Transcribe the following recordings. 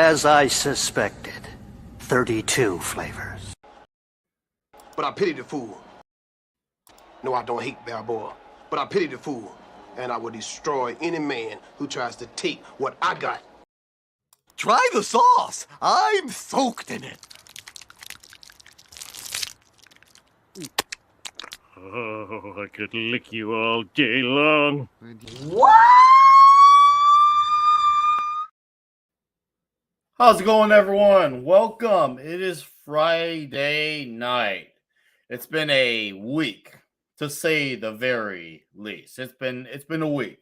As I suspected, 32 flavors. But I pity the fool. No, I don't hate Balboa, but I pity the fool, and I will destroy any man who tries to take what I got. Try the sauce. I'm soaked in it. Oh, I could lick you all day long. What? How's it going, everyone? Welcome. It is Friday night. It's been a week, to say the very least. It's been a week,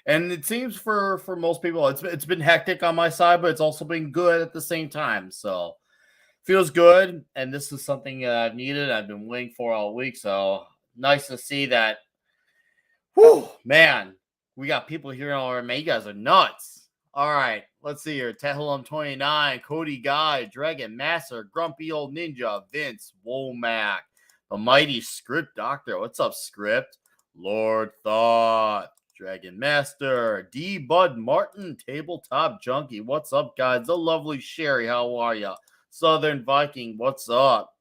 and it seems for most people, it's been hectic on my side, but it's also been good at the same time. So feels good, and this is something that I've needed. I've been waiting for all week. So nice to see that. Whew, man, we got people here already. Man, you guys are nuts. All right, let's see here. Tehillim 29, Cody Guy, Dragon Master, Grumpy Old Ninja, Vince, Womack, the Mighty Script Doctor. What's up, Script? Lord Thought, Dragon Master, D Bud Martin, Tabletop Junkie. What's up, guys? The lovely Sherry, how are ya? Southern Viking, what's up?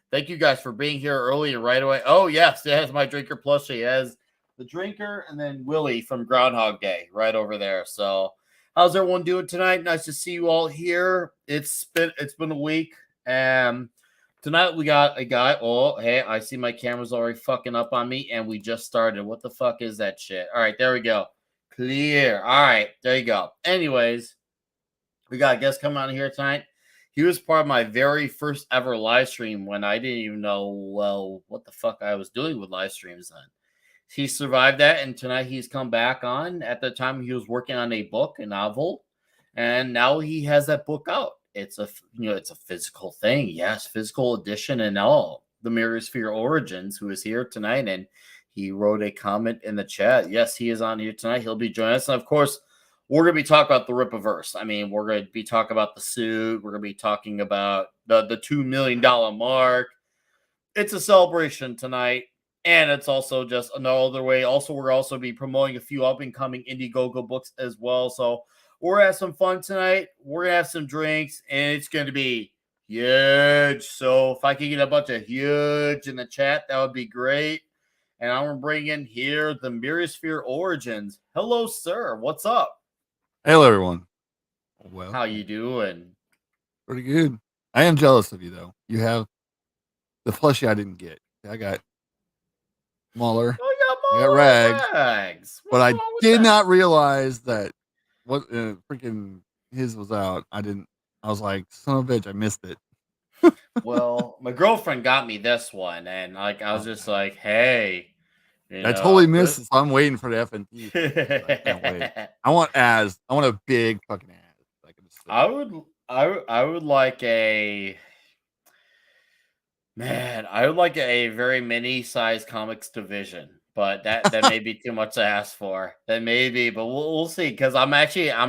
Thank you guys for being here early and right away. Oh, yes, it has my drinker plushie. It has the drinker and then Willie from Groundhog Day right over there. So how's everyone doing tonight? Nice to see you all here. It's been a week. Tonight we got a guy. Oh, hey, I see my camera's already fucking up on me, and we just started. What the fuck is that shit? All right, there we go. Clear. All right, there you go. Anyways, we got a guest coming on here tonight. He was part of my very first ever live stream when I didn't even know, well, what the fuck I was doing with live streams then. He survived that, and tonight he's come back on. At the time, he was working on a book, a novel, and now he has that book out. It's a physical thing, yes, physical edition and all. The Myriasphere Origins, who is here tonight, and he wrote a comment in the chat. Yes, he is on here tonight. He'll be joining us, and of course, we're going to be talking about the Rippaverse. I mean, we're going to be talking about the suit. We're going to be talking about the $2 million mark. It's a celebration tonight. And it's also just another way. Also, we're also be promoting a few up-and-coming Indiegogo books as well. So we're going to have some fun tonight. We're going to have some drinks, and it's going to be huge. So if I can get a bunch of huge in the chat, that would be great. And I'm going to bring in here the Myriasphere Origins. Hello, sir. What's up? Hello, everyone. Well, how you doing? Pretty good. I am jealous of you, though. You have the plushie I didn't get. I got Mauler. Oh, I got Rags. But I did not realize that what freaking his was out. I was like, son of a bitch, I missed it. Well, my girlfriend got me this one, and like I was just like, hey. I totally missed it, so I'm waiting for the FNT. I can't wait. I want a big fucking ass. I would like a very mini size comics division, but that may be too much to ask for. That may be, but we'll see. Because I'm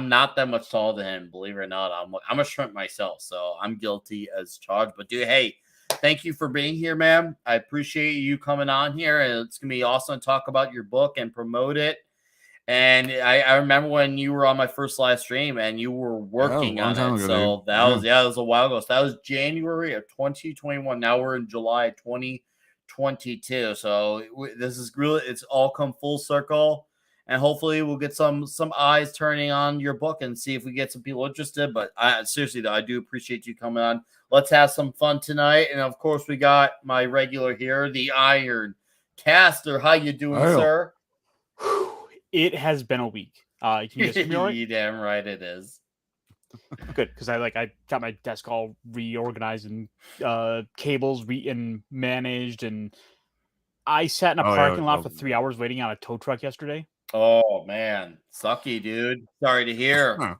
not that much taller than him, believe it or not. I'm a shrimp myself, so I'm guilty as charged. But dude, hey, thank you for being here, man. I appreciate you coming on here, and it's gonna be awesome to talk about your book and promote it. And I remember when you were on my first live stream and you were working on it. So that was a while ago. So that was January of 2021. Now we're in July 2022. So this is really, it's all come full circle. And hopefully we'll get some eyes turning on your book and see if we get some people interested. But seriously, though, I do appreciate you coming on. Let's have some fun tonight. And of course, we got my regular here, the Ironcaster. How you doing, sir? It has been a week. Can you guys hear me all right? You damn right it is. Good, because I got my desk all reorganized and cables and managed, and I sat in a parking lot for 3 hours waiting on a tow truck yesterday. Oh man, sucky, dude. Sorry to hear.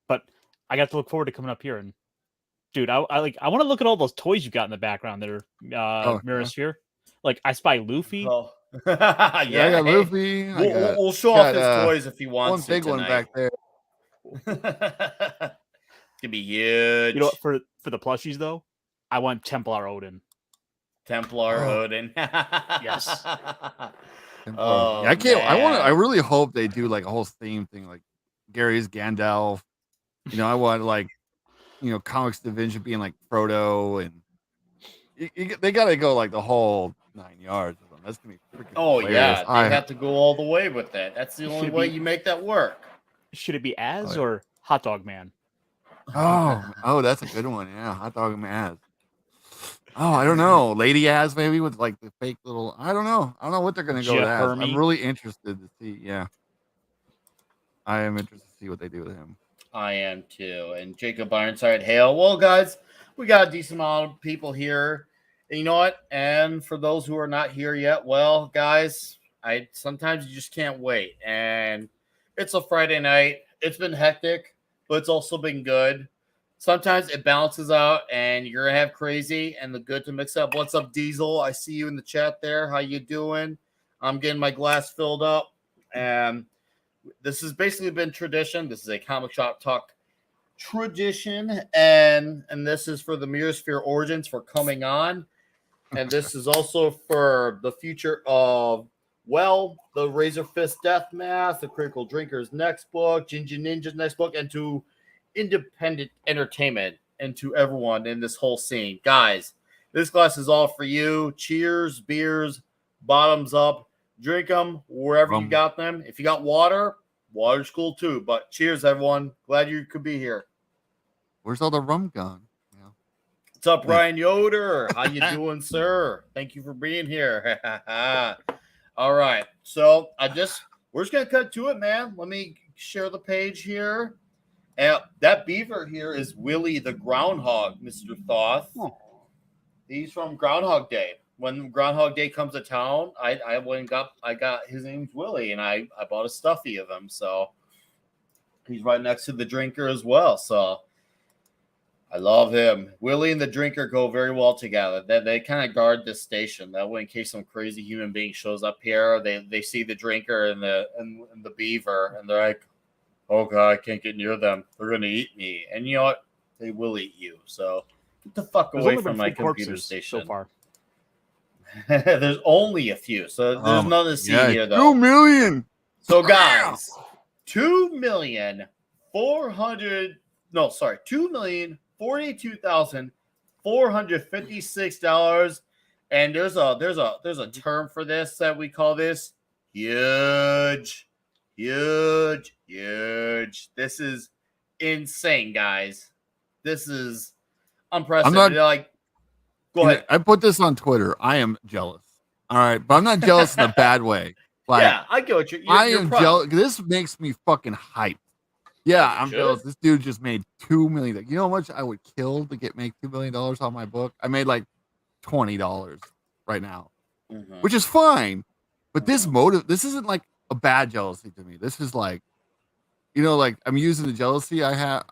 But I got to look forward to coming up here, and dude, I want to look at all those toys you got in the background that are Myriasphere. Like I spy Luffy. Oh. I got Luffy. We'll show off his toys if he wants. One big one back there. It's gonna be huge. You know what? For the plushies though, I want Templar Odin. Odin. Yes. Oh, I can't. Man. I really hope they do like a whole theme thing, like Gary's Gandalf. You know, I want like comics division being like Frodo, and they got to go like the whole 9 yards with them. That's gonna be freaking hilarious. Yeah, they have to go all the way with that. That's the only way you make that work. Should it be or Hot Dog Man? Oh, that's a good one. Yeah, Hot Dog Man. Oh, I don't know. Lady Az maybe with like the fake little. I don't know what they're gonna go with. Az. I'm really interested to see. Yeah, I am interested to see what they do with him. I am too. And Jacob Ironside, hail. Well, guys, we got a decent amount of people here. And you know what? And for those who are not here yet, well, guys, sometimes you just can't wait. And it's a Friday night. It's been hectic, but it's also been good. Sometimes it balances out, and you're gonna have crazy and the good to mix up. What's up, Diesel? I see you in the chat there. How you doing? I'm getting my glass filled up, and this has basically been tradition. This is a comic shop talk tradition, and this is for the Myriasphere Origins for coming on, and this is also for the future of the Razor Fist Death Mask, the Critical Drinkers next book, Ginger Ninja's next book, and to independent entertainment, and to everyone in this whole scene. Guys, this glass is all for you. Cheers, beers, bottoms up. Drink them wherever you got them. If you got water's cool too. But cheers, everyone. Glad you could be here. Where's all the rum gone? Yeah. What's up, Ryan Yoder? How you doing, sir? Thank you for being here. All right. So we're just gonna cut to it, man. Let me share the page here. And that beaver here is Willie the Groundhog, Mr. Thoth. Oh. He's from Groundhog Day. When Groundhog Day comes to town, I went and got his name's Willie, and I bought a stuffy of him. So he's right next to the drinker as well. So I love him. Willie and the drinker go very well together. They kind of guard this station. That way, in case some crazy human being shows up here, they see the drinker and the beaver, and they're like, oh God, I can't get near them. They're gonna eat me. And you know what? They will eat you. So get the fuck away from my computer station. So far. There's only a few. So there's none to see here though. 2 million. So guys, 2,042,456. And there's a term for this that we call this huge. This is insane, guys. This is unprecedented. Go ahead. I put this on Twitter. I am jealous. All right, but I'm not jealous in a bad way. Like, yeah, I get what you're I am jealous. This makes me fucking hyped. Yeah, I'm jealous. This dude just made $2 million. You know how much I would kill to make $2 million on my book? I made like $20 right now, which is fine. But this isn't like a bad jealousy to me. This is like, like I'm using the jealousy I have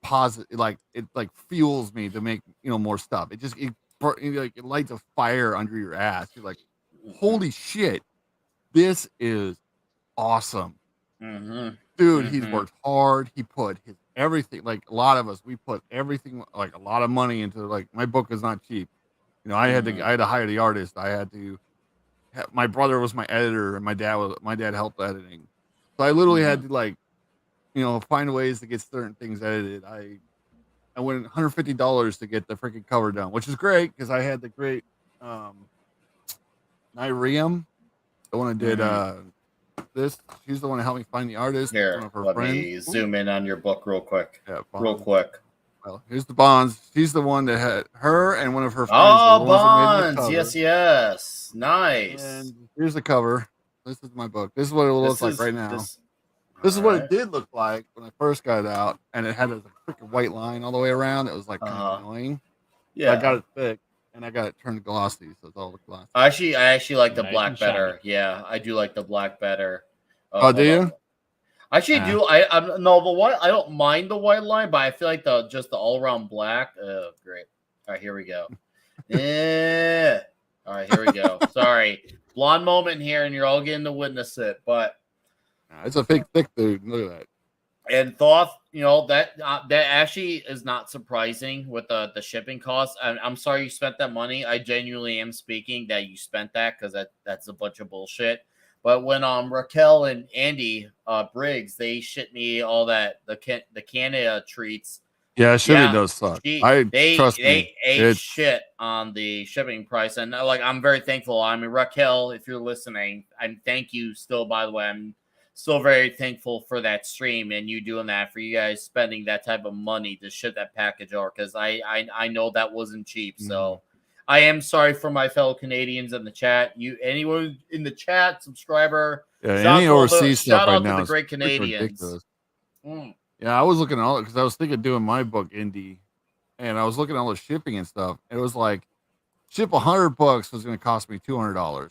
positive, like it like fuels me to make more stuff. It lights a fire under your ass. You're like, holy shit, this is awesome. Dude, he's worked hard. He put his everything, like a lot of us, we put everything, like a lot of money into, like, my book is not cheap. I had to hire the artist. I had to my brother was my editor, and my dad helped editing. So I literally had to, like, find ways to get certain things edited. I went $150 to get the freaking cover done, which is great because I had the great Myriam, the one that did this. She's the one that helped me find the artist. Here, one of her let friends. me zoom in on your book real quick. Yeah, real quick. Well, here's the Bonds. She's the one that had her and one of her friends. Oh, Bonds. Yes. Nice. And here's the cover. This is my book. This is what it looks like right now. This is what it did look like when I first got it out, and it had a freaking white line all the way around. It was like kind of annoying. Yeah, I got it thick, and I got it turned glossy, so it's all the glossy. I actually like the black better. Yeah, I do like the black better. Oh, do you? I actually do. I'm no the white. I don't mind the white line, but I feel like the all around black. Oh, great. All right, here we go. Yeah. All right, here we go. Sorry, blonde moment here, and you're all getting to witness it, but. It's a fake thick dude. Look at that. And Thoth, that actually is not surprising with the shipping costs. I'm sorry you spent that money. I genuinely am speaking that you spent that because that's a bunch of bullshit. But when Raquel and Andy Briggs, they shipped me all that the Canada treats Yeah, shipping does suck. Trust me. They ate shit on the shipping price, and like I'm very thankful. I mean, Raquel, if you're listening, and thank you still. By the way, I'm still very thankful for that stream and you doing that, for you guys spending that type of money to ship that package over, because I know that wasn't cheap. So I am sorry for my fellow Canadians in the chat. Anyone in the chat, subscriber, any overseas stuff right now the is great Canadians. ridiculous. Yeah, I was looking at all because I was thinking of doing my book indie, and I was looking at all the shipping and stuff. It was like ship $100 was going to cost me $200.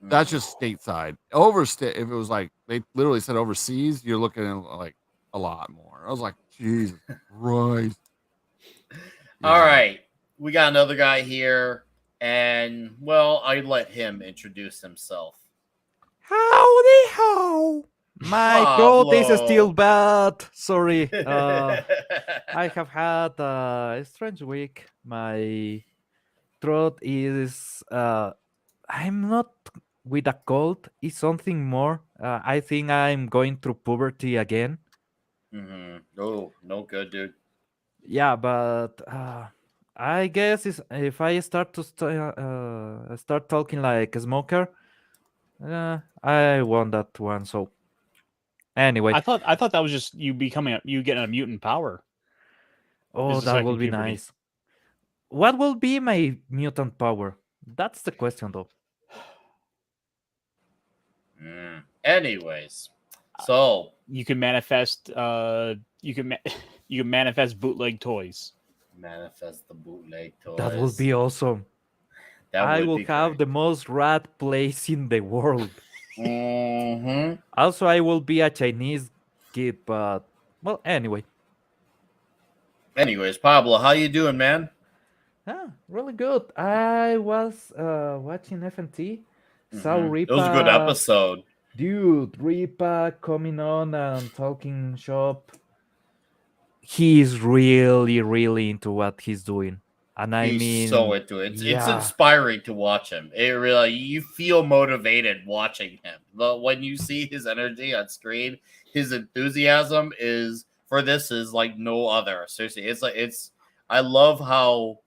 That's just stateside. If it was like they literally said overseas, you're looking at like a lot more. I was like, Jesus Christ. All right, we got another guy here, and well, I let him introduce himself. Howdy ho! My throat is still bad. Sorry. I have had a strange week. My throat is. I'm not with a cold. It's something more. I think I'm going through puberty again. Oh, no good, dude. Yeah, but I guess if I start to start talking like a smoker, I want that one. So. Anyway, I thought that was just you getting a mutant power. Oh, that will be nice. What will be my mutant power? That's the question, though. Anyways, so you can manifest. You can manifest bootleg toys. Manifest the bootleg toys. That will be awesome. I will have the most rad place in the world. Also, I will be a Chinese kid, but well, anyway. Anyways, Pablo, how you doing, man? Really good. I was watching FNT. Saw Rippa. It was a good episode. Dude, Rippa coming on and talking shop. He's really, really into what he's doing. And he's so into it. It's inspiring to watch him. It really, you feel motivated watching him. When you see his energy on screen, his enthusiasm is like no other. Seriously, I love how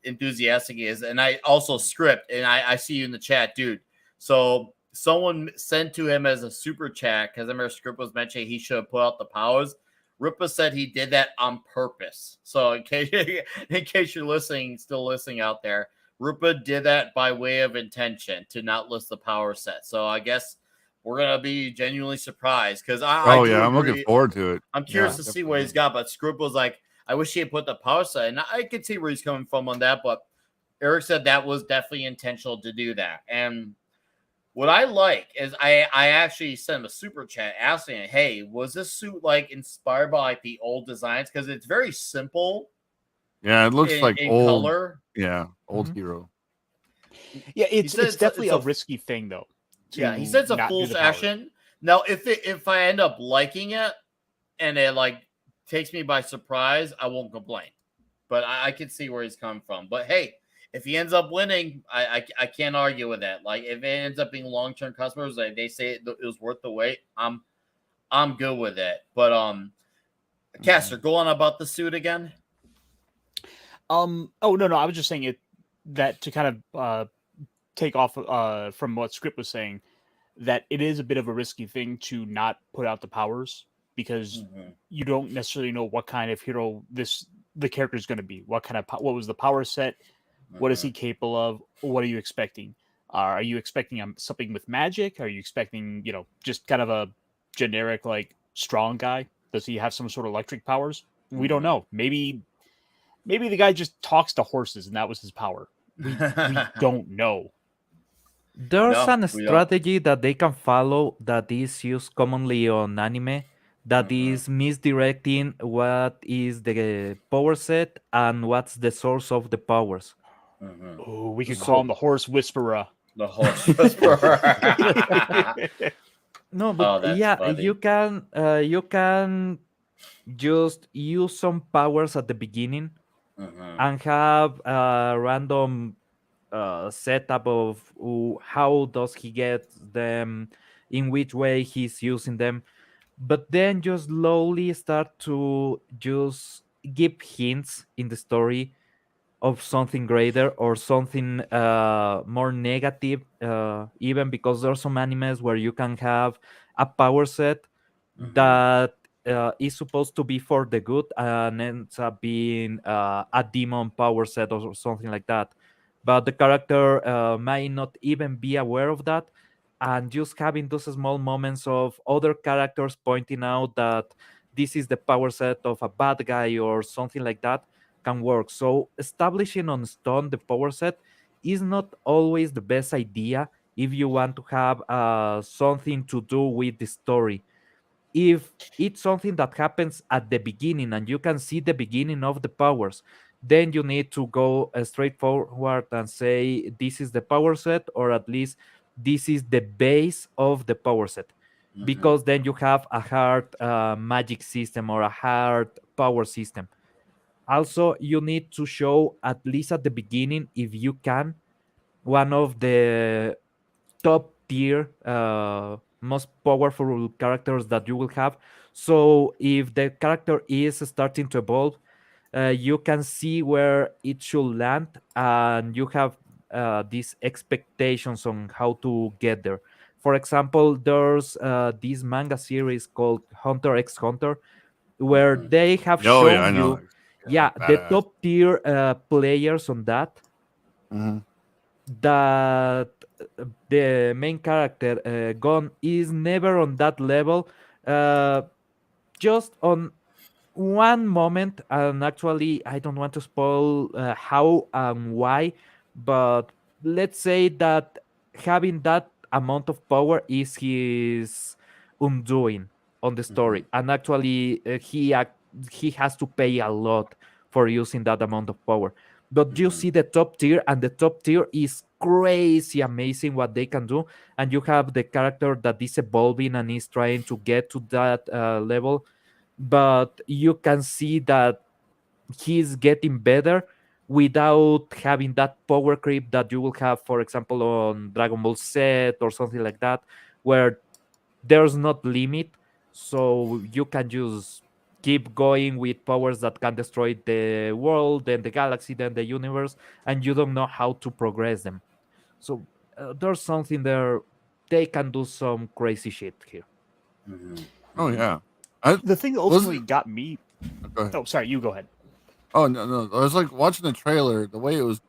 enthusiastic he is. And I also script, and I see you in the chat, dude. So someone sent to him as a super chat, because I remember script was mentioning he should have put out the powers. Rippa said he did that on purpose. So in case you're still listening out there, Rippa did that by way of intention to not list the power set. So I guess we're gonna be genuinely surprised, because I'm looking forward to it. I'm curious to see what he's got. But Script was like, I wish he had put the power set, and I could see where he's coming from on that. But Eric said that was definitely intentional to do that. And what I like is I actually sent him a super chat asking, hey, was this suit like inspired by like the old designs? Because it's very simple. Yeah, it looks like old color. Yeah, old hero. Yeah, it's definitely a risky thing though. Yeah, he says a full action. Now, if I end up liking it and it like takes me by surprise, I won't complain. But I can see where he's coming from. But hey, if he ends up winning, I can't argue with that. Like if it ends up being long-term customers, like they say it was worth the wait, I'm good with it. But Caster, go on about the suit again. Oh no, I was just saying that to kind of take off from what Script was saying, that it is a bit of a risky thing to not put out the powers, because you don't necessarily know what kind of hero the character is going to be. What was the power set? What is he capable of? What are you expecting? Are you expecting something with magic? Are you expecting, just kind of a generic, like, strong guy? Does he have some sort of electric powers? We don't know. Maybe the guy just talks to horses and that was his power. We don't know. There's a strategy that they can follow that is used commonly on anime, that is misdirecting what is the power set and what's the source of the powers. Oh, we could call him the Horse Whisperer. The Horse Whisperer. No, but funny. You can just use some powers at the beginning and have a random setup of how does he get them, in which way he's using them, but then just slowly start to just give hints in the story of something greater or something more negative, even because there are some animes where you can have a power set that is supposed to be for the good and ends up being a demon power set or something like that. But the character might not even be aware of that. And just having those small moments of other characters pointing out that this is the power set of a bad guy or something like that can work. So establishing on stone the power set is not always the best idea if you want to have something to do with the story. If it's something that happens at the beginning and you can see the beginning of the powers, then you need to go straightforward and say this is the power set, or at least this is the base of the power set, because then you have a hard magic system or a hard power system. Also, you need to show, at least at the beginning, if you can, one of the top tier, most powerful characters that you will have. So if the character is starting to evolve, you can see where it should land, and you have these expectations on how to get there. For example, there's this manga series called Hunter x Hunter, where they have Oh yeah, I shown know. you, Yeah, yeah, the badass. top tier players on that, that the main character Gon is never on that level, uh, just on one moment. And actually, I don't want to spoil how and why, but let's say that having that amount of power is his undoing on the story, and actually he has to pay a lot for using that amount of power. But you see the top tier, and the top tier is crazy amazing what they can do. And you have the character that is evolving and is trying to get to that level, but you can see that he's getting better without having that power creep that you will have, for example, on Dragon Ball Z or something like that, where there's not limit. So you can just keep going with powers that can destroy the world, then the galaxy, then the universe, and you don't know how to progress them. So there's something there. They can do some crazy shit here. Oh yeah. The thing that ultimately got me. Oh, sorry, you go ahead. Oh no, I was like watching the trailer. The way it was,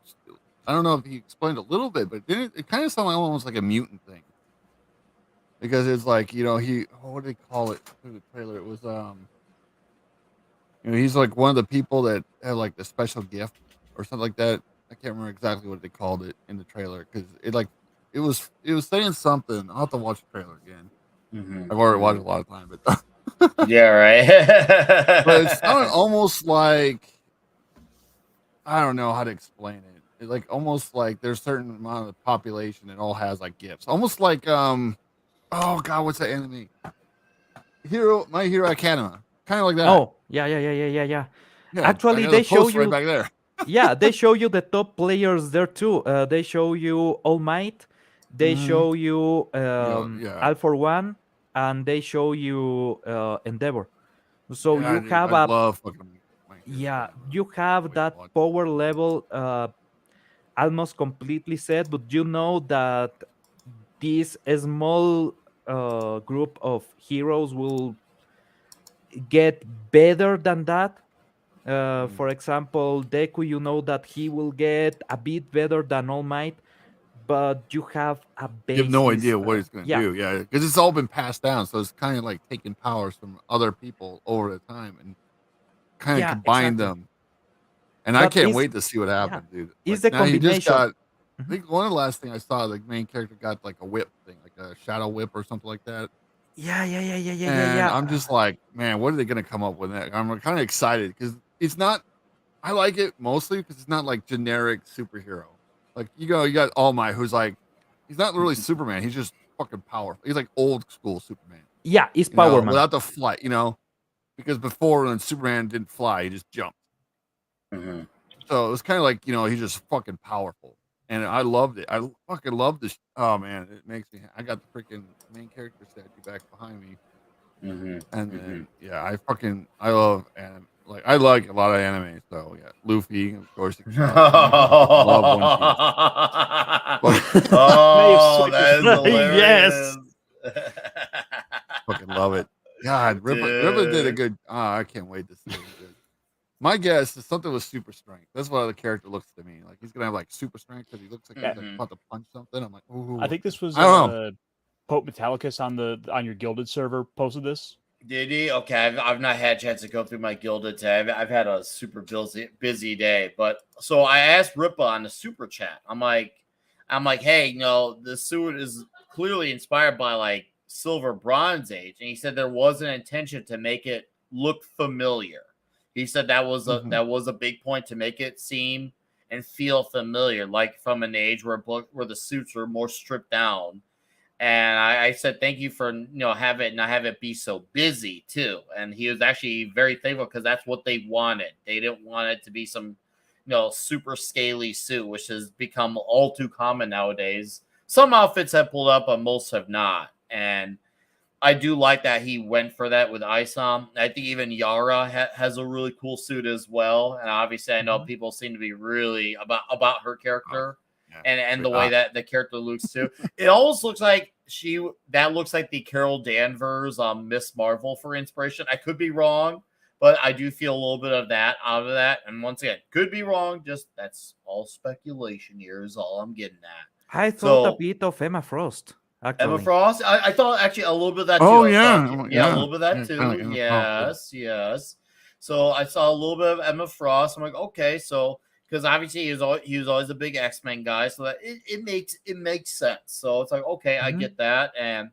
I don't know if he explained a little bit, but it kind of sounded almost like a mutant thing, because it's like, what did they call it through the trailer? It was he's like one of the people that had like the special gift or something like that. I can't remember exactly what they called it in the trailer, because it was saying something. I'll have to watch the trailer again. I've already watched it a lot of time, but yeah, right. but it sounded almost like, I don't know how to explain it. It's like almost like there's a certain amount of the population that all has like gifts, almost like oh god, what's that enemy? My Hero Academia, kind of like that. Oh yeah. Actually, they show you right back there. yeah, they show you the top players there too. They show you All Might, they show you All for One, and they show you Endeavor. So Yeah, you dude, have I love fucking yeah, you have that power level almost completely set, but you know that this small group of heroes will get better than that. For example, Deku, you know that he will get a bit better than All Might, but you have a basis. You have no idea what he's going to yeah. do. Yeah, because it's all been passed down, so it's kind of like taking powers from other people over the time and kind of combine them. And I can't wait to see what happens, dude. Is the now he just combination? got. I think one of the last thing I saw, the main character got like a whip thing, like a shadow whip or something like that. And I'm just like, man, what are they going to come up with that? I'm kind of excited because it's not. I like it mostly because it's not like generic superhero. Like you got All Might, who's like, he's not really Superman. He's just fucking powerful. He's like old school Superman. Yeah, he's Power Man without the flight. Because before when Superman didn't fly, he just jumped. So it was kind of like, he's just fucking powerful. And I loved it. I fucking loved this. Oh man, it makes me. I got the freaking main character statue back behind me. And then I love Like I like a lot of anime, so yeah, Luffy, of course. Love One Piece. Oh, that is Yes. hilarious. Fucking love it. God, Rippa did a good. I can't wait to see what he did. My guess is something with super strength. That's what the character looks to me like. He's gonna have like super strength because he looks like he's like, about to punch something. I'm like, ooh. I think this was I don't know. Pope Metallicus on your Gilded server posted this. Did he? Okay, I've not had a chance to go through my Gilded today. I've had a super busy day, but so I asked Rippa on the super chat. I'm like, hey, the suit is clearly inspired by like Silver Bronze Age, and he said there was an intention to make it look familiar. He said that was a big point to make it seem and feel familiar, like from an age where the suits were more stripped down. And I said thank you for not have it be so busy too. And he was actually very thankful because that's what they wanted. They didn't want it to be some super scaly suit, which has become all too common nowadays. Some outfits have pulled up, but most have not. And I do like that he went for that with Isom. I think even Yara has a really cool suit as well. And obviously, I know people seem to be really about her character and the way that the character looks too. It almost looks like looks like the Carol Danvers Miss Marvel for inspiration. I could be wrong, but I do feel a little bit of that out of that. And once again, could be wrong. Just that's all speculation here is all I'm getting at. I thought a bit of Emma Frost. Actually. Emma Frost. I thought actually a little bit of that too. Oh yeah, a little bit of that too. Yes. So I saw a little bit of Emma Frost. I'm like, okay, so because obviously he was always a big X-Men guy, so that it makes sense. So it's like, okay, I get that. And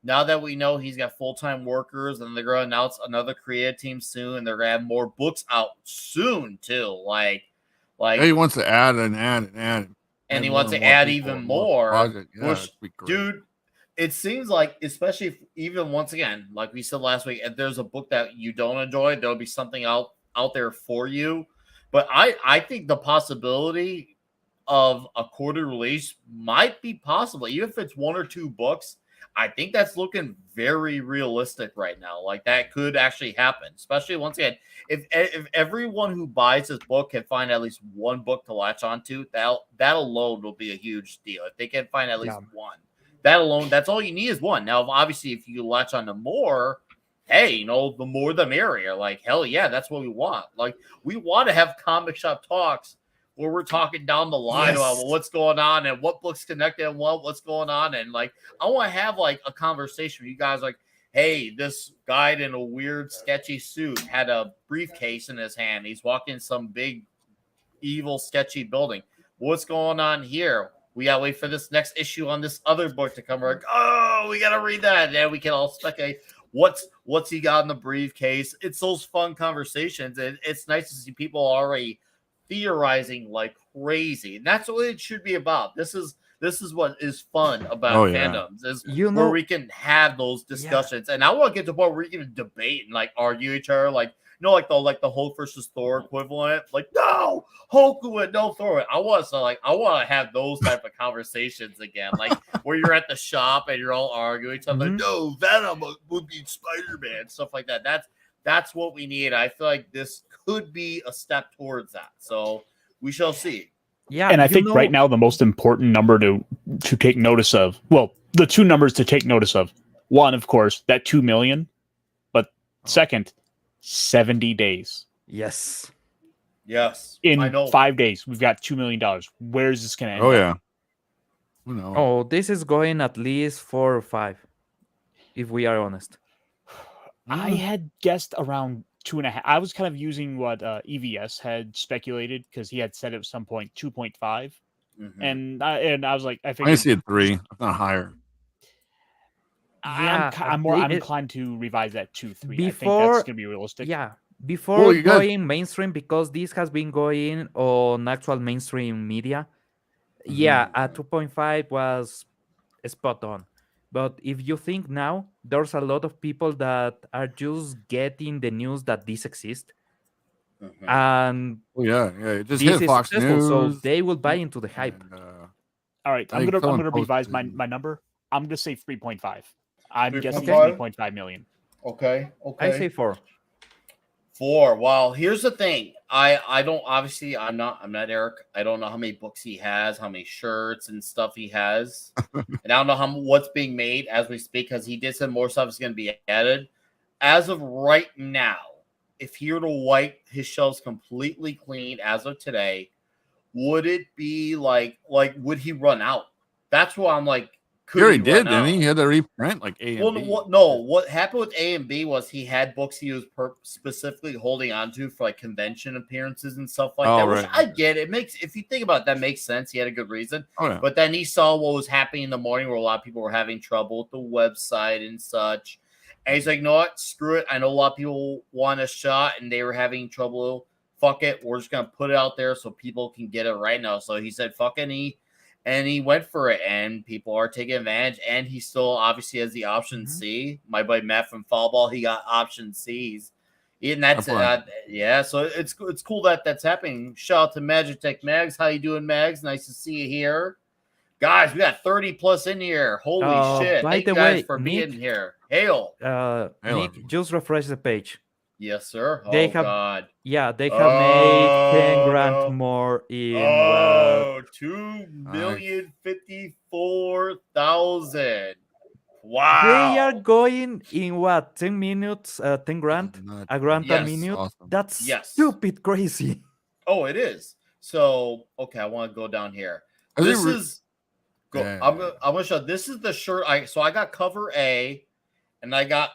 now that we know he's got full-time workers, and they're going to announce another creative team soon, and they're going to have more books out soon too. Like he wants to add and he wants to add even more. Which, dude. It seems like, especially if, even once again, like we said last week, if there's a book that you don't enjoy, there'll be something out there for you. But I think the possibility of a quarter release might be possible, even if it's one or two books. I think that's looking very realistic right now. Like that could actually happen, especially once again, if everyone who buys this book can find at least one book to latch onto, that alone will be a huge deal. If they can find at least one. That alone, that's all you need is one. Now, obviously, if you latch on to more, hey, the more the merrier. Like, hell yeah, that's what we want. Like, we want to have comic shop talks where we're talking down the line about what's going on and what books connected and what's going on. And, like, I want to have, like, a conversation with you guys like, hey, this guy in a weird, sketchy suit had a briefcase in his hand. He's walking some big, evil, sketchy building. What's going on here? We gotta wait for this next issue on this other book to come. We're like, oh, we gotta read that. And then we can all speculate what's he got in the briefcase. It's those fun conversations, and it's nice to see people already theorizing like crazy. And that's what it should be about. This is what is fun about fandoms is where we can have those discussions. And I want to get to the point where we can debate and like argue each other, like like the Hulk versus Thor equivalent. Like, no, Hulk would no Thor. I want to have those type of conversations again, like where you're at the shop and you're all arguing each other. Like, no, Venom would be Spider-Man, stuff like that. That's what we need. I feel like this could be a step towards that. So we shall see. Yeah, and I think right now the most important number to take notice of, well, the two numbers to take notice of. One, of course, that 2 million, but second, 70 days. Yes. In 5 days, we've got $2 million. Where is this going to end? Oh, yeah. Who knows? Oh, this is going at least 4 or 5, if we are honest. I had guessed around 2.5. I was kind of using what EVS had speculated because he had said at some point 2.5. And I was like, I think I see it 3, if not higher. I'm inclined to revise that to 3. I think that's going to be realistic. Yeah, before going mainstream, because this has been going on actual mainstream media. Yeah, at 2.5 was spot on. But if you think now, there's a lot of people that are just getting the news that this exists. And it just this hit Fox News, so they will buy into the hype. All right, I'm gonna revise my number. I'm gonna say 3.5. I'm guessing 3.5 million. Okay. I say 4. 4. Well, here's the thing. I don't obviously I'm not Eric. I don't know how many books he has, how many shirts and stuff he has, and I don't know what's being made as we speak because he did say more stuff is going to be added. As of right now, if he were to wipe his shelves completely clean as of today, would it be like would he run out? That's what I'm like. He already did, didn't he? He had to reprint like A and B. What happened with A and B was he had books he was specifically holding on to for like convention appearances and stuff like that. Which I get. It makes, if you think about it, that makes sense. He had a good reason. But then he saw what was happening in the morning where a lot of people were having trouble with the website and such. And he's like, no, what? Screw it. I know a lot of people want a shot and they were having trouble. Fuck it. We're just going to put it out there so people can get it right now. So he said, fuck it. And he went for it, and people are taking advantage. And he still obviously has the option C. My buddy Matt from Fall Ball, he got option C's. And that's yeah. So it's cool that that's happening. Shout out to Magic Tech Mags. How you doing, Mags? Nice to see you here, guys. We got 30 plus in here. Holy shit! Thank you guys for being here. Hail. Nick, just refresh the page. Yes, sir. They have, God. Yeah, they have made 10 grand more in 2,054,000. Wow. They are going in what, 10 minutes, 10 grand? A grand a minute? Awesome. That's stupid crazy. Oh, it is. So, okay, I want to go down here. This is I'm gonna show. This is the shirt. I got cover A, and I got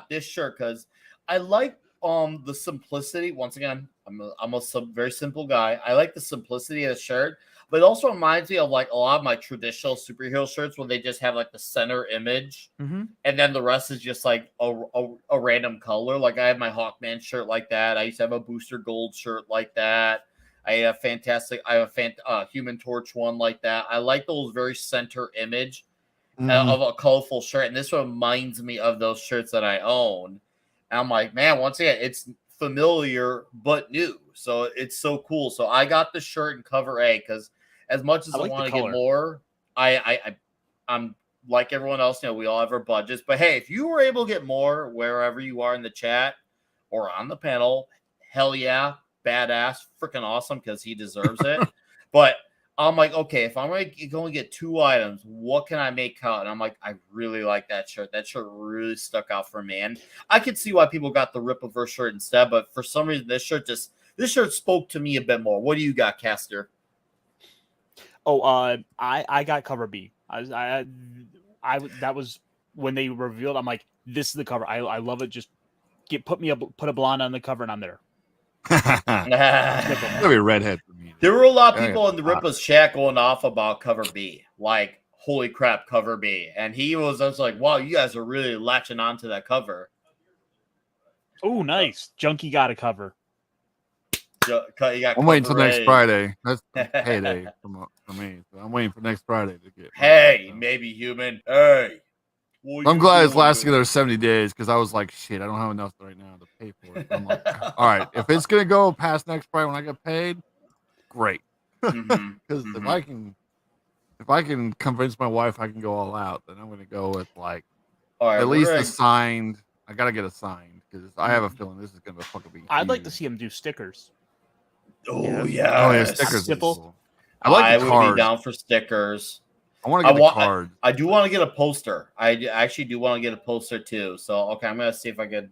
this shirt because I like the simplicity. Once again, I'm a very simple guy. I like the simplicity of the shirt, but it also reminds me of like a lot of my traditional superhero shirts where they just have like the center image, and then the rest is just like a random color. Like I have my Hawkman shirt like that. I used to have a Booster Gold shirt like that. I have a Human Torch one like that. I like those very center image of a colorful shirt, and this reminds me of those shirts that I own. And I'm like, man, once again, it's familiar but new, so it's so cool. So I got the shirt in cover A because as much as I want to get more, I'm like everyone else. We all have our budgets, but hey, if you were able to get more wherever you are in the chat or on the panel, hell yeah, badass, freaking awesome, because he deserves it. But I'm like, okay, if I'm going to get 2 items, what can I make out? And I'm like, I really like that shirt. That shirt really stuck out for me. And I could see why people got the Rippaverse shirt instead, but for some reason, this shirt spoke to me a bit more. What do you got, Caster? Oh, I got cover B. I that was when they revealed. I'm like, this is the cover. I love it. Just put a blonde on the cover, and I'm there. That'd be a redhead for me. There were a lot of people in the Rippa's chat going off about cover B, like holy crap, cover B, and I was like, wow, you guys are really latching onto that cover. Oh, nice. Junkie got a cover. I'm waiting until next Friday. That's payday for me. So I'm waiting for next Friday to get. Hey, maybe human. Hey. I'm glad it's lasting another 70 days because I was like, shit, I don't have enough right now to pay for it. I'm like, all right, if it's gonna go past next Friday when I get paid, great. Because if I can convince my wife I can go all out, then I'm gonna go with like at least a signed. I gotta get a signed because I have a feeling this is gonna fucking be. I'd like to see him do stickers. Oh yeah, stickers. Simple. I would be down for stickers. I want to get the card. I do want to get a poster. I actually do want to get a poster too. So okay, I'm gonna see if I can.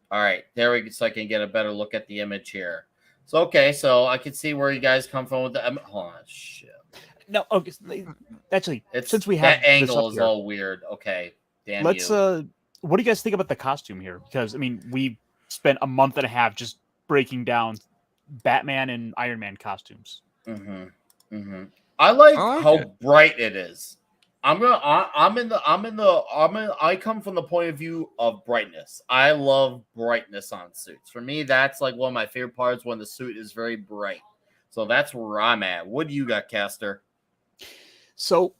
All right, there we go. So I can get a better look at the image here. So okay, so I can see where you guys come from with the. Hold on, shit. No, okay. Actually, since we have that angle is all weird. Okay, damn. Let's. What do you guys think about the costume here? Because I mean, we spent a month and a half just breaking down Batman and Iron Man costumes. I like how bright it is. I come from the point of view of brightness. I love brightness on suits. For me, that's like one of my favorite parts when the suit is very bright. So that's where I'm at. What do you got, Caster? So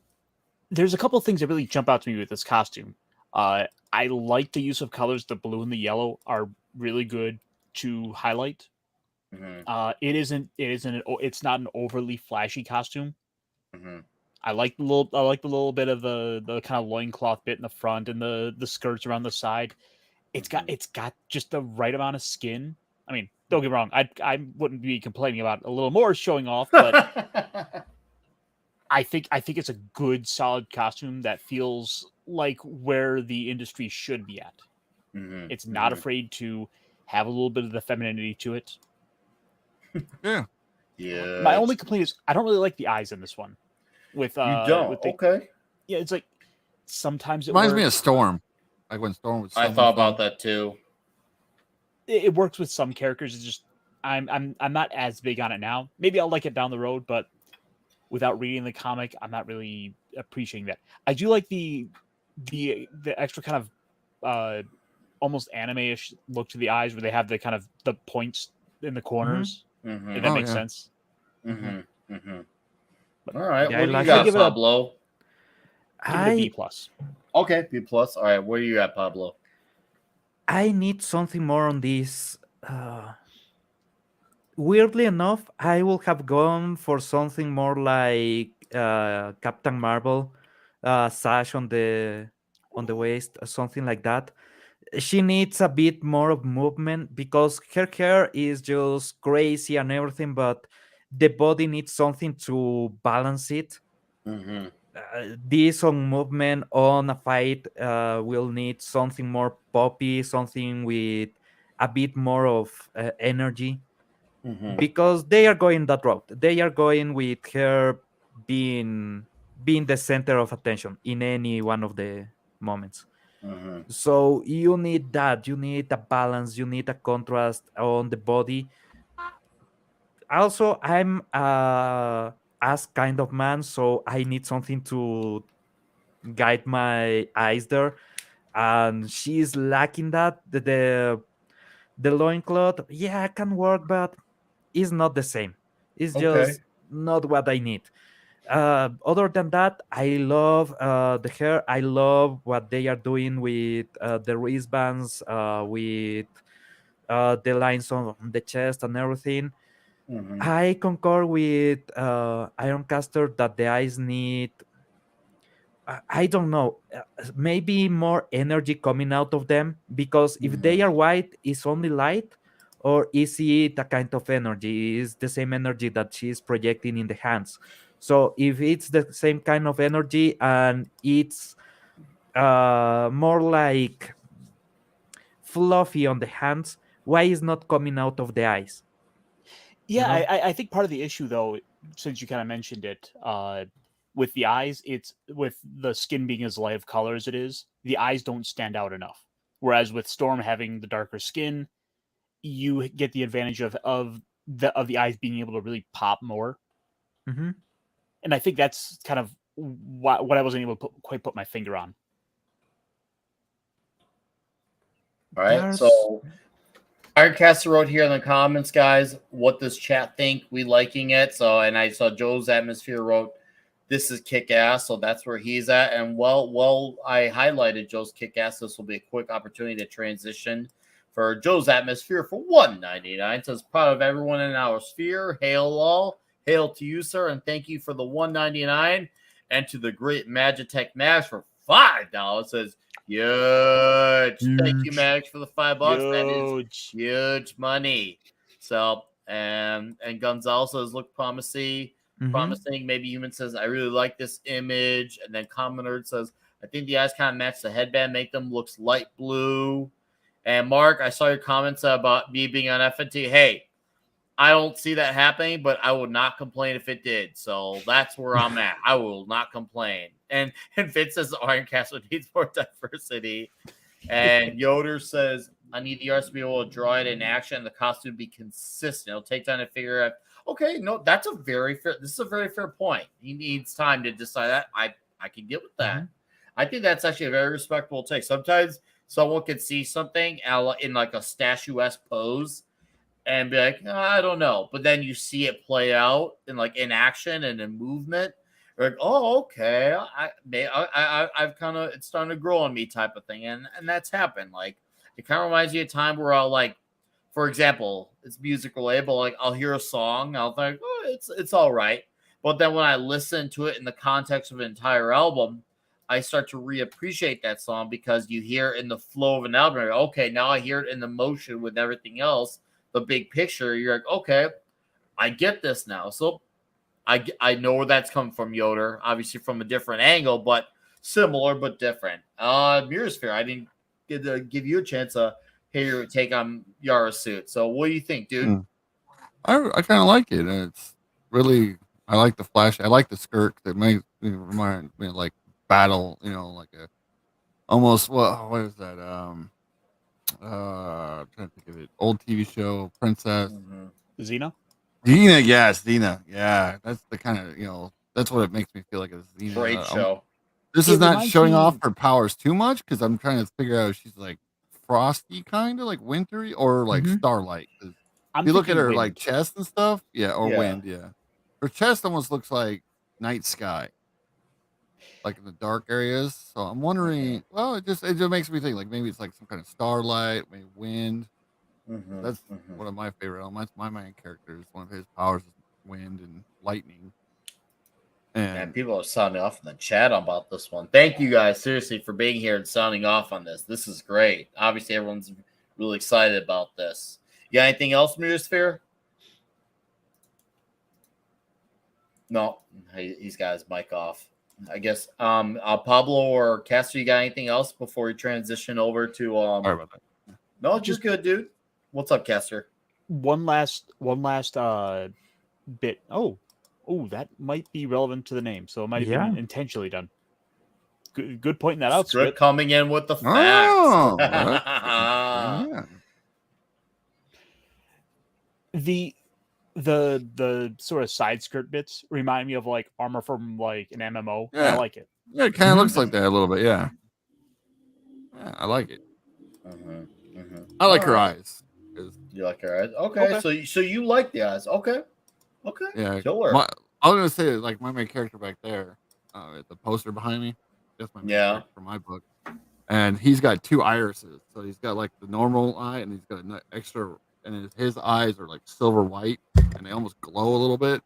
there's a couple of things that really jump out to me with this costume. I like the use of colors. The blue and the yellow are really good to highlight. It's not an overly flashy costume. I like the little bit of the kind of loincloth bit in the front and the skirts around the side. It's got just the right amount of skin. I mean, don't get me wrong, I wouldn't be complaining about a little more showing off, but I think it's a good, solid costume that feels like where the industry should be at. It's not afraid to have a little bit of the femininity to it. Yeah. Yeah. My only complaint is I don't really like the eyes in this one. With you don't. With the, okay. Yeah, it's like sometimes it Reminds me of works. Storm. Like when Storm was. I thought about that too. It works with some characters. It's just I'm not as big on it now. Maybe I'll like it down the road, but without reading the comic, I'm not really appreciating that. I do like the extra kind of almost anime-ish look to the eyes, where they have the kind of the points in the corners. If that makes sense. All right, Yeah, what do you like got, it. Pablo? Give it a B plus. Okay, B plus. All right, where you at, Pablo? I need something more on this. Weirdly enough, I will have gone for something more like Captain Marvel, sash on the waist, something like that. She needs a bit more of movement because her hair is just crazy and everything, but the body needs something to balance it. This on movement on a fight will need something more poppy, something with a bit more of energy, because they are going that route. They are going with her being the center of attention in any one of the moments. So you need that. You need a balance. You need a contrast on the body. Also, I'm a as kind of man, so I need something to guide my eyes there, and she's lacking that. The loincloth, yeah, can work, but it's not the same. It's just not what I need. Other than that, I love the hair. I love what they are doing with the wristbands, with the lines on the chest and everything. I concur with Ironcaster that the eyes need, I don't know, maybe more energy coming out of them, because if they are white, it's only light, or is it a kind of energy? Is the same energy that she's projecting in the hands? So if it's the same kind of energy and it's more like fluffy on the hands, why is not coming out of the eyes? Yeah, I think part of the issue, though, since you kind of mentioned it, with the eyes, it's with the skin being as light of color as it is, the eyes don't stand out enough. Whereas with Storm having the darker skin, you get the advantage of the eyes being able to really pop more. And I think that's kind of what I wasn't able to quite put my finger on. All right, so Ironcaster wrote here in the comments, guys, what does chat think? We liking it. So, and I saw Joe's Atmosphere wrote, this is kick-ass, so that's where he's at. And well, I highlighted Joe's kick-ass. This will be a quick opportunity to transition for Joe's Atmosphere for $1.99. Says, proud of everyone in our sphere. Hail all. Hail to you, sir, and thank you for the $1.99. And to the great Magitech Max for $5. Says, huge. Thank you, Max, for the $5. That is huge money. So, and Gonzalo says, look promising. Maybe Human says, I really like this image. And then Commoner says, I think the eyes kind of match the headband, make them looks light blue. And Mark, I saw your comments about me being on FNT. Hey, I don't see that happening, but I would not complain if it did. So that's where I'm at. I will not complain. And Vince says Ironcaster needs more diversity. And Yoder says, I need the artist to be able to draw it in action and the costume to be consistent. It'll take time to figure out. Okay, no, that's a very fair. This is a very fair point. He needs time to decide that. I can get with that. I think that's actually a very respectable take. Sometimes someone could see something in like a statuesque pose and be like, I don't know. But then you see it play out in action and in movement. You're like, oh, okay. I've kind of, it's starting to grow on me type of thing. And that's happened. Like, it kind of reminds me of a time where I'll like, for example, it's music related, but like I'll hear a song, I'll think, oh, it's all right. But then when I listen to it in the context of an entire album, I start to reappreciate that song because you hear it in the flow of an album. Okay, now I hear it in the motion with everything else, the big picture. You're like, okay, I get this now. So I know where that's coming from, Yoder. Obviously from a different angle, but similar but different. Myriasphere, I didn't get to give you a chance to hear your take on Yara's suit. So what do you think, dude? I kind of like it. It's really, I like the flash. I like the skirt. That makes me remind me of like battle. Like a almost what is that? I'm trying to think of it. Old TV show Princess. Xena. Xena, yes, Xena. Yeah, that's the kind of that's what it makes me feel like a Xena. Great show. This is not showing off her powers too much because I'm trying to figure out if she's like frosty, kind of like wintry, or like starlight. If you look at her wind. like chest and stuff, wind, yeah. Her chest almost looks like night sky, like in the dark areas. So I'm wondering. Well, it just makes me think like maybe it's like some kind of starlight, maybe wind. That's one of my favorite elements. My main character is one of his powers is wind and lightning. And people are sounding off in the chat about this one. Thank you guys seriously for being here and sounding off on this. This is great. Obviously, everyone's really excited about this. You got anything else, Myriasphere? No, he's got his mic off. I guess Pablo or Caster, you got anything else before we transition over to Sorry about that. No, just good, dude. What's up, Caster? One last bit. Oh, that might be relevant to the name, so it might have been intentionally done. Good pointing that out. Script coming in with the facts. Yeah. The sort of side skirt bits remind me of like armor from like an MMO. Yeah. I like it. Yeah, it kind of looks like that a little bit. Yeah, I like it. I like her eyes. You like her eyes? Okay. So you like the eyes? Okay. Yeah, killer. I was gonna say like my main character back there, the poster behind me. That's my main character for my book, and he's got two irises. So he's got like the normal eye, and he's got an extra, and his eyes are like silver white, and they almost glow a little bit.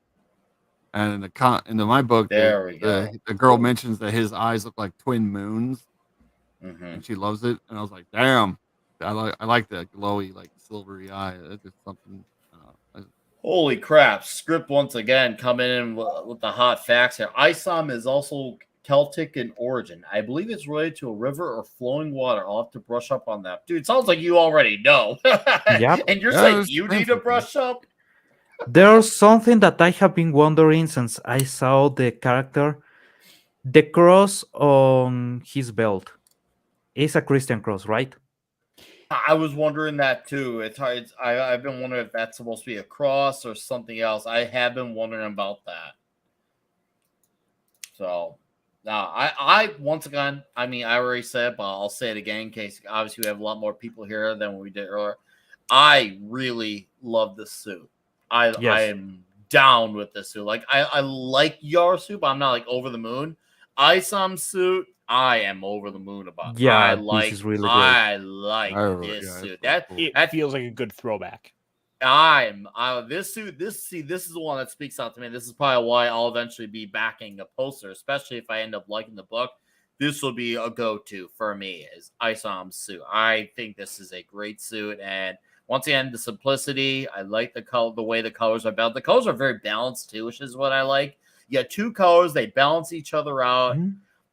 And in my book, the girl mentions that his eyes look like twin moons, and she loves it. And I was like, damn, I like that glowy like silvery eye. That's just something. Holy crap! Script once again coming in with the hot facts here. Isom is also Celtic in origin. I believe it's related to a river or flowing water. I'll have to brush up on that. Dude, sounds like you already know. Yep. And you're saying you need to brush up? There's something that I have been wondering since I saw the character. The cross on his belt is a Christian cross, right? I was wondering that too. I've been wondering if that's supposed to be a cross or something else. I have been wondering about that. So, I once again, I mean, I already said it, but I'll say it again in case obviously we have a lot more people here than we did earlier. I really love this suit. I am down with this suit. Like I like your suit, but I'm not like over the moon. Isom's suit, I am over the moon about. Yeah, this is really great. I like this suit. That feels like a good throwback. This suit. This is the one that speaks out to me. This is probably why I'll eventually be backing a poster, especially if I end up liking the book. This will be a go-to for me. Is Isom's suit. I think this is a great suit, and once again, the simplicity. I like the color, the way the colors are balanced. The colors are very balanced too, which is what I like. You got two colors; they balance each other out.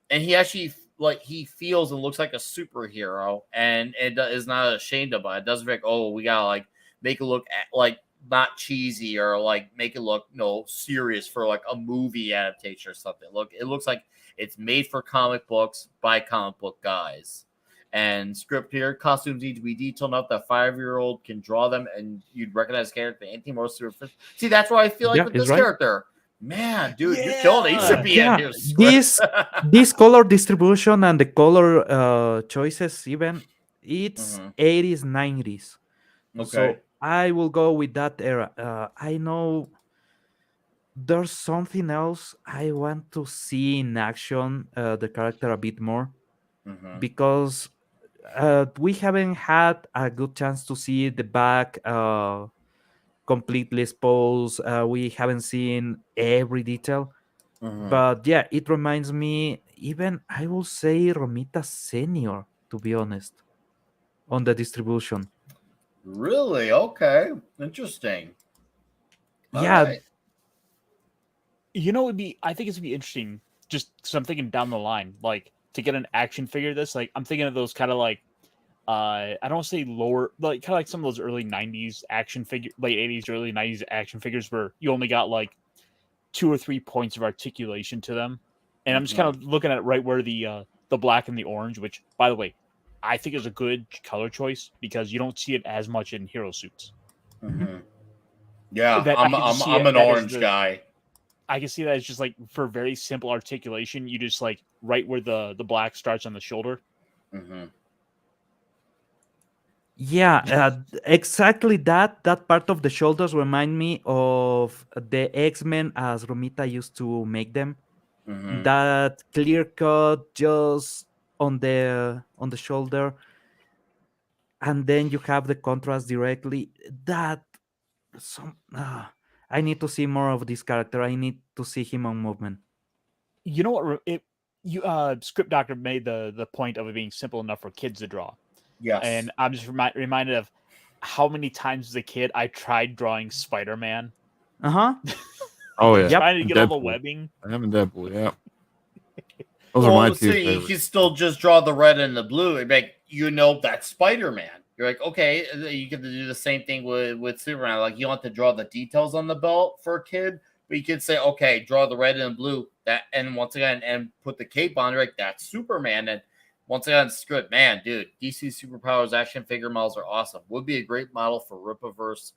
And he actually he feels and looks like a superhero, and it is not ashamed of it. It doesn't like, oh, we gotta like make it look like not cheesy or like make it look serious for like a movie adaptation or something. It looks like it's made for comic books by comic book guys. And script here, costumes need to be detailed enough that a 5-year-old can draw them, and you'd recognize the character. Anything more superficial. See, that's what I feel like with this character. Man, dude, you're killing it. You should be in here. This color distribution and the color choices, even it's 80s, 90s. Okay. So I will go with that era. I know there's something else I want to see in action, the character a bit more, because we haven't had a good chance to see the back completely exposed. We haven't seen every detail, but yeah, it reminds me even I will say Romita Senior, to be honest, on the distribution. Really? Okay. Interesting. All Yeah, right. I think it's would be interesting. Just because I'm thinking down the line, like to get an action figure. This, like, I'm thinking of those kind of like, I don't want to say lower, like kind of like some of those early '90s action figure, late '80s, early '90s action figures where you only got like 2 or 3 points of articulation to them. And I'm just kind of looking at right where the black and the orange, which, by the way, I think is a good color choice because you don't see it as much in hero suits. Mm-hmm. Yeah, That I can just see I'm it an as orange guy. I can see that as just like for very simple articulation, you just like right where the black starts on the shoulder. Mm-hmm. yeah, exactly that part of the shoulders remind me of the X-Men as Romita used to make them. Mm-hmm. That clear cut just on the shoulder, and then you have the contrast directly. That some I need to see more of this character. I need to see him on movement. You know what? Script Doctor made the point of it being simple enough for kids to draw, Yes. and I'm just reminded of how many times as a kid I tried drawing Spider-Man. Uh-huh. Oh yeah. Trying to And get all the Deadpool. webbing. I am in Deadpool. Yeah. Those are my two see, you favorites. can still just draw the red and the blue. And like, that's Spider-Man. You're like, okay, you get to do the same thing with Superman. Like, you don't have to draw the details on the belt for a kid, but you could say, okay, draw the red and blue, that, and once again, and put the cape on. You're like, that's Superman. And once again, script, man, dude, DC Superpowers action figure models are awesome. Would be a great model for Rippaverse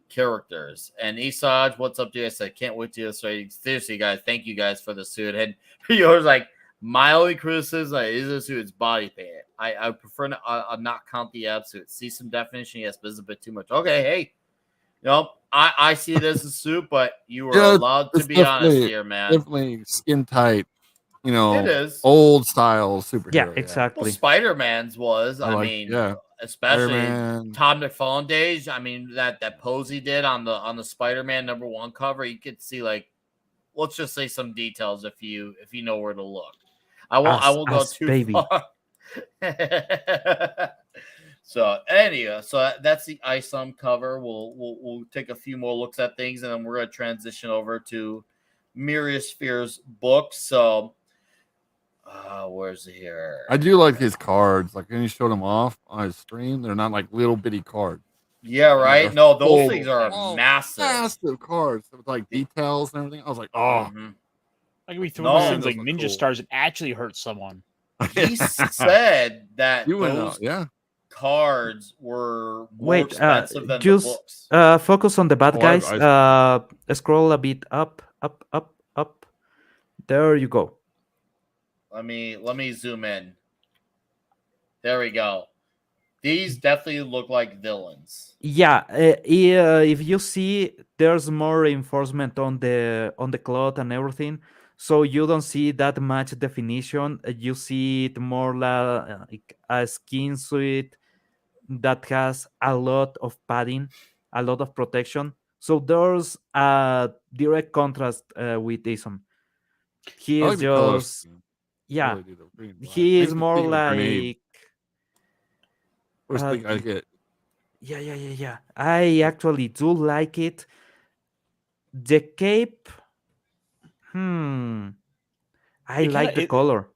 characters. And Esaj, what's up, dude? I said, can't wait to say, seriously, guys, thank you guys for the suit. And yours, like, my only criticism is the suit's body paint. I prefer not count the ab suit. See some definition, yes, but it's a bit too much. Okay, hey, I see it as a suit, but you were allowed to be honest here, man. Definitely skin tight. It is old style superhero. Yeah, exactly. Well, Spider-Man's was. I mean, especially Spider-Man. Tom McFarlane days. I mean, that pose he did on the Spider-Man #1 cover, you could see, like, let's just say some details if you know where to look. I won't go too far. So anyway, so that's the ISOM cover. We'll take a few more looks at things, and then we're gonna transition over to Myriasphere's book. So where's it here? I do like his cards. Like when he showed them off on his stream, they're not like little bitty cards. Yeah, right. No, those things are massive. Massive cards with like details and everything. I was like, oh. I can be throwing things like ninja stars and actually hurt someone. He said that those cards were more expensive than the books. Focus on the bad guys. Scroll a bit up. There you go. Let me zoom in. There we go. These definitely look like villains. Yeah, if you see, there's more reinforcement on the cloth and everything, so you don't see that much definition. You see it more like a skin suit that has a lot of padding, a lot of protection. So there's a direct contrast with Isom. He is just, yeah, he is more like. First thing I get. Yeah. I actually do like it. The cape, I like the color.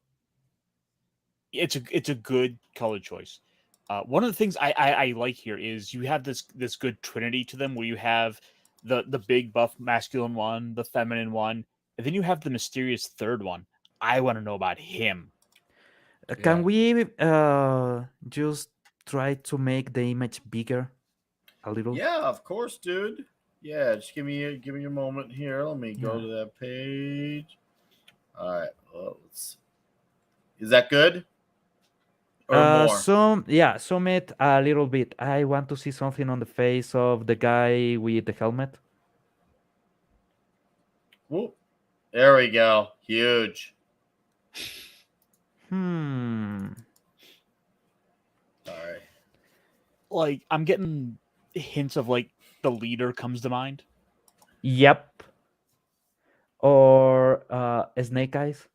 It's a good color choice. One of the things I like here is you have this good trinity to them, where you have the big buff masculine one, the feminine one, and then you have the mysterious third one. I want to know about him. Can we just try to make the image bigger a little? Yeah, of course, dude. Yeah, just give me a moment here. Let me go to that page. All right. Well, is that good? Or more? Zoom it a little bit. I want to see something on the face of the guy with the helmet. Whoop. There we go. Huge. All right. Like, I'm getting hints of, like, the leader comes to mind. Yep. Or Snake Eyes.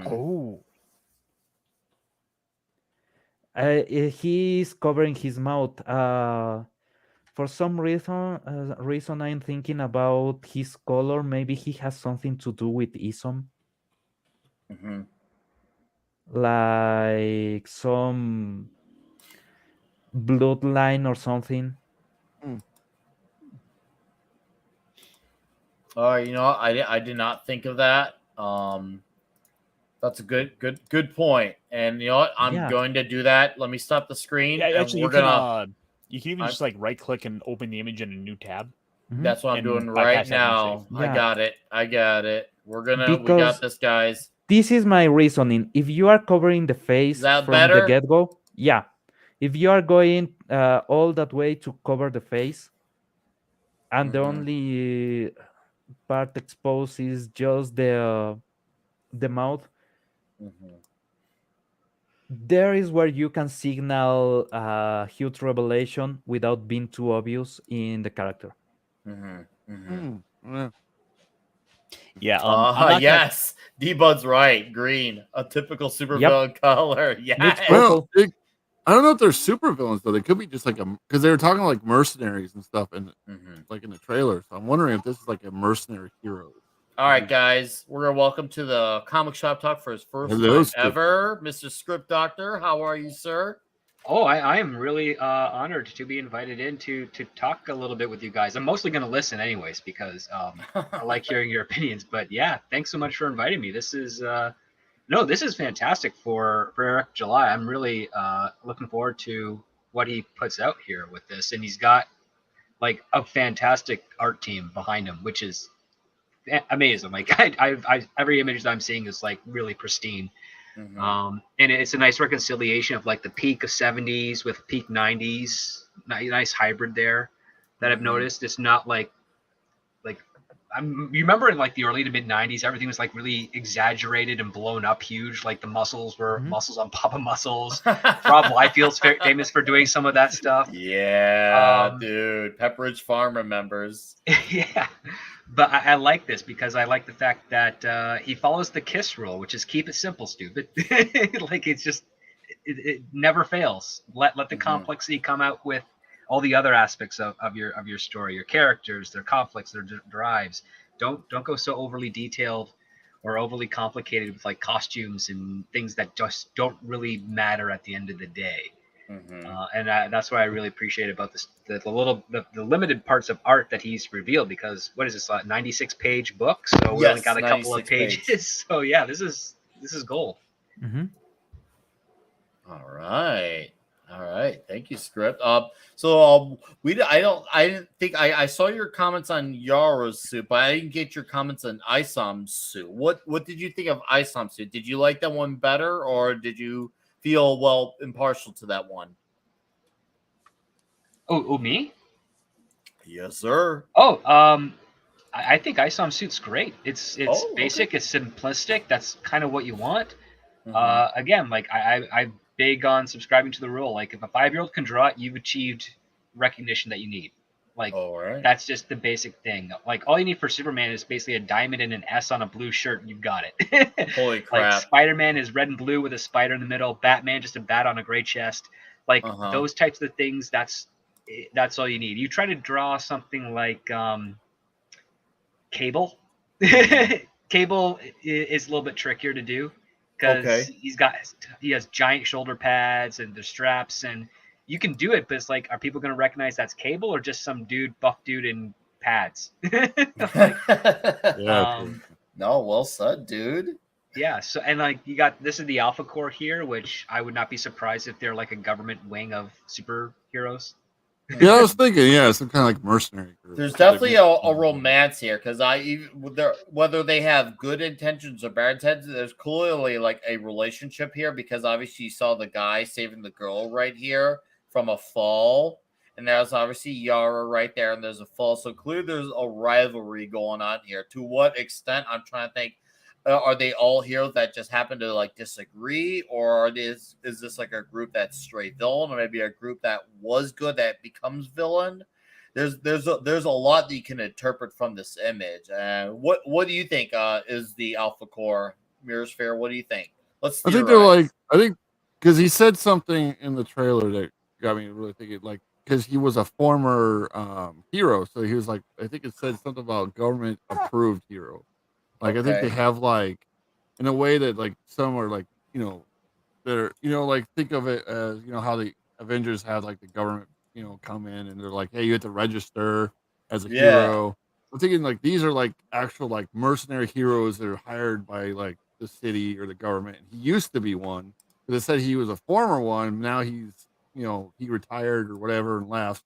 Oh, He's covering his mouth. For some reason, I'm thinking about his color. Maybe he has something to do with Isom, like some bloodline or something. You know, I did not think of that. That's a good point. And you know what? I'm Yeah. going to do that. Let me stop the screen, yeah. and Actually, we're gonna. you can even just like right click and open the image in a new tab. That's what I'm and doing right bypass that and save. now. I Yeah. got it. We got Because this, guys. this is my reasoning. If you are covering the Is face that from the better? get-go, yeah. If you are going all that way to cover the face, and the only part exposed is just the mouth, there is where you can signal huge revelation without being too obvious in the character. Yeah. I'm not Yes. D-Bud's right. Green, a typical supervillain color. It's Yes. purple. Well, I don't know if they're super villains though. They could be just like because they were talking like mercenaries and stuff, and like in the trailer. So I'm wondering if this is like a mercenary hero. All right, guys, we're gonna welcome to the comic shop talk for his first Hello, time Script. ever, Mr. Script Doctor. How are you, sir? Oh, I am really honored to be invited in to talk a little bit with you guys. I'm mostly going to listen anyways because I like hearing your opinions. But yeah, thanks so much for inviting me. This is this is fantastic for Eric July. I'm really looking forward to what he puts out here with this, and he's got like a fantastic art team behind him, which is amazing. Like I every image that I'm seeing is like really pristine. And it's a nice reconciliation of like the peak of 70s with peak 90s. Nice hybrid there that I've noticed. It's not like you remember in like the early to mid 90s, everything was like really exaggerated and blown up huge. Like the muscles were muscles on Papa Muscles. Rob Liefeld's famous for doing some of that stuff. Yeah, dude. Pepperidge Farm remembers. Yeah. But I like this because I like the fact that he follows the KISS rule, which is keep it simple, stupid. Like it's just it never fails. Let the complexity come out with all the other aspects of your story, your characters, their conflicts, their drives. Don't go so overly detailed or overly complicated with like costumes and things that just don't really matter at the end of the day. And that's what I really appreciate about this, the limited parts of art that he's revealed, because what is this, 96-page book? So we only got a couple of pages. So yeah, this is gold. All right. Thank you, Script. So I didn't think I saw your comments on Yara's suit, but I didn't get your comments on Isom's suit. What did you think of Isom's suit? Did you like that one better, or did you feel impartial to that one? Oh, me? Yes, sir. I think Isom's suit's great. It's basic, it's simplistic. That's kind of what you want. Again, like I'm big on subscribing to the rule. Like if a 5-year-old can draw it, you've achieved recognition that you need. Like that's just the basic thing. Like all you need for Superman is basically a diamond and an S on a blue shirt, and you've got it. Holy crap! Like Spider-Man is red and blue with a spider in the middle. Batman just a bat on a gray chest. Like those types of things. That's all you need. You try to draw something like Cable. Cable is a little bit trickier to do because he has giant shoulder pads and the straps, and you can do it, but it's like, are people going to recognize that's Cable or just some buff dude in pads? No, well said, dude. Yeah. So, and like this is the Alpha Corps here, which I would not be surprised if they're like a government wing of superheroes. Yeah, I was thinking, some kind of like mercenary group. There's definitely a romance here, because whether they have good intentions or bad intentions, there's clearly like a relationship here, because obviously you saw the guy saving the girl right here from a fall, and there's obviously Yara right there, and there's a fall. So clearly there's a rivalry going on here. To what extent? I'm trying to think. Are they all heroes that just happen to like disagree, or is this like a group that's straight villain, or maybe a group that was good that becomes villain? There's a lot that you can interpret from this image. What do you think is the Alpha Corps Myriasphere? What do you think? Let's I think because he said something in the trailer that got me really thinking, like, because he was a former hero, so he was like, I think it said something about government approved hero. Like, I think they have like, in a way that like some are like, they're like think of it as how the Avengers have like the government come in and they're like, hey, you have to register as a hero. I'm thinking like these are like actual like mercenary heroes that are hired by like the city or the government. He used to be one because it said he was a former one. Now he's he retired or whatever and left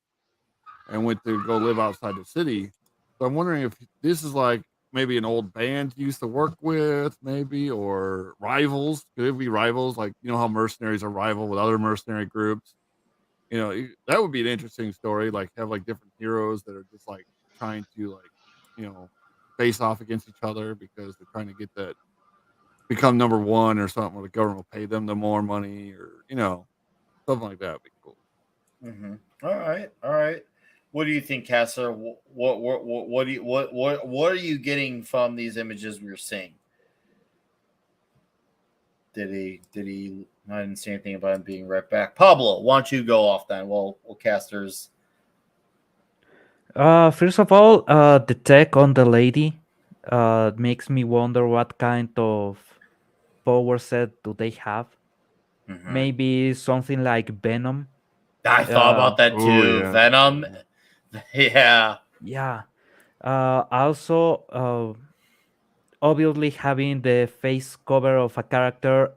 and went to go live outside the city. So I'm wondering if this is like maybe an old band he used to work with, maybe, or rivals. Could it be rivals? Like, how mercenaries are rival with other mercenary groups. That would be an interesting story. Like, have like different heroes that are just like trying to like, face off against each other because they're trying to get that become number one or something, where the government will pay them the more money or something like that would be cool. Mm-hmm. All right. What do you think, Casser? What are you getting from these images we're seeing? Did he? I didn't see anything about him being right back. Pablo, why don't you go off then? Well, Casters. First of all, the tech on the lady makes me wonder what kind of power set do they have. Mm-hmm. Maybe something like Venom. I thought about that too. Yeah. Venom. Yeah. Yeah. Also, obviously having the face cover of a character,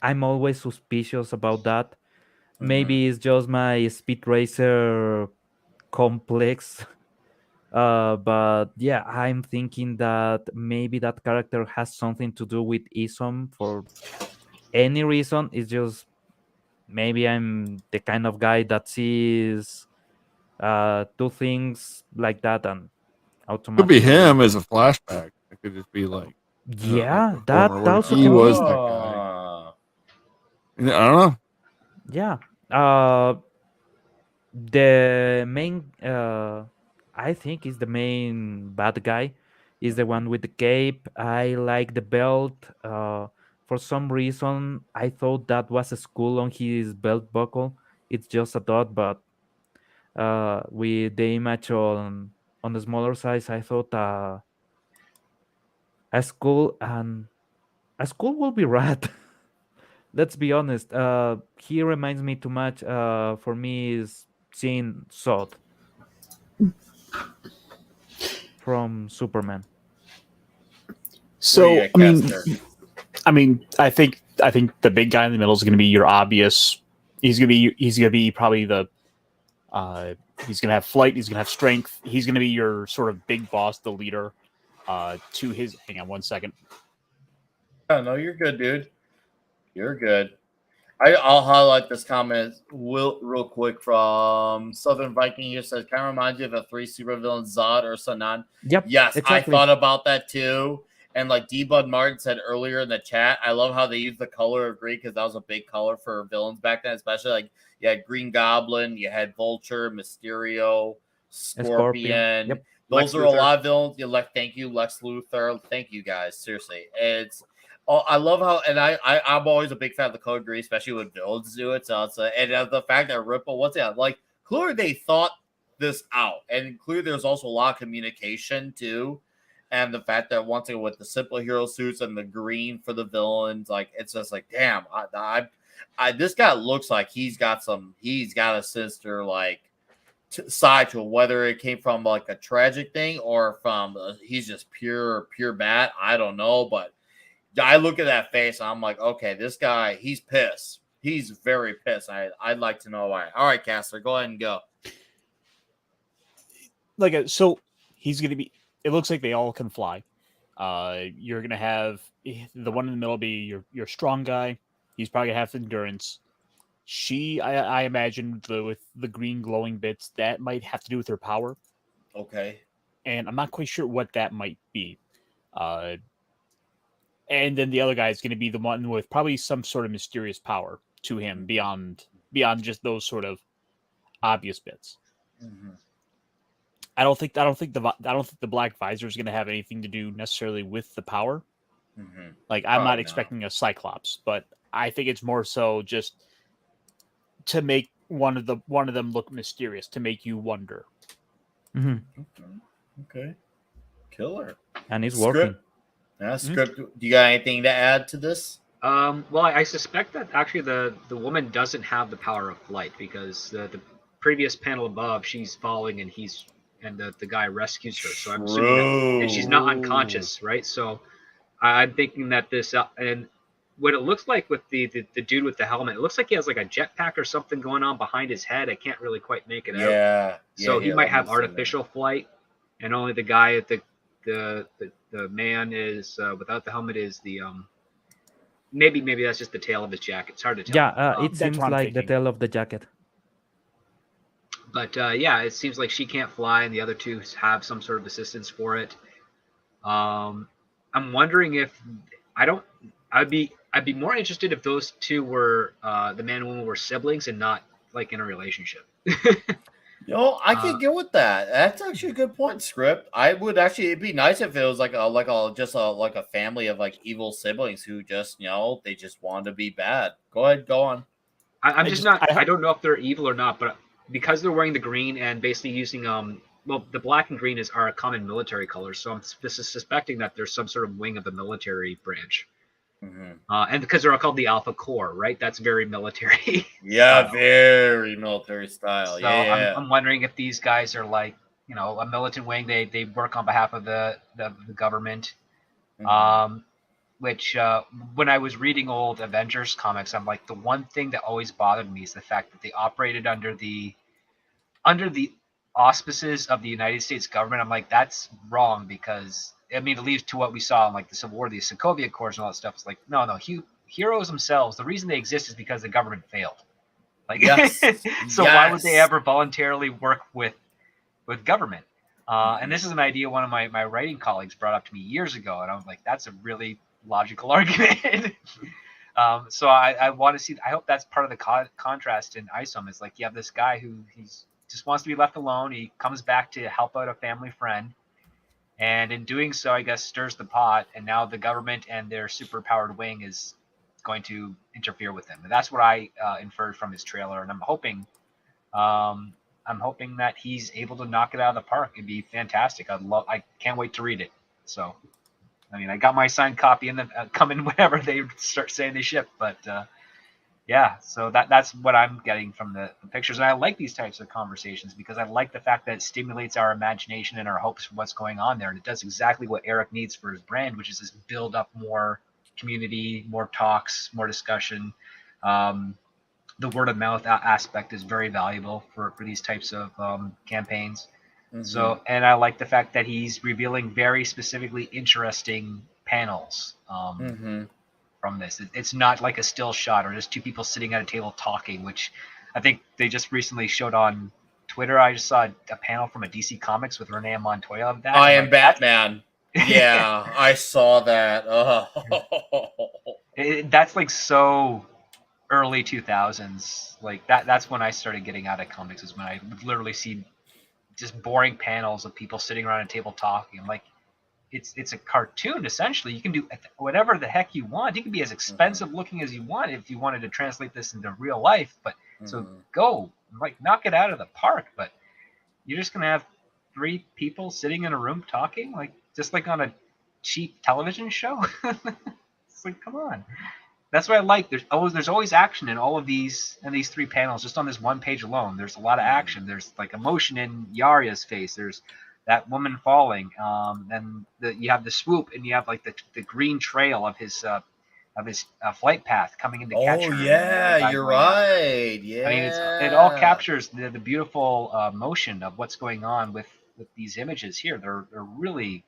I'm always suspicious about that. Maybe it's just my Speed Racer complex. But yeah, I'm thinking that maybe that character has something to do with Isom for any reason. It's just maybe I'm the kind of guy that sees two things like that and Could be automatically. him as a flashback. It could just be like, like Yeah, the former that where also he can was be. that guy. I don't know. Yeah. The main, I think, is the main bad guy. Is the one with the cape. I like the belt. For some reason, I thought that was a skull on his belt buckle. It's just a dot, but with the image on the smaller size, I thought a skull and a skull will be rad. Let's be honest. He reminds me too much. For me, is seeing Sod from Superman. So I mean, I think the big guy in the middle is going to be your obvious. He's going to be probably the. He's going to have flight. He's going to have strength. He's going to be your sort of big boss, the leader. To his. Hang on 1 second. Oh, no, you're good, dude. You're good. I'll highlight this comment real quick from Southern Viking here. Says, kind of reminds you of a 3 supervillain Zod or Sanan. Yep. Yes, exactly. I thought about that too. And like D Bud Martin said earlier in the chat, I love how they use the color of green because that was a big color for villains back then, especially like you had Green Goblin, you had Vulture, Mysterio, Scorpion. Yep. Those are a lot of villains. Thank you, Lex Luthor. Thank you guys. Seriously. I love how, and I'm always a big fan of the color green, especially when villains do it. So it's the fact that Ripple, like clearly they thought this out, and clearly there's also a lot of communication too, and the fact that once again with the simple hero suits and the green for the villains, like it's just like damn, this guy looks like he's got a sinister like side to it, whether it came from like a tragic thing or from he's just pure bad. I don't know, but. I look at that face and I'm like, okay, this guy, he's pissed. He's very pissed. I'd like to know why. All right, Caster, go ahead and go. So he's going to be, it looks like they all can fly. You're going to have the one in the middle be your strong guy. He's probably going to have endurance. I imagine with the green glowing bits, that might have to do with her power. Okay. And I'm not quite sure what that might be. And then the other guy is going to be the one with probably some sort of mysterious power to him beyond just those sort of obvious bits. Mm-hmm. I don't think the black visor is going to have anything to do necessarily with the power. Like I'm not expecting a Cyclops, but I think it's more so just to make one of them look mysterious, to make you wonder. Okay. Killer. And it's working. Yeah, script. Do you got anything to add to this? Well, I suspect that actually the woman doesn't have the power of flight, because the previous panel above, she's falling and the guy rescues her. So I'm assuming that, and she's not unconscious, right? So I'm thinking that this and what it looks like with the dude with the helmet, it looks like he has like a jetpack or something going on behind his head. I can't really quite make it out. So he might have artificial flight, and only the guy at the man is without the helmet is the maybe that's just the tail of his jacket. It's hard to tell. Yeah, it seems like the tail of the jacket. But yeah, it seems like she can't fly, and the other two have some sort of assistance for it. I'm wondering if I'd be more interested if those two were the man and woman were siblings and not like in a relationship. I can get with that. That's actually a good point, Script. I would actually. It'd be nice if it was like a family of like evil siblings who just they just wanted to be bad. Go ahead, go on. I'm just not. I don't know if they're evil or not, but because they're wearing the green and basically using the black and green are common military colors, so I'm suspecting that there's some sort of wing of the military branch. And because they're all called the Alpha Corps, right? That's very military. Yeah, very military style. So I'm wondering if these guys are like, a militant wing. They work on behalf of the government. Which when I was reading old Avengers comics, I'm like, the one thing that always bothered me is the fact that they operated under the auspices of the United States government. I'm like, that's wrong, because it leads to what we saw in like the Civil War, the Sokovia Accords and all that stuff. It's like, no, heroes themselves, the reason they exist is because the government failed. Like, so why would they ever voluntarily work with government? And this is an idea one of my writing colleagues brought up to me years ago, and I was like, that's a really logical argument. So I want to see. I hope that's part of the contrast in ISOM. Is like, you have this guy who just wants to be left alone. He comes back to help out a family friend, and in doing so, I guess stirs the pot. And now the government and their superpowered wing is going to interfere with him. And that's what I inferred from his trailer. And I'm hoping that he's able to knock it out of the park. It'd be fantastic. I can't wait to read it. So, I got my signed copy in coming whenever they start saying they ship. But yeah, so that's what I'm getting from the pictures. And I like these types of conversations because I like the fact that it stimulates our imagination and our hopes for what's going on there. And it does exactly what Eric needs for his brand, which is this build up more community, more talks, more discussion. The word of mouth aspect is very valuable for these types of campaigns. So, and I like the fact that he's revealing very specifically interesting panels from this. It's not like a still shot or just two people sitting at a table talking, which I think they just recently showed on Twitter. I just saw a panel from a DC Comics with Renee Montoya of that. I am Batman. Yeah, I saw that. That's like so early 2000s. Like that's when I started getting out of comics, is when I would literally see just boring panels of people sitting around a table talking. I'm like, it's a cartoon essentially. You can do whatever the heck you want. You can be as expensive looking as you want if you wanted to translate this into real life. But so go, like, knock it out of the park. But you're just gonna have three people sitting in a room talking, like just like on a cheap television show. It's like, come on. That's what I like. There's always action in all of these three panels. Just on this one page alone, there's a lot of action. There's like emotion in Yarya's face. There's that woman falling. And you have the swoop, and you have like the green trail of his flight path coming into catch her. Oh yeah, you're right. Yeah, it all captures the beautiful motion of what's going on with these images here. They're really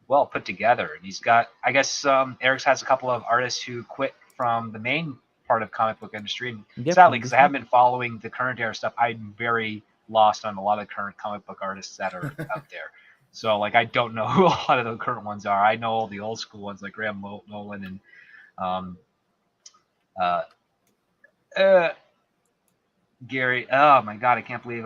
well put together. And he's got, I guess, Eric's has a couple of artists who quit from the main part of comic book industry. And sadly, because I haven't been following the current era stuff, I'm very lost on a lot of the current comic book artists that are out there. So, like, I don't know who a lot of the current ones are. I know all the old school ones like Graham Nolan and Gary. Oh my God, I can't believe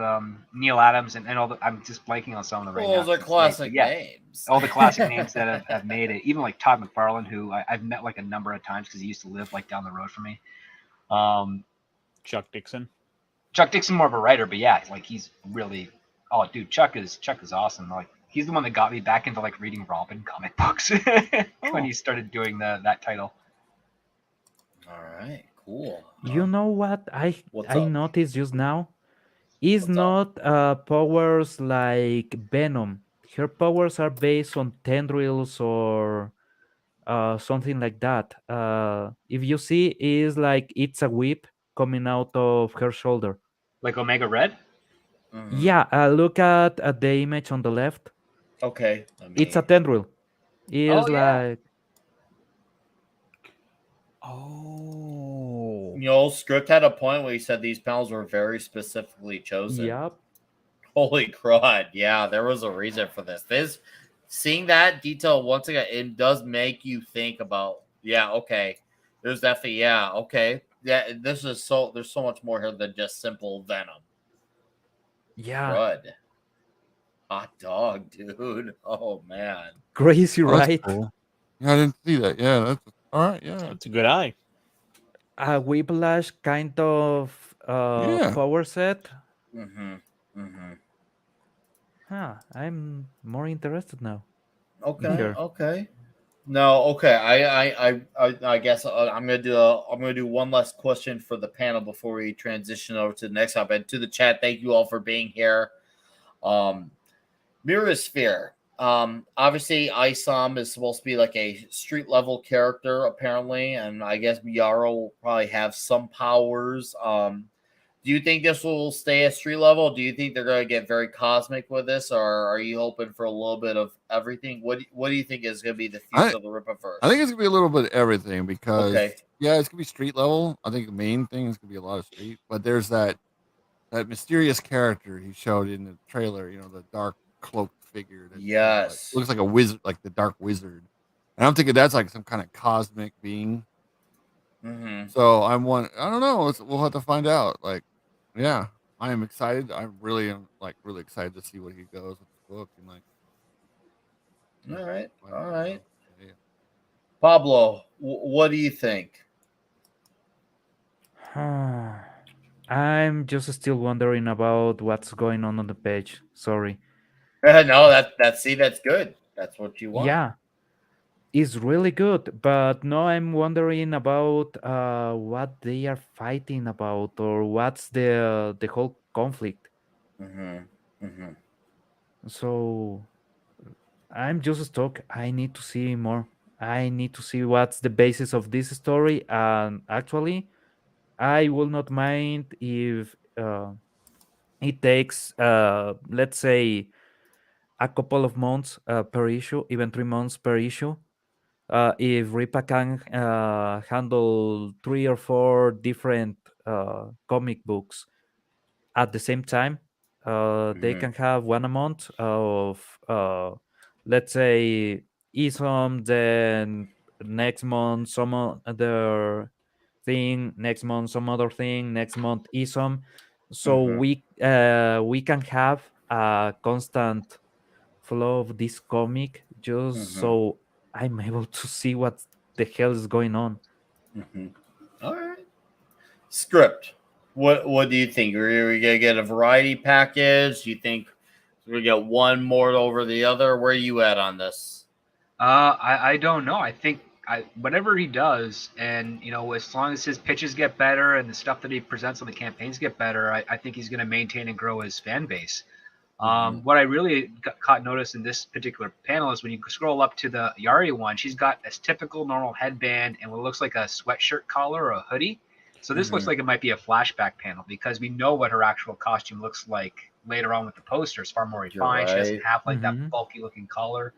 Neil Adams and all the. I'm just blanking on some of them right now. Those are classic names. names. All the classic names that have made it. Even like Todd McFarlane, who I've met like a number of times because he used to live like down the road from me. Chuck Dixon. Chuck Dixon more of a writer, but yeah, like he's really. Oh, dude, Chuck is awesome. Like he's the one that got me back into like reading Robin comic books when he started doing that title. All right, cool. You know what I What's I up? noticed just now is What's up? not powers like Venom. Her powers are based on tendrils or something like that. If you see, is like it's a whip coming out of her shoulder. Like Omega Red. Yeah, look at the image on the left. Okay. It's a tendril. Is Oh yeah. like Oh. You know, Script had a point where he said these panels were very specifically chosen. yep. Holy crud. Yeah, there was a reason for this. Seeing that detail once again, it does make you think about, yeah, okay. There's definitely, yeah, okay. Yeah, there's so much more here than just simple Venom. Yeah. Crud. Hot dog, dude. Oh man. Crazy, Oh, that's right? cool. Yeah, I didn't see that. Yeah, that's all right. Yeah, That's a good eye. A Whiplash kind of Yeah. power set. I'm more interested now. Okay. Here. Okay. No. Okay. I guess I'm gonna do one last question for the panel before we transition over to the next topic. And to the chat, thank you all for being here. Myriasphere. Obviously, Isom is supposed to be like a street level character, apparently, and I guess Yara will probably have some powers. Do you think this will stay at street level? Do you think they're going to get very cosmic with this, or are you hoping for a little bit of everything? What do you think is going to be the future of the Rippaverse? I think it's gonna be a little bit of everything because Okay. yeah, it's gonna be street level. I think the main thing is gonna be a lot of street, but there's that mysterious character he showed in the trailer. You know, the dark cloaked figure. That Yes. looks like a wizard, like the Dark Wizard. And I'm thinking that's like some kind of cosmic being. So I don't know. We'll have to find out. Like, yeah, I am excited. I really am really excited to see what he goes with the book and like. All right. Yeah. Pablo, what do you think? I'm just still wondering about what's going on the page. Sorry. No, that's good. That's what you want. Yeah, it's really good, but no, I'm wondering about what they are fighting about or what's the whole conflict. So I'm just stuck. I need to see more. I need to see what's the basis of this story, and actually, I will not mind if it takes, let's say, a couple of months per issue, even 3 months per issue. If Ripa can handle 3 or 4 different comic books at the same time, they can have one a month of, let's say, Isom, then next month some other thing, next month some other thing, next month Isom. So we can have a constant flow of this comic just so I'm able to see what the hell is going on. All right. Script. What do you think? Are we gonna get a variety package? Do you think we get one more over the other? Where are you at on this? I don't know. I think whatever he does, and you know, as long as his pitches get better and the stuff that he presents on the campaigns get better, I think he's going to maintain and grow his fan base. What I really caught notice in this particular panel is when you scroll up to the Yari one, she's got a typical normal headband and what looks like a sweatshirt collar or a hoodie. So this looks like it might be a flashback panel because we know what her actual costume looks like later on with the poster. It's far more refined. She doesn't have like that bulky looking collar.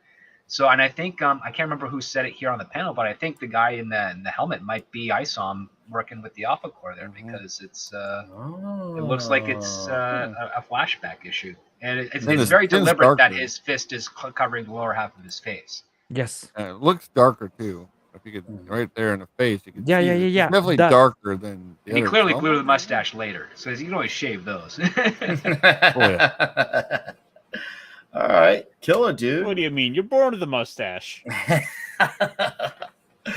So, and I think I can't remember who said it here on the panel, but I think the guy in the helmet might be Isom working with the Alpha Core there because it's it looks like it's a flashback issue, and it's very deliberate that his fist is covering the lower half of his face. Yes, it looks darker too. If you could right there in the face, you can yeah. It's definitely darker than. And he clearly glued the mustache later, so you can always shave those. All right, killer dude. What do you mean? You're born with a mustache.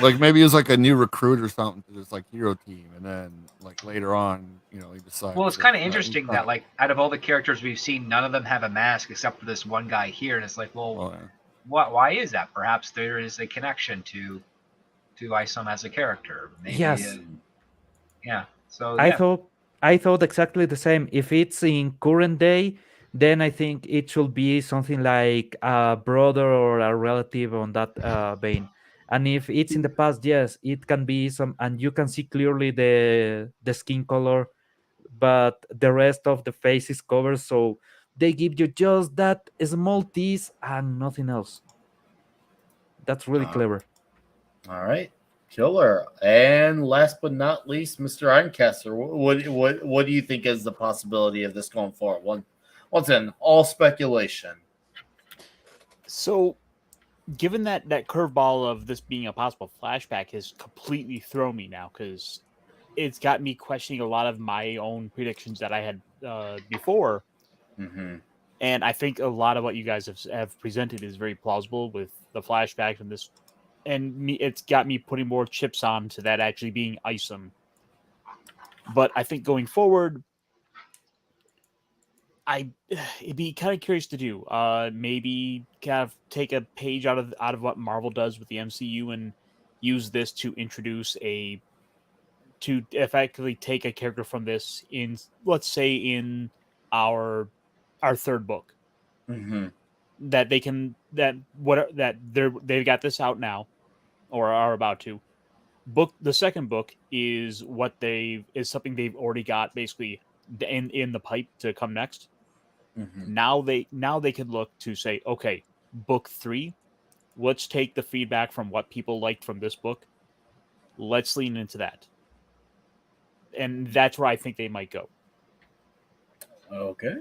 Like maybe he was like a new recruit or something to this like hero team, and then like later on, you know, he decides. Well, it's kind of interesting that like out of all the characters we've seen, none of them have a mask except for this one guy here, and it's like, well, why is that? Perhaps there is a connection to Isom as a character. Maybe, Yes. Yeah. So I thought exactly the same. If it's in current day, then I think it should be something like a brother or a relative on that vein. And if it's in the past, yes, it can be some, and you can see clearly the skin color, but the rest of the face is covered, so they give you just that small tease and nothing else. That's really clever. All right, killer. And last but not least, Mr. Ironcaster, what do you think is the possibility of this going forward? Once again, all speculation. So, given that curveball of this being a possible flashback has completely thrown me now, because it's got me questioning a lot of my own predictions that I had before. Mm-hmm. And I think a lot of what you guys have presented is very plausible with the flashbacks and this, and it's got me putting more chips on to that actually being Isom. But I think going forward, it'd be kind of curious to do. Maybe kind of take a page out of what Marvel does with the MCU and use this to introduce to effectively take a character from this in, let's say, in our third book. Mm-hmm. That they can they've got this out now or are about to. The second book is something they've already got basically in the pipe to come next. Mm-hmm. Now they could look to say, okay, book 3, let's take the feedback from what people liked from this book, let's lean into that, and that's where I think they might go. Okay.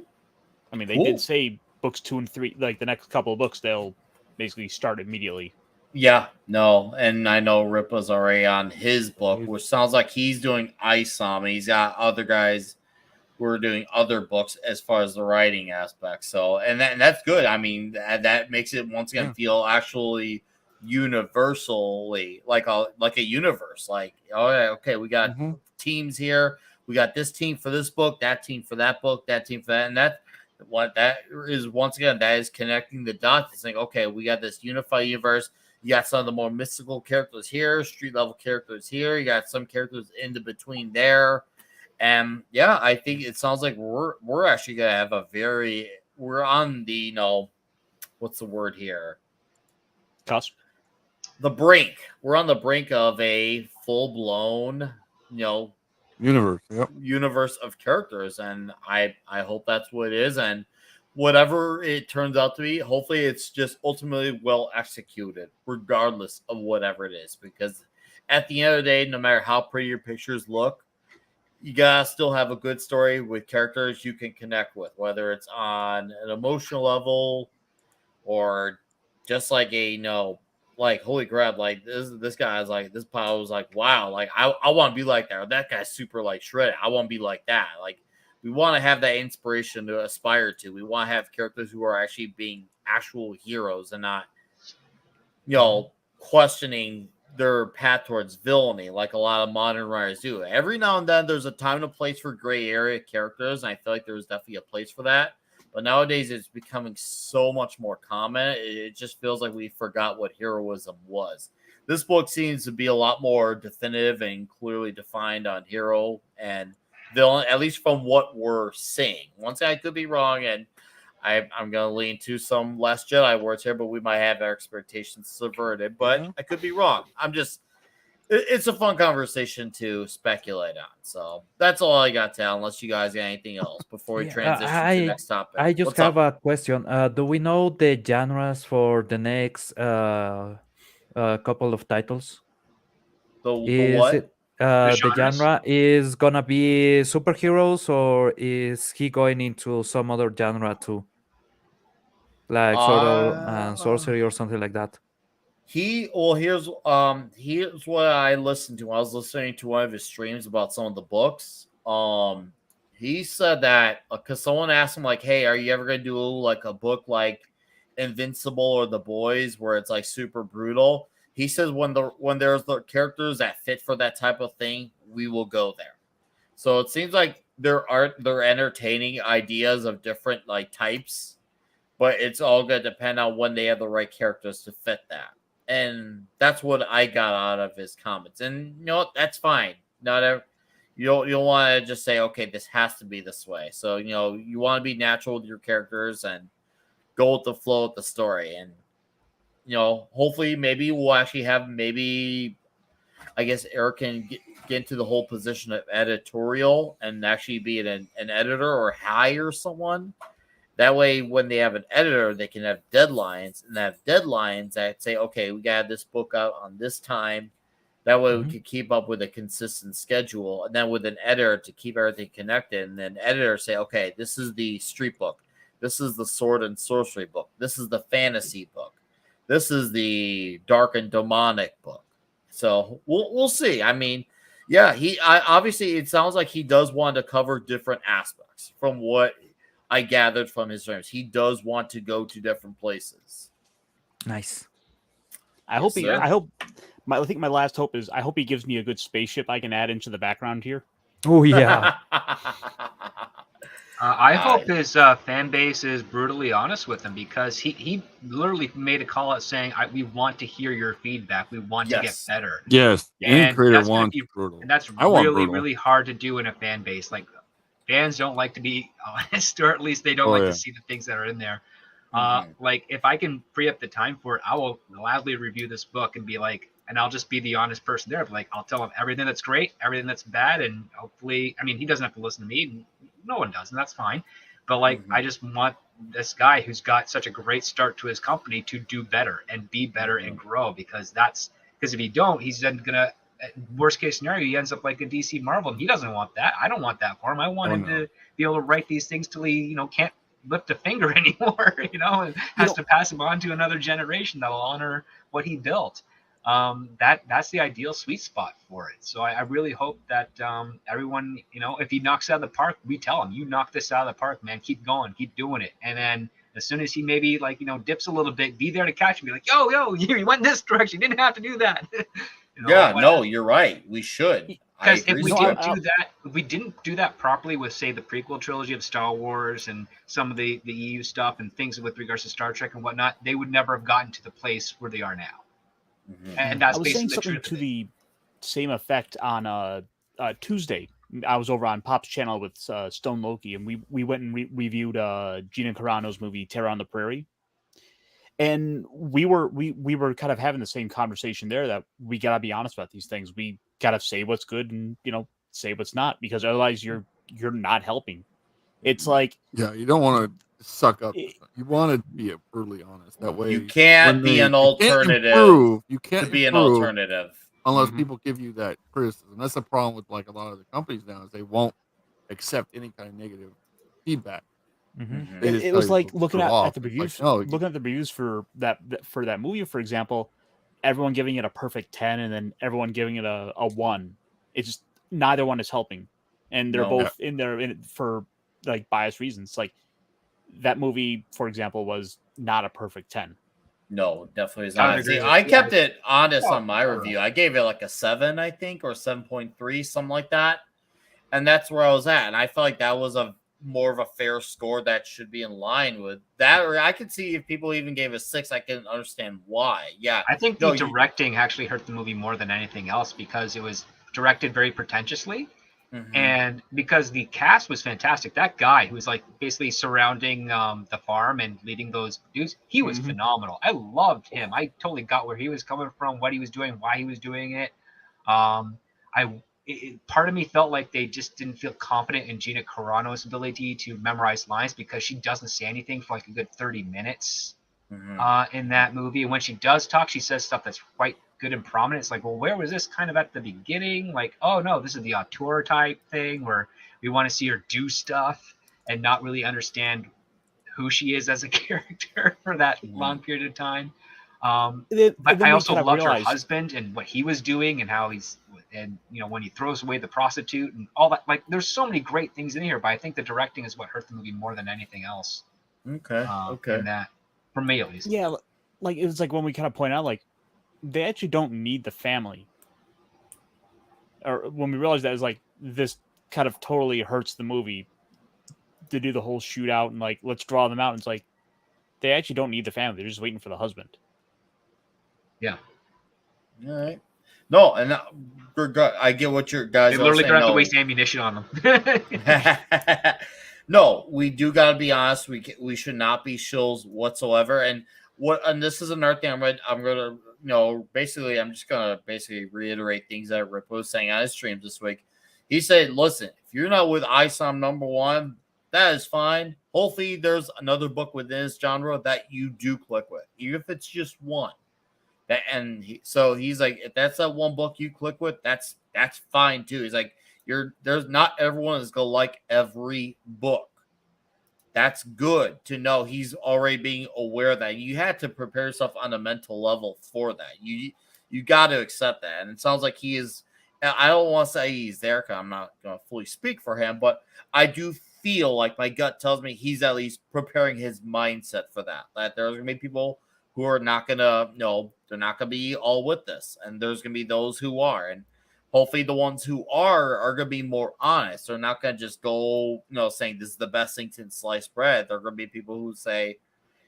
I mean, they did say books 2 and 3, like the next couple of books, they'll basically start immediately. Yeah, no, and I know Rippa's already on his book, which sounds like he's doing Isom, and he's got other guys who are doing other books as far as the writing aspect. So, and that's good. I mean, that makes it once again feel actually universally like a universe. Like, oh yeah, okay, we got teams here. We got this team for this book, that team for that book, that team for that, and that. What that is once again, that is connecting the dots. It's like, okay, we got this unified universe. You got some of the more mystical characters here, street level characters here. You got some characters in the between there, and yeah, I think it sounds like we're actually gonna have we're on the what's the word here? Cusp. The brink. We're on the brink of a full blown universe of characters, and I hope that's what it is, and whatever it turns out to be, hopefully it's just ultimately well executed regardless of whatever it is, because at the end of the day, no matter how pretty your pictures look, you gotta still have a good story with characters you can connect with, whether it's on an emotional level or just like like holy crap, like this guy's like this Pablo was like, wow, like I want to be like that, or that guy's super like shredded, I want to be like that. Like we want to have that inspiration to aspire to. We want to have characters who are actually being actual heroes and not questioning their path towards villainy like a lot of modern writers do. Every now and then there's a time and a place for gray area characters, and I feel like there's definitely a place for that. But nowadays, it's becoming so much more common. It just feels like we forgot what heroism was. This book seems to be a lot more definitive and clearly defined on hero and villain, at least from what we're seeing. Once I could be wrong, and I'm going to lean to some Last Jedi words here, but we might have our expectations subverted. But I could be wrong. It's a fun conversation to speculate on. So that's all I got to, unless you guys got anything else before we transition to the next topic. I just have a question. Do we know the genres for the next couple of titles? The what? The genre is gonna be superheroes, or is he going into some other genre too? Like sort of sorcery or something like that? Here's what I listened to. I was listening to one of his streams about some of the books. He said that because someone asked him, like, hey, are you ever going to do like a book like Invincible or The Boys where it's like super brutal? He says when there's the characters that fit for that type of thing, we will go there. So it seems like they're entertaining ideas of different like types, but it's all going to depend on when they have the right characters to fit that. And that's what I got out of his comments. And you know what? That's fine. Not every, you don't want to just say, okay, this has to be this way. So you want to be natural with your characters and go with the flow of the story. And hopefully, maybe we'll actually have I guess Eric can get into the whole position of editorial and actually be an editor or hire someone. That way, when they have an editor, they can have deadlines, and have deadlines that say, okay, we got this book out on this time. That way, we can keep up with a consistent schedule. And then with an editor to keep everything connected, and then editor say, okay, this is the street book. This is the sword and sorcery book. This is the fantasy book. This is the dark and demonic book. So we'll see. I mean, yeah, obviously it sounds like he does want to cover different aspects from what I gathered from his terms. He does want to go to different places. Nice. I think my last hope is I hope he gives me a good spaceship I can add into the background here. Oh yeah. I hope his fan base is brutally honest with him, because he literally made a call out saying, we want to hear your feedback. We want to get better. Yes. And creator that's wants brutal. And that's really hard to do in a fan base. Like, fans don't like to be honest, or at least they don't to see the things that are in there. Like, if I can free up the time for it, I will gladly review this book and be like, and I'll just be the honest person there. Like, I'll tell him everything that's great, everything that's bad, and hopefully, I mean, he doesn't have to listen to me. No one does, and that's fine. But like, I just want this guy who's got such a great start to his company to do better and be better and grow, because if he don't, he's then gonna, worst case scenario, he ends up like a DC Marvel, and he doesn't want that. I don't want that for him. I want him to be able to write these things till he, can't lift a finger anymore, and has to pass them on to another generation that'll honor what he built. That's the ideal sweet spot for it. So I really hope that everyone, if he knocks out of the park, we tell him, you knock this out of the park, man, keep going, keep doing it. And then as soon as he maybe dips a little bit, be there to catch him, be like, yo, you went this direction, you didn't have to do that. You're right. We should. Because if we didn't do that properly with, say, the prequel trilogy of Star Wars and some of the EU stuff and things with regards to Star Trek and whatnot, they would never have gotten to the place where they are now. And that's I was saying something to the same effect on Tuesday. I was over on Pop's channel with Stone Loki, and we went and reviewed Gina Carano's movie Terror on the Prairie. And we were kind of having the same conversation there, that we gotta be honest about these things. We gotta say what's good and say what's not, because otherwise you're not helping. It's like, you don't want to suck up. You want to be brutally honest. That way you can't be an alternative. You can't be an alternative unless people give you that criticism. That's the problem with like a lot of the companies now, is they won't accept any kind of negative feedback. It was like looking at the reviews. Looking at the reviews for that movie, for example, everyone giving it a perfect 10, and then everyone giving it a 1. It's just neither one is helping, and they're both in there for like biased reasons. Like, that movie, for example, was not a perfect 10. No, definitely is not. I kept it honest on my review. I gave it like a 7, I think, or 7.3, something like that, and that's where I was at. And I felt like that was more of a fair score that should be in line with that. Or I could see if people even gave a 6, I can understand why. Yeah, I think the directing actually hurt the movie more than anything else, because it was directed very pretentiously, and because the cast was fantastic. That guy who was like basically surrounding the farm and leading those dudes, he was phenomenal. I loved him. I totally got where he was coming from, what he was doing, why he was doing it. Part of me felt like they just didn't feel confident in Gina Carano's ability to memorize lines, because she doesn't say anything for like a good 30 minutes in that movie. And when she does talk, she says stuff that's quite good and prominent. It's like, well, where was this kind of at the beginning? Like, oh no, this is the auteur type thing where we want to see her do stuff and not really understand who she is as a character for that long period of time. But I also loved her realized... husband and what he was doing and how he's, and when he throws away the prostitute and all that. Like, there's so many great things in here, but I think the directing is what hurt the movie more than anything else. Okay. And that, for me at least. Yeah, like it was like when we kind of point out, like, they actually don't need the family. Or when we realized that, it's like, this kind of totally hurts the movie to do the whole shootout and like, let's draw them out. And it's like, they actually don't need the family. They're just waiting for the husband. Yeah. All right. No, and I get what your guys. They literally don't have to waste ammunition on them. No, we do got to be honest. We should not be shills whatsoever. And this is another thing I'm gonna basically I'm just gonna reiterate things that Rip was saying on his stream this week. He said, "Listen, if you're not with ISOM #1, that is fine. Hopefully, there's another book within this genre that you do click with, even if it's just one." So he's like, if that's that one book you click with, that's fine too. He's like, there's not everyone is gonna like every book. That's good to know. He's already being aware that you had to prepare yourself on a mental level for that. You got to accept that, and it sounds like he is. I don't want to say he's there because I'm not going to fully speak for him, but I do feel like my gut tells me he's at least preparing his mindset for that. That there's going to be people who are not going to, they're not going to be all with this. And there's going to be those who are. And hopefully the ones who are going to be more honest. They're not going to just go, saying this is the best thing since sliced bread. There are going to be people who say,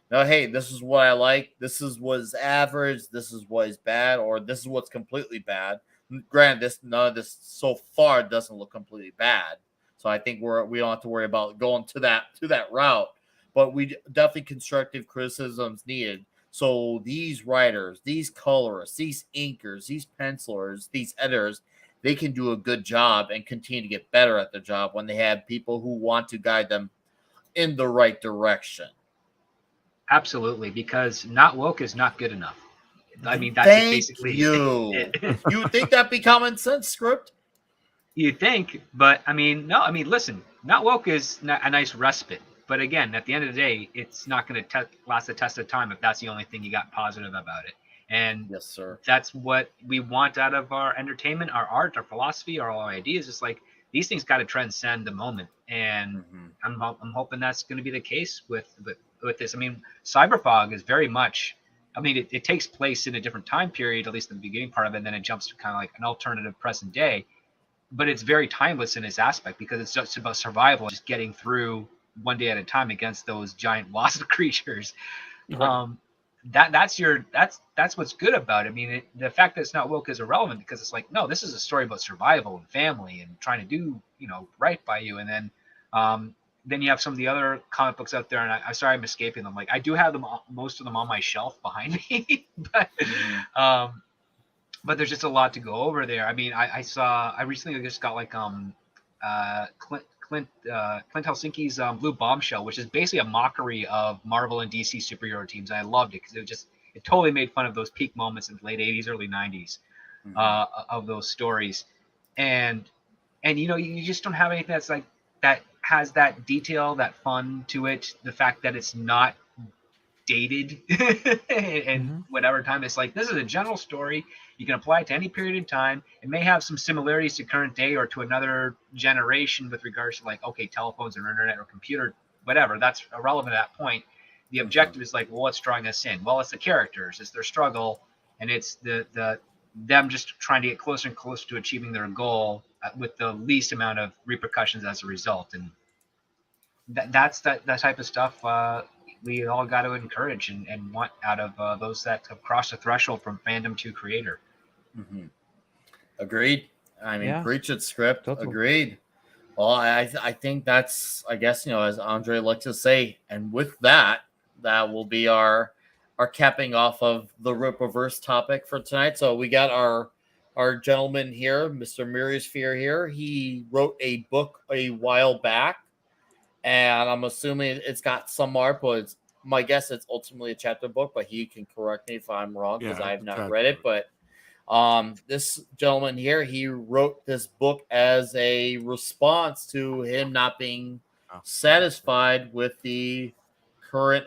no, hey, this is what I like. This is what is average. This is what is bad. Or this is what's completely bad. Granted, none of this so far doesn't look completely bad. So I think we don't have to worry about going to that route. But we definitely constructive criticisms needed. So these writers, these colorists, these inkers, these pencilers, these editors, they can do a good job and continue to get better at their job when they have people who want to guide them in the right direction. Absolutely, because not woke is not good enough. I mean, that's basically it. You would think that'd be common sense, script? You think, but I mean, no. I mean, listen, not woke is a nice respite. But again, at the end of the day, it's not going to last the test of time if that's the only thing you got positive about it. And yes, sir, that's what we want out of our entertainment, our art, our philosophy, our ideas. It's like these things got to transcend the moment. And I'm hoping that's going to be the case with this. I mean, Cyberfog is very much. I mean, it takes place in a different time period, at least in the beginning part of it, and then it jumps to kind of like an alternative present day. But it's very timeless in its aspect because it's just about survival, just getting through one day at a time against those giant wasp creatures. Right. That's what's good about it. I mean, the fact that it's not woke is irrelevant because it's like, no, this is a story about survival and family and trying to do, right by you. And then you have some of the other comic books out there, and I'm sorry I'm escaping them. Like I do have them, most of them on my shelf behind me, but there's just a lot to go over there. I mean, I recently just got like Clint Helsinki's Blue Bombshell, which is basically a mockery of Marvel and DC superhero teams. I loved it because it totally made fun of those peak moments in the late 80s, early 90s of those stories. And you just don't have anything that's like that has that detail, that fun to it. The fact that it's not dated and whatever time. It's like, this is a general story. You can apply it to any period of time. It may have some similarities to current day or to another generation with regards to like, okay, telephones or internet or computer, whatever. That's irrelevant at that point. The objective is like, well, what's drawing us in? Well, it's the characters, it's their struggle, and it's them just trying to get closer and closer to achieving their goal with the least amount of repercussions as a result. And that's that type of stuff we all got to encourage and want out of those that have crossed the threshold from fandom to creator. Agreed. I mean, preach it, script. Totally. Agreed. Well, I think that's, I guess, as Andre likes to say, and with that will be our capping off of the Rippaverse topic for tonight. So we got our gentleman here, Mr. Myriasphere here. He wrote a book a while back, and I'm assuming it's got some art, but my guess it's ultimately a chapter book, but he can correct me if I'm wrong because I have not read it. But this gentleman here, he wrote this book as a response to him not being satisfied with the current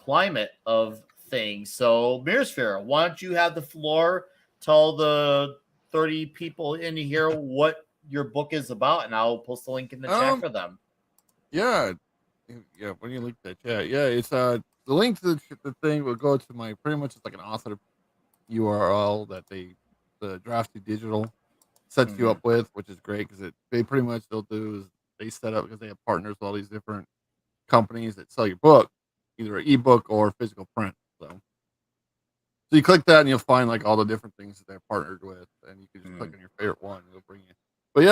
climate of things. So, Myriasphere, why don't you have the floor? Tell the 30 people in here what your book is about, and I'll post the link in the chat for them. Yeah, when you link that chat, it's the link to the thing will go to my pretty much it's like an author URL that the Drafty Digital sets you up with, which is great because they pretty much they'll do is they set up because they have partners with all these different companies that sell your book, either an ebook or physical print. So you click that and you'll find like all the different things that they're partnered with, and you can just click on your favorite one and it'll bring you. But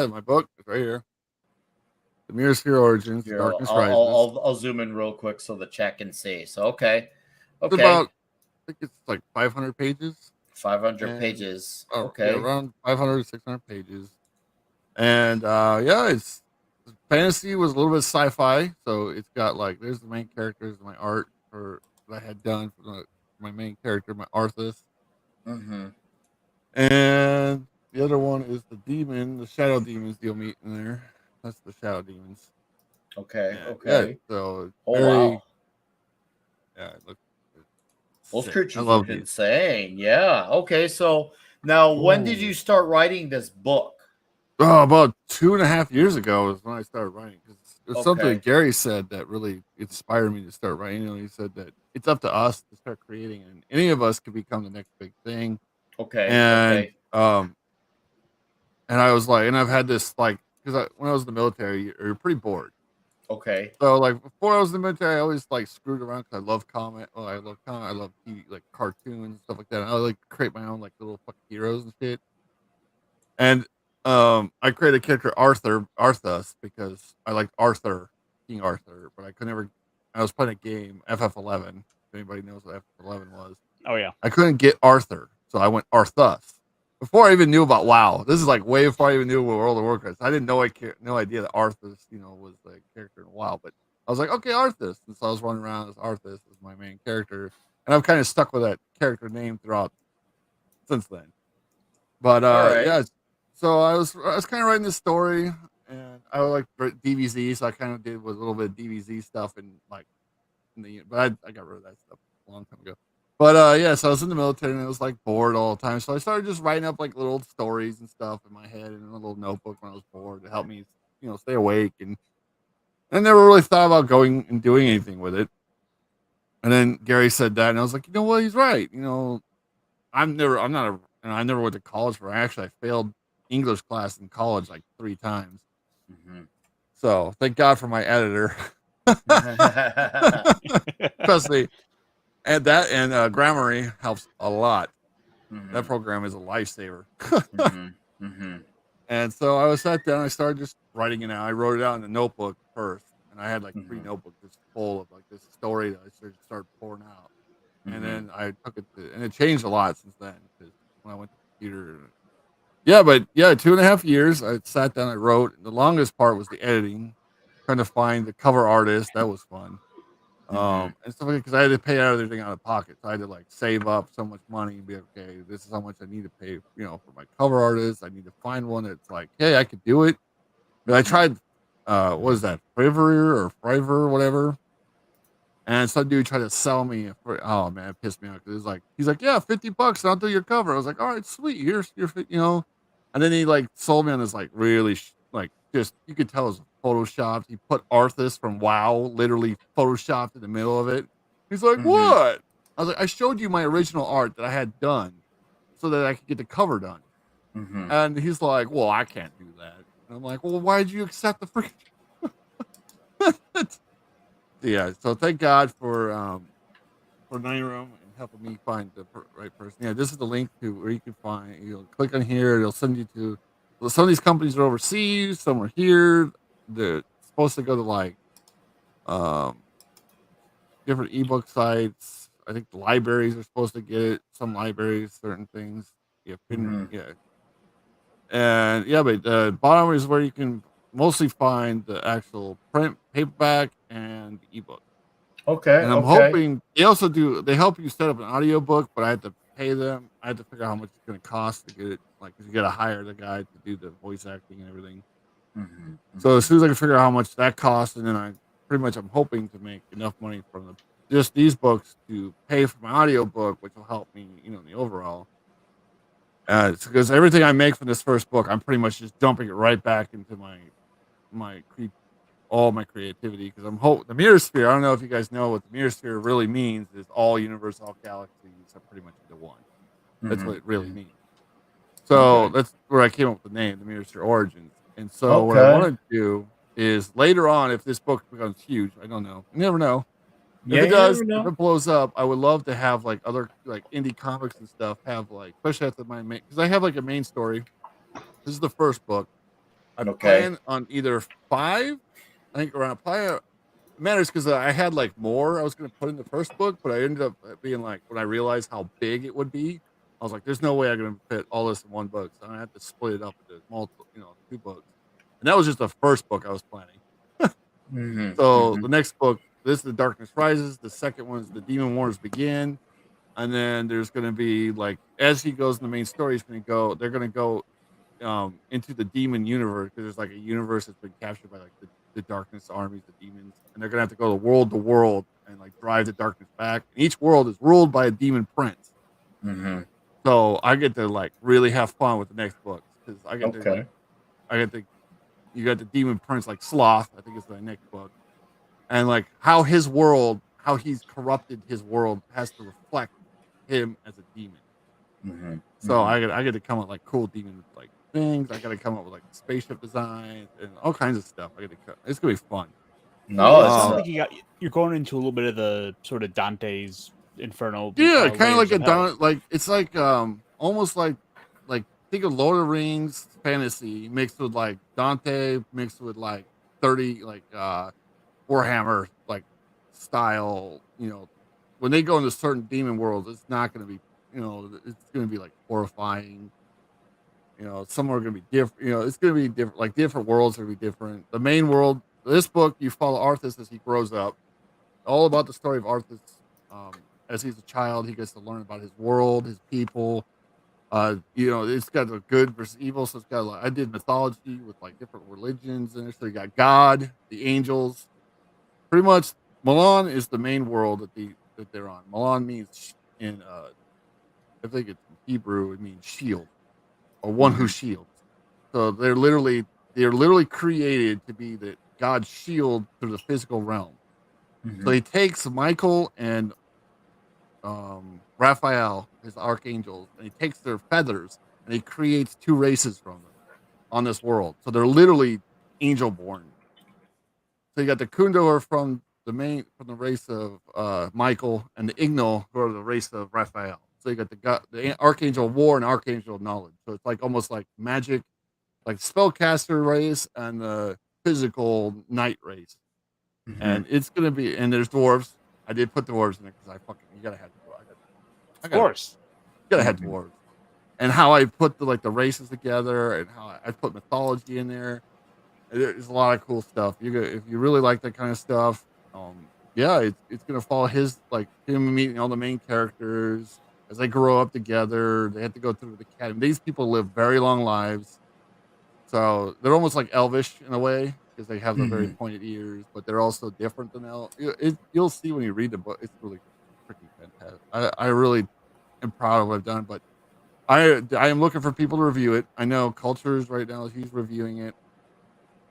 my book is right here. The Myriasphere Origins, Here, Darkness Rises. I'll zoom in real quick so the chat can see. So okay. It's about, I think it's like 500 pages. 500 pages. Okay. Around 500 600 pages. And it's fantasy was a little bit sci-fi, so it's got like there's the main characters, my art that I had done for my main character, my Arthas. And the other one is the shadow demons you'll meet in there. That's the shadow demons. Okay. So wow. Yeah, it looks those creatures look insane. Yeah. Okay. So now, when did you start writing this book? Oh, about 2.5 years ago is when I started writing. It was something that Gary said that really inspired me to start writing. He said that it's up to us to start creating, and any of us could become the next big thing. And I was like, and I've had this like because when I was in the military, you're pretty bored. So like before I was in the military, I always like screwed around because I love comic. Oh, I love comic. I love TV, like cartoons and stuff like that. And I like create my own like little fucking heroes and shit. And I created a character Arthas because I liked King Arthur, but I could never. I was playing a game FF11. If anybody knows what FF11 was, oh yeah, I couldn't get Arthur, so I went Arthas. Before I even knew about WoW, this is like way before I even knew what World of Warcraft. I didn't know no idea that Arthas, was the character in WoW. But I was like, okay, Arthas, and so I was running around as Arthas as my main character, and I've kind of stuck with that character name throughout since then. But so I was kind of writing this story, and I like DBZ, so I kind of did with a little bit of DBZ stuff, and like, but I got rid of that stuff a long time ago. But so I was in the military and I was like bored all the time, so I started just writing up like little stories and stuff in my head in a little notebook when I was bored to help me, stay awake. And I never really thought about going and doing anything with it. And then Gary said that, and I was like, you know what, he's right. I never went to college for. I failed English class in college like 3 times. So thank God for my editor. Especially, and Grammarly helps a lot. That program is a lifesaver. And so I sat down. I started just writing it out. I wrote it out in a notebook first, and I had like 3 notebooks just full of like this story that I started pouring out. And then I took it and it changed a lot since then because when I went to the computer. 2.5 years. I sat down. I wrote. And the longest part was the editing, trying to find the cover artist. That was fun. And stuff like because I had to pay everything out of pocket. So I had to like save up so much money and be like, okay, this is how much I need to pay, for my cover artist. I need to find one that's like, hey, I could do it. But I tried, what was that, Fiverr, whatever. And some dude tried to sell me. Oh man, it pissed me off because he's like, yeah, $50 and I'll do your cover. I was like, all right, sweet. Here's your, And then he like sold me on this like really just you could tell it was photoshopped. He put Arthas from WoW literally photoshopped in the middle of it. He's like, what? I was like, I showed you my original art that I had done so that I could get the cover done. And he's like, well, I can't do that. And I'm like, well, why did you accept the freaking? Yeah, so thank God for Night Room and helping me find the right person. Yeah, this is the link to where you can find. You'll click on here. It'll send you to. Well, some of these companies are overseas. Some are here. They're supposed to go to like different ebook sites. I think the libraries are supposed to get it. Some libraries, certain things. Yeah, and but the bottom is where you can mostly find the actual print paperback and the ebook. And I'm hoping they also they help you set up an audiobook, but I had to pay them. I had to figure out how much it's going to cost to get it. Like, cause you got to hire the guy to do the voice acting and everything. So as soon as I can figure out how much that costs, and then I'm hoping to make enough money from just these books to pay for my audiobook, which will help me, in the overall. Because everything I make from this first book, I'm pretty much just dumping it right back into all my creativity. Because the Myriasphere. I don't know if you guys know what the Myriasphere really means. Is all universe, all galaxies are pretty much into one. That's what it really means. So that's where I came up with the name, the Myriasphere Origins. And so what I want to do is later on, if this book becomes huge, I don't know. You never know. If it does, if it blows up, I would love to have like other like indie comics and stuff have like, especially after my main, because I have like a main story. This is the first book. I plan on either 5, I think around it matters because I had like more I was going to put in the first book, but I ended up being like, when I realized how big it would be, I was like, there's no way I'm going to fit all this in one book. So I had to split it up into multiple, 2 books. And that was just the first book I was planning. So the next book, this is The Darkness Rises. The second one is The Demon Wars Begin. And then there's going to be like, as he goes in the main story, they're going to go into the demon universe, because there's like a universe that's been captured by like the darkness armies, the demons, and they're going to have to go to world and like drive the darkness back. And each world is ruled by a demon prince. So I get to like really have fun with the next books, because I get to you got the demon prince like Sloth, I think is the next book. And like how he's corrupted his world has to reflect him as a demon. So I get to come up with like cool demon like things. I got to come up with like spaceship designs and all kinds of stuff. It's gonna be fun. No, it sounds like you're going into a little bit of the sort of Dante's Inferno. Yeah, kind of like it's like almost like think of Lord of the Rings fantasy mixed with like Dante mixed with like 30 like Warhammer like style. When they go into certain demon worlds, it's not going to be it's going to be like horrifying. Some are going to be different. It's going to be different. Like different worlds are going to be different. The main world, this book, you follow Arthas as he grows up. All about the story of Arthas. As he's a child, he gets to learn about his world, his people. It's got the good versus evil. So it's got like, I did mythology with like different religions, and so you got God, the angels. Pretty much, Milan is the main world that they're on. Milan means I think it's in Hebrew, it means shield, or one who shields. So they're literally created to be the God's shield through the physical realm. So he takes Michael and Raphael, his archangels, and he takes their feathers and he creates 2 races from them on this world. So they're literally angel born. So you got the Kundo, who are from the race of Michael, and the Ignal, who are the race of Raphael. So you got the Archangel of War and Archangel of Knowledge. So it's like almost like magic, like spellcaster race and the physical knight race. And it's gonna be, and there's dwarves. I did put dwarves in it because you gotta have dwarves. Of course, you gotta have dwarves. And how I put the races together, and how I put mythology in there. There's a lot of cool stuff. If you really like that kind of stuff, it's gonna follow him meeting all the main characters as they grow up together. They have to go through the academy. These people live very long lives, so they're almost like elvish in a way, because they have the very pointed ears, but they're also different than you'll see when you read the book. It's really freaking fantastic. I really am proud of what I've done, but I am looking for people to review it. I know Cultures right now, he's reviewing it.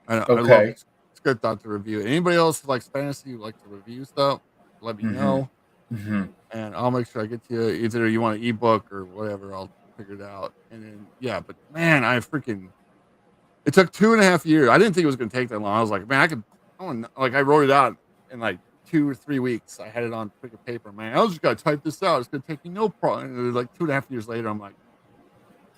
I love it. It's a good thought to review it. Anybody else who likes fantasy, who likes to review stuff, let me know. And I'll make sure I get to you. Either you want an ebook or whatever, I'll figure it out. And then, but man, it took 2.5 years. I didn't think it was going to take that long. I was like, man, I wrote it out in like 2 or 3 weeks. I had it on piece of paper, man. I was just going to type this out. It's going to take me no problem. And it was like 2.5 years later, I'm like,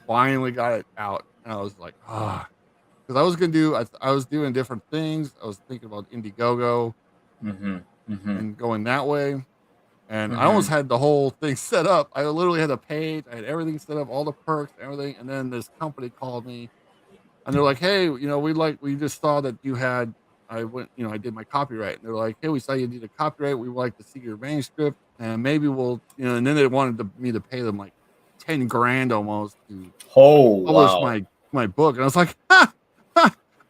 finally got it out. And I was like, because I was going to do, I was doing different things. I was thinking about Indiegogo and going that way. And I almost had the whole thing set up. I literally had a page. I had everything set up, all the perks, everything. And then this company called me. And they're like, hey, we just saw that you had, I did my copyright. And they're like, hey, we saw you did a copyright. We would like to see your manuscript. And maybe we'll, and then they wanted me to pay them like $10,000 almost to publish my book. And I was like,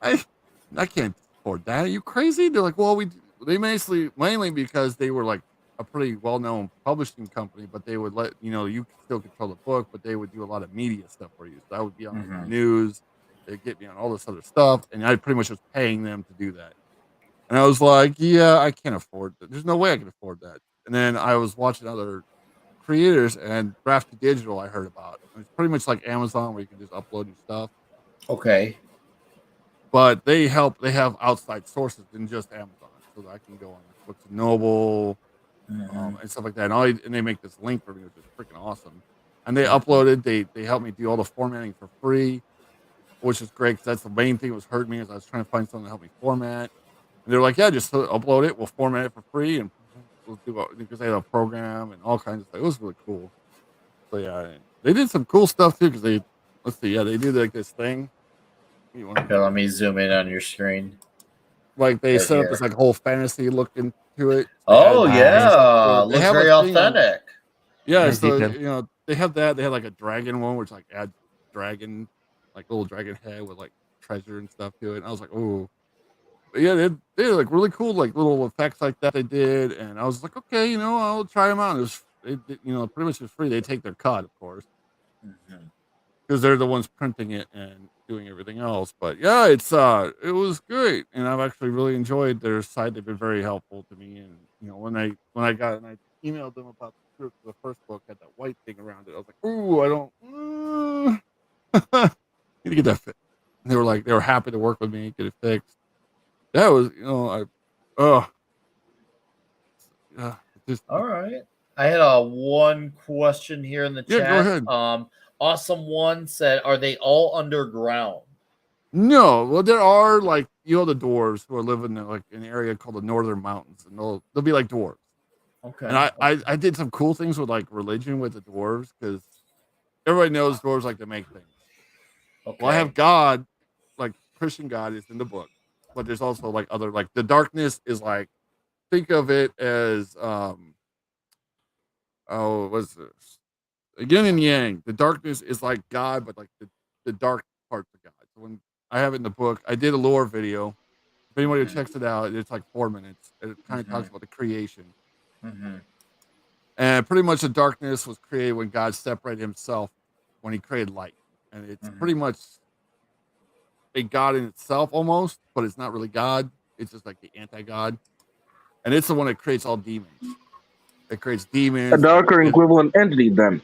I can't afford that. Are you crazy? They're like, well, they mainly because they were like a pretty well-known publishing company, but they would let you still control the book, but they would do a lot of media stuff for you. So I would be on the news, they'd get me on all this other stuff, and I pretty much was paying them to do that. And I was like, yeah, I can't afford that. There's no way I can afford that. And then I was watching other creators, and Drafty Digital I heard about. It's pretty much like Amazon where you can just upload your stuff. Okay. But they have outside sources than just Amazon. So that I can go on like Books and Noble, and stuff like that. And they make this link for me, which is freaking awesome. And they uploaded, they helped me do all the formatting for free, which is great because that's the main thing that was hurting me is I was trying to find something to help me format. And they're like, yeah, just upload it. We'll format it for free, and we'll do it because they have a program and all kinds of stuff. It was really cool. So yeah, they did some cool stuff too because they do like this thing. Okay, let me zoom in on your screen. Like they set up this like whole fantasy look into it. Oh yeah, looks very authentic. Yeah, so they have that. They had like a dragon one, which like add dragon, like little dragon head with like treasure and stuff to it. And I was like, oh, but yeah, they like really cool like little effects like that they did, and I was like, okay, I'll try them out. It was pretty much for free. They take their cut, of course, because they're the ones printing it and doing everything else. But yeah, it was great, and I've actually really enjoyed their site. They've been very helpful to me, and when I emailed them about the first book had that white thing around it. I was like, ooh, I don't need to get that fit. And they were happy to work with me, get it fixed. That was, all right. I had one question here in the chat. Yeah, go ahead. Awesome One said, "Are they all underground?" No, well, there are like the dwarves who are living in like an area called the Northern Mountains, and they'll be like dwarves. Okay. And I did some cool things with like religion with the dwarves because everybody knows dwarves like to make things. Okay. Well, I have God, like Christian God is in the book, but there's also like other like the darkness is like think of it as what's this? Yin and yang. The darkness is like God, but like the dark parts of God. So when I have it in the book, I did a lore video. If anybody checks it out, it's like 4 minutes. It kind of talks about the creation. And pretty much the darkness was created when God separated himself when he created light. And it's pretty much a God in itself almost, but it's not really God. It's just like the anti-God. And it's the one that creates all demons. It creates demons. A darker equivalent entity then.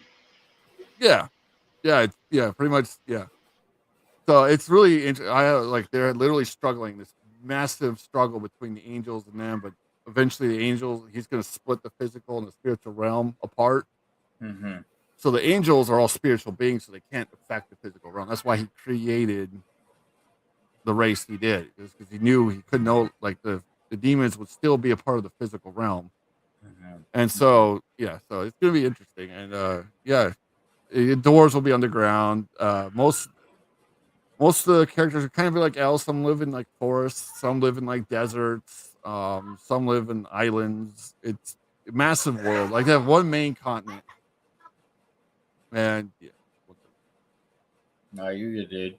Yeah. Pretty much, yeah. So it's really interesting. They're literally struggling, this massive struggle between the angels and them, but eventually the angels, he's going to split the physical and the spiritual realm apart. So the angels are all spiritual beings, so they can't affect the physical realm. That's why he created the race he did, because he knew he couldn't know, like the demons would still be a part of the physical realm. And so, yeah, so it's going to be interesting. And the doors will be underground. Most of the characters are kind of like elves. Some live in like forests, some live in like deserts, some live in islands. It's a massive world. Like they have one main continent. And yeah. No, you're good, dude.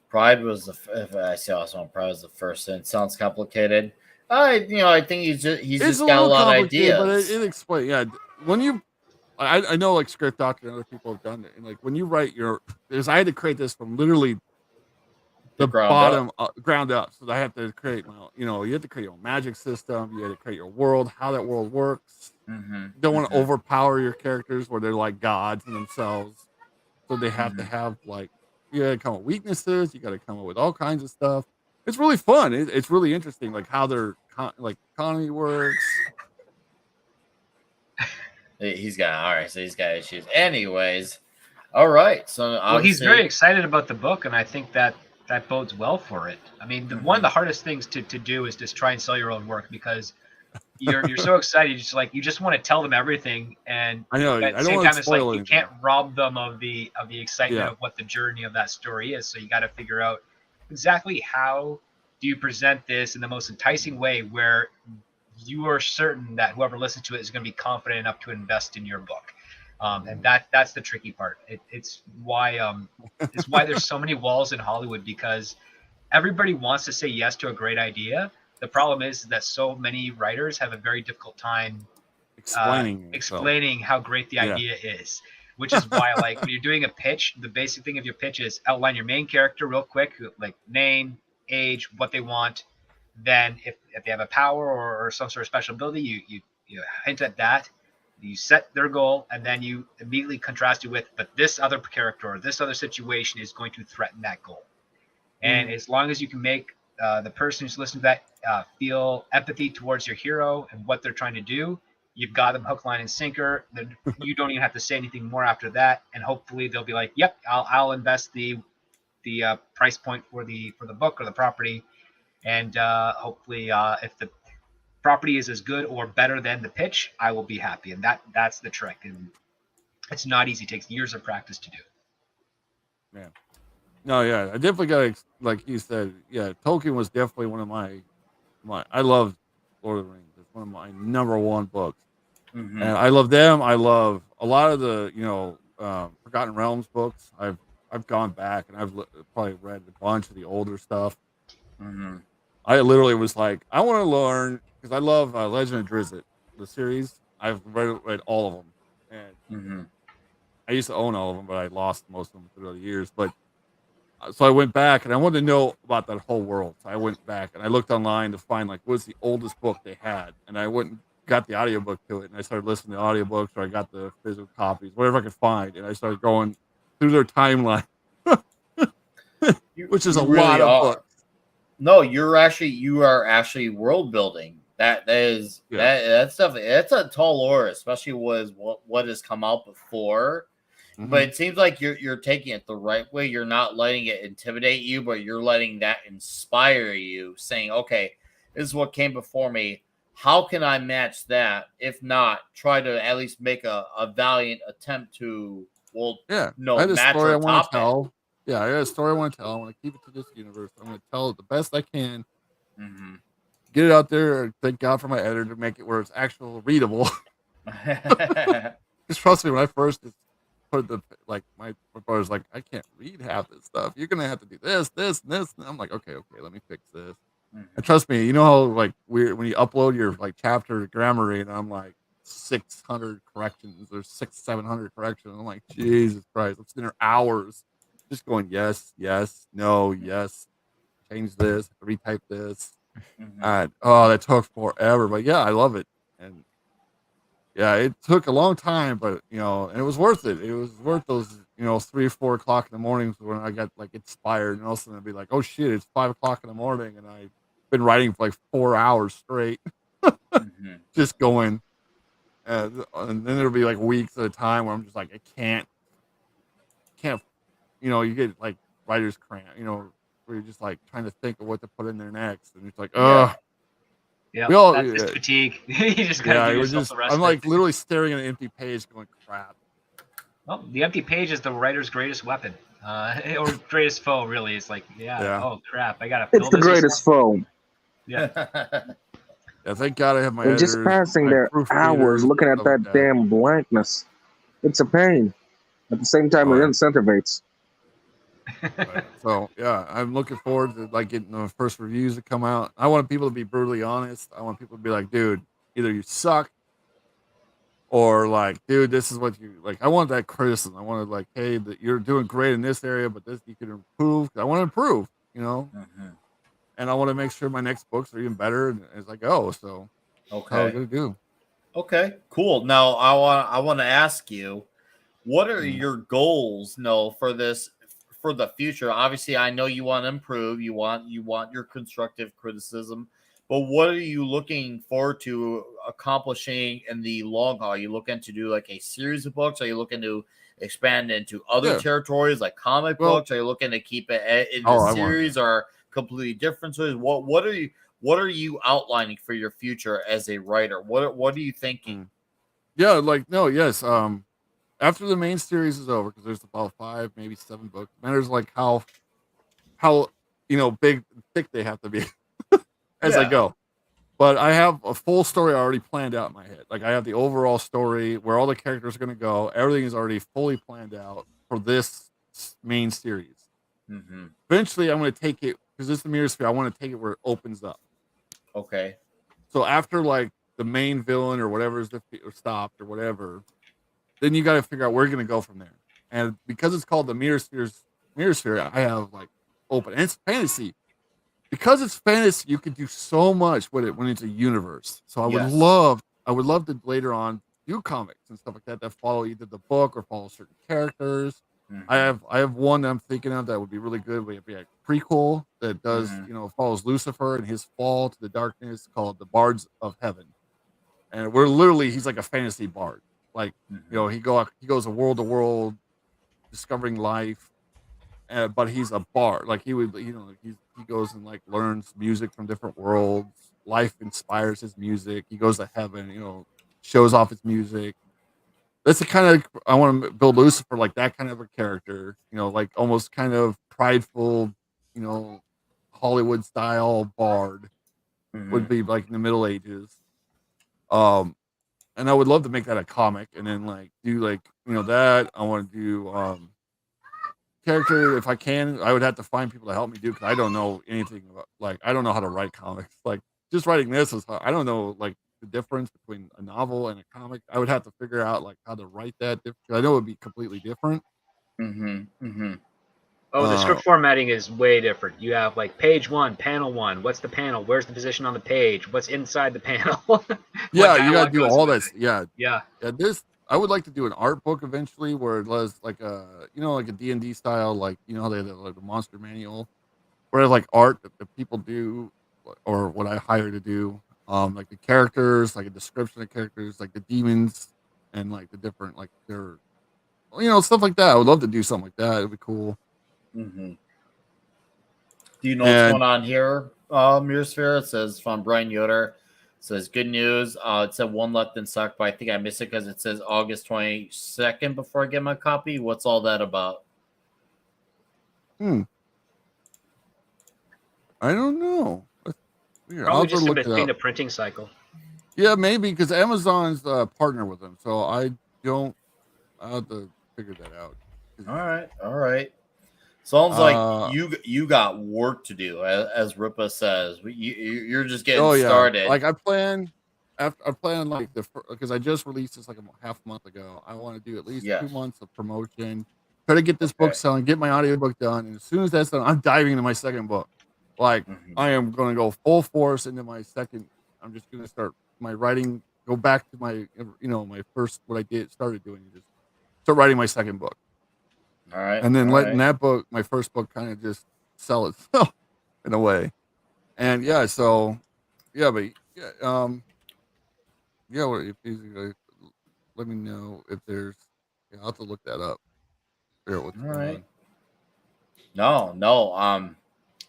Pride was if I see also on Pride was the first, and it sounds complicated. I think he's just got a lot of ideas. But it explains. Yeah, when I know like Script Doctor and other people have done it, and like when you write I had to create this from literally the bottom ground up. So I have to create you have to create your own magic system. You have to create your world, how that world works. You don't want to overpower your characters where they're like gods in themselves. So they have to have like, you got to come up with weaknesses. You got to come up with all kinds of stuff. It's really fun. It's really interesting, like how their economy works. He's got issues. Anyways, all right. So well, he's very excited about the book, and I think that bodes well for it. I mean, one of the hardest things to do is just try and sell your own work, because you're so excited. You just want to tell them everything, and I know. at the same time, it's like you can't rob them of the excitement of what the journey of that story is. So you got to figure out exactly how do you present this in the most enticing way where you are certain that whoever listens to it is going to be confident enough to invest in your book. And that's the tricky part. It's why there's so many walls in Hollywood, because everybody wants to say yes to a great idea, The problem is that so many writers have a very difficult time explaining how great the idea is, which is why, like, when you're doing a pitch, the basic thing of your pitch is outline your main character real quick, like name, age, what they want. Then if they have a power or some sort of special ability, you hint at that. You set their goal, and then you immediately contrast it with, but this other character or this other situation is going to threaten that goal. And as long as you can make the person who's listening to that feel empathy towards your hero and what they're trying to do, you've got them hook, line, and sinker. You don't even have to say anything more after that, and hopefully they'll be like, "Yep, I'll invest the price point for the book or the property." And hopefully, if the property is as good or better than the pitch, I will be happy. And that's the trick. And it's not easy. It takes years of practice to do. Yeah. No, yeah, I definitely got, like you said, yeah, Tolkien was definitely one of my I love Lord of the Rings. It's one of my number one books. And I love them. I love a lot of the, Forgotten Realms books. I've gone back and I've probably read a bunch of the older stuff. I literally was like, I want to learn, because I love Legend of Drizzt, the series. I've read all of them. And I used to own all of them, but I lost most of them through the years. But so I went back and I wanted to know about that whole world. So I went back and I looked online to find, like, what's the oldest book they had. And I went and got the audiobook to it. And I started listening to audiobooks, or I got the physical copies, whatever I could find. And I started going through their timeline, which is a lot of books. No, you are actually world building. That stuff. That's a tall order, especially with what has come out before. But it seems like you're taking it the right way. You're not letting it intimidate you, but you're letting that inspire you, saying, "Okay, this is what came before me. How can I match that? If not, try to at least make a valiant attempt to I had a story I want to tell. Yeah, I got a story I want to tell. I want to keep it to this universe. I'm going to tell it the best I can. Get it out there. Thank God for my editor to make it where it's actual readable. Just trust me, when I first put my brother's like, I can't read half this stuff. You're gonna have to do this, this, and this. And I'm like, okay, let me fix this. And trust me, you know how, like, weird when you upload your, like, chapter to Grammarly, and I'm like 600 corrections or 700 corrections. I'm like, Jesus Christ, I'm sitting there hours just going, yes, no, yes, change this, retype this. And that took forever. But yeah, I love it. And yeah, it took a long time, but, and it was worth it. It was worth those, 3 or 4 o'clock in the mornings when I got, like, inspired, and all of a sudden I'd be like, oh shit, it's 5 o'clock in the morning, and I've been writing for like 4 hours straight, just going. And then there'll be like weeks at a time where I'm just like, I can't, you get like writer's cramp, where you're just like trying to think of what to put in there next, and it's like, yeah, that's just fatigue. You just gotta give yourself the rest. I'm like literally staring at an empty page, going, crap. Well, the empty page is the writer's greatest weapon, or greatest foe. Really, it's like, oh crap, I gotta. It's the greatest foe. Yeah. Yeah, thank God I have my editors, just passing their hours looking at that damn blankness. It's a pain. At the same time, it incentivates. Right. So yeah, I'm looking forward to, like, getting the first reviews to come out. I want people to be brutally honest. I want people to be like, dude, either you suck, or like, dude, this is what you like. I want that criticism. I wanted, like, hey, that you're doing great in this area, but this you can improve. I want to improve, and I want to make sure my next books are even better as I go. So that's how I'm gonna do. Okay, cool. Now I want to ask you, what are your goals? For this, for the future? Obviously, I know you want to improve. You want your constructive criticism, but what are you looking forward to accomplishing in the long haul? Are you looking to do like a series of books? Are you looking to expand into other territories like comic books? Are you looking to keep it in the series, or completely different stories? What are you outlining for your future as a writer? What are you thinking? Yeah, like, no, yes. After the main series is over, because there's about 5, maybe 7 books. Matters like how big, thick they have to be as I go. But I have a full story already planned out in my head. Like, I have the overall story where all the characters are going to go. Everything is already fully planned out for this main series. Eventually, I'm going to take it, because this is the Myriasphere. I want to take it where it opens up. Okay. So after like the main villain or whatever is stopped or whatever, then you got to figure out where you're going to go from there. And because it's called the Myriasphere, I have like open. And it's fantasy. Because it's fantasy, you can do so much with it when it's a universe. So I would love to later on do comics and stuff like that follow either the book or follow certain characters. I have one that I'm thinking of that would be really good. We have a prequel that does follows Lucifer and his fall to the darkness called the Bards of Heaven, and he's like a fantasy bard. Like he goes world to world, discovering life, but he's a bard. Like he goes and like learns music from different worlds. Life inspires his music. He goes to heaven, shows off his music. That's the kind of I want to build Lucifer like that kind of a character, like almost kind of prideful, Hollywood style bard would be like in the Middle Ages. And I would love to make that a comic and then like do like, that. I want to do character if I can. I would have to find people to help me do because I don't know anything about I don't know how to write comics. Like just writing this is I don't know like the difference between a novel and a comic. I would have to figure out like how to write that. I know it would be completely different. Oh, the script formatting is way different. You have like page 1, panel 1. What's the panel? Where's the position on the page? What's inside the panel? Yeah, you gotta do all this. Yeah. This I would like to do an art book eventually where it was like a like a D&D style, like how they have like the monster manual, where like art that people do or what I hire to do. Like the characters, like a description of characters, like the demons and like the different like their stuff like that. I would love to do something like that. It'd be cool. Do you know what's going on here, Myriasphere? It says from Brian Yoder. It says good news. It said one left in stock, but I think I missed it because it says August 22nd before I get my copy. What's all that about? I don't know. Probably just in between the printing cycle. Yeah, maybe because Amazon's partner with them, so I have to figure that out. All right. Sounds like you got work to do, as Rippa says. You're just getting started. Like I plan like because I just released this like a half month ago. I want to do at least 2 months of promotion, try to get this book selling, get my audiobook done, and as soon as that's done, I'm diving into my second book. Like I am going to go full force into my second. I'm just going to start my writing. Go back to my my first what I started doing, just start writing my second book. All right. And then letting that book, my first book, kind of just sell itself in a way. And so but if you let me know if there's I'll have to look that up. Figure out what's going on. No.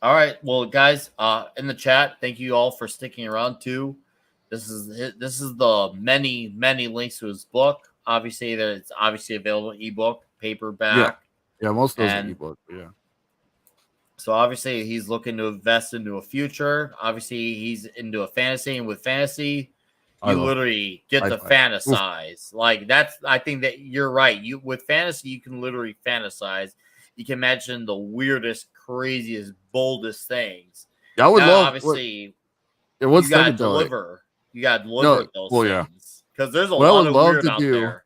All right. Well, guys, in the chat, thank you all for sticking around too. This is the many links to his book. Obviously, it's obviously available ebook, paperback. Yeah, most of those are ebooks. Yeah. So obviously, he's looking to invest into a future. Obviously, he's into a fantasy, and with fantasy, you literally get to fantasize. Like that's. I think that you're right. With fantasy, you can literally fantasize. You can imagine the weirdest, craziest, boldest things. Yeah, I would love. Obviously, you gotta deliver. You gotta deliver those things because there's a lot of weird out there.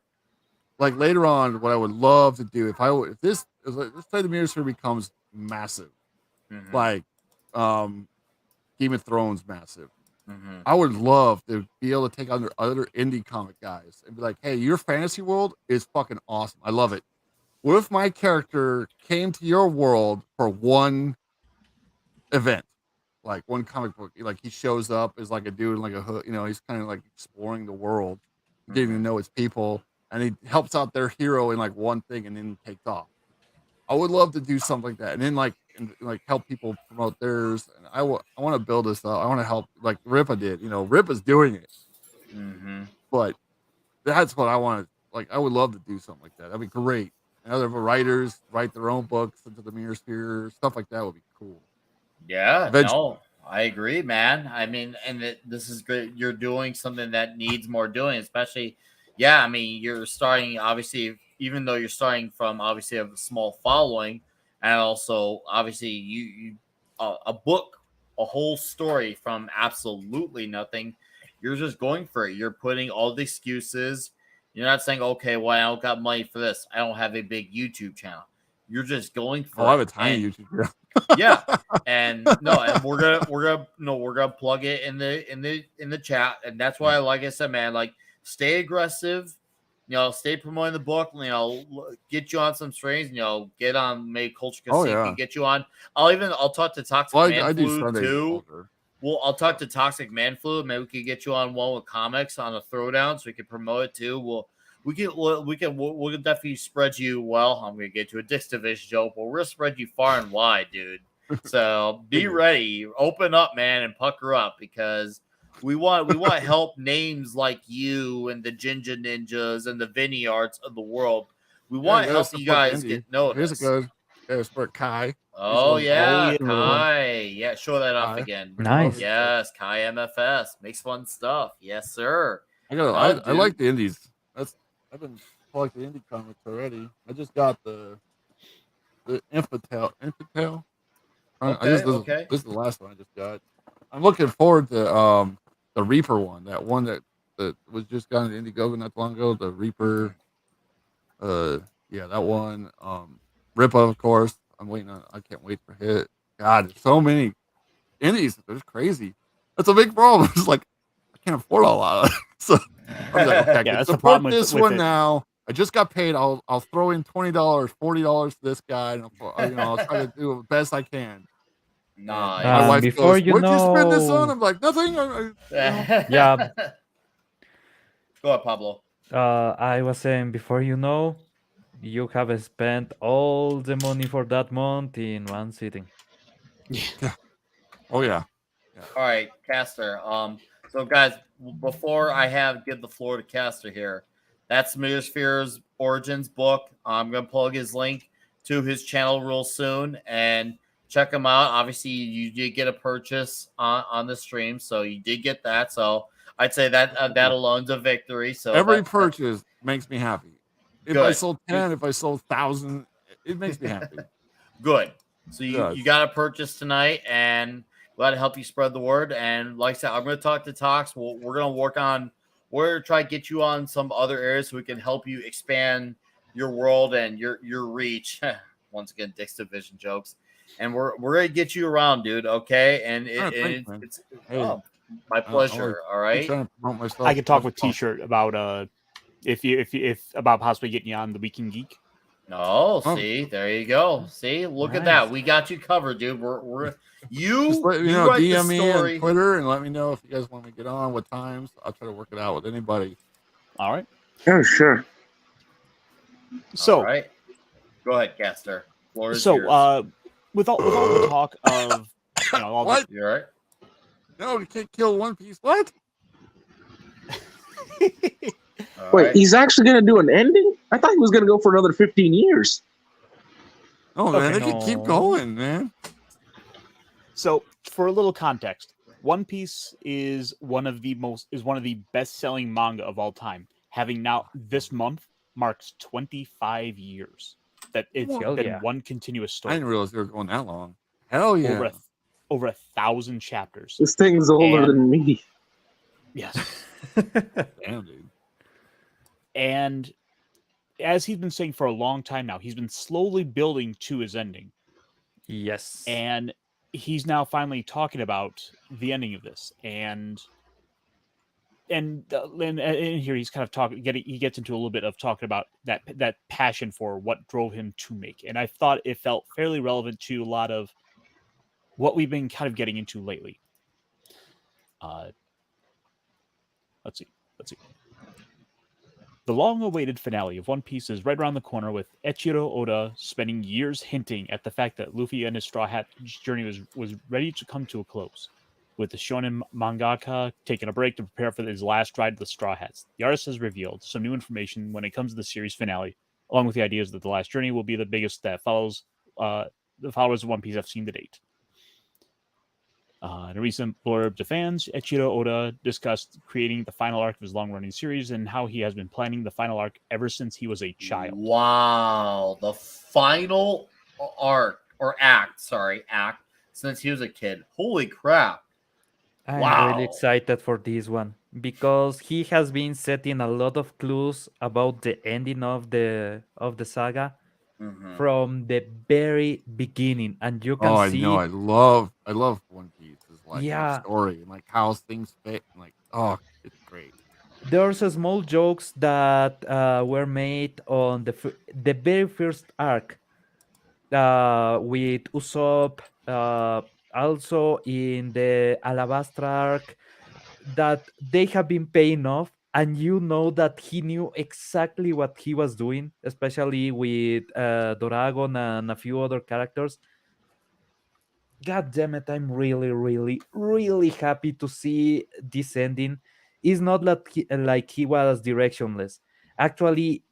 Like later on, what I would love to do if let's say the Myriasphere becomes massive, like Game of Thrones massive. I would love to be able to take on other indie comic guys and be like, hey, your fantasy world is fucking awesome. I love it. What if my character came to your world for one event, like one comic book? Like he shows up as like a dude in like a hood, he's kind of like exploring the world, getting to know his people, and he helps out their hero in like one thing and then takes off. I would love to do something like that, and then like help people promote theirs. And I want to build this up. I want to help like Rippa did. Rippa's doing it, but that's what I want to like. I would love to do something like that. That'd be great. And other writers write their own books into the Myriasphere, stuff like that would be cool. Yeah, no, I agree, man. I mean, and this is great. You're doing something that needs more doing, especially. Yeah, I mean, you're starting obviously, even though you're starting from obviously a small following, and also obviously you a book a whole story from absolutely nothing. You're just going for it. You're putting all the excuses. You're not saying, okay, well, I don't got money for this. I don't have a big YouTube channel. You're just going for I have a tiny YouTube channel. yeah, and we're gonna plug it in the chat, and that's why, like I said, man, like stay aggressive. Stay promoting the book. Get you on some streams. Get on maybe Culture Casino. Get you on. I'll talk to Toxic Man Flu too. Well, I'll talk to Toxic Man Flu. Maybe we could get you on one with comics on a throwdown, so we can promote it too. We'll definitely spread you. Well, I'm gonna get to a Dix Division joke, but we're gonna spread you far and wide, dude. So be ready, open up, man, and pucker up, because we want help names like you and the Ginger Ninjas and the Vinny Arts of the world. We want help you guys get noticed. Here's a good support Kai. Oh yeah, Kai. Yeah, show that off again. Nice. Yes, Kai MFS makes fun stuff. Yes, sir. I like the indies. I've been collecting indie comics already. I just got the Infantile. Okay. This is the last one I just got. I'm looking forward to the Reaper one. That one that was just got in Indiegogo not long ago. The Reaper. That one. Rippa, of course. I'm waiting on. I can't wait for Hit. God, there's so many indies. There's crazy. That's a big problem. It's like I can't afford a lot of it. So I'm like, okay, I can support this one now. I just got paid. I'll throw in $20, $40 to this guy, and I'll try to do the best I can. Nice. My wife before goes, "What'd you spend this on?" I'm like, "Nothing." Yeah. Go ahead, Pablo. I was saying, before you have spent all the money for that month in one sitting. Oh yeah. All right, Caster. So guys, before I give the floor to Caster here, that's Myriasphere's Origins book. I'm gonna plug his link to his channel real soon, and check him out. Obviously, you did get a purchase on the stream, so you did get that. So I'd say that alone's a victory. So every purchase makes me happy. If Good. I sold 10, if I sold 1,000, it makes me happy. Good. So you got a purchase tonight, and glad to help you spread the word. And like I said, I'm going to talk to Tox. We're going to work on. We're going to try to get you on some other areas so we can help you expand your world and your reach. Once again, Dix Division jokes. And we're going to get you around, dude. Okay. And it's my pleasure. All right. I could talk with T-shirt about if about possibly getting you on the Weekend Geek. See, there you go. See, look at that. We got you covered, dude. We're just let me know, DM me on Twitter and let me know if you guys want me to get on, what times. I'll try to work it out with anybody. All right. Oh, sure. So, all right. Go ahead, Caster. Floor is so, yours. With all the talk of all what? You all right? No, you can't kill One Piece. What? Wait, he's actually going to do an ending? I thought he was going to go for another 15 years. Oh, man, they can keep going, man. So, for a little context, One Piece is one of the best-selling manga of all time, having now this month marks 25 years that it's been one continuous story. I didn't realize they were going that long. Hell yeah. Over 1,000 chapters. This thing's older than me. Yes. Damn, dude. And as he's been saying for a long time now, he's been slowly building to his ending. Yes. And he's now finally talking about the ending of this. And here he's kind of he gets into a little bit of talking about that passion for what drove him to make. And I thought it felt fairly relevant to a lot of what we've been kind of getting into lately. Let's see. The long-awaited finale of One Piece is right around the corner, with Eiichiro Oda spending years hinting at the fact that Luffy and his Straw Hat journey was ready to come to a close, with the shonen mangaka taking a break to prepare for his last ride to the Straw Hats. The artist has revealed some new information when it comes to the series finale, along with the ideas that the last journey will be the biggest that follows the followers of One Piece have seen to date. In a recent blurb to fans, Eiichiro Oda discussed creating the final arc of his long-running series and how he has been planning the final arc ever since he was a child. Wow, the final arc or act since he was a kid. Holy crap. I'm really excited for this one because he has been setting a lot of clues about the ending of the saga from the very beginning, and you can I know. see. I love One Piece's Yeah, story and like how things fit. And, like, it's great. there's a small jokes that were made on the very first arc with Usopp, also in the Alabastra arc, that they have been paying off, and you know that he knew exactly what he was doing, especially with Doragon and a few other characters. God damn it, I'm really, really, really happy to see this ending. It's not like he was directionless. Actually,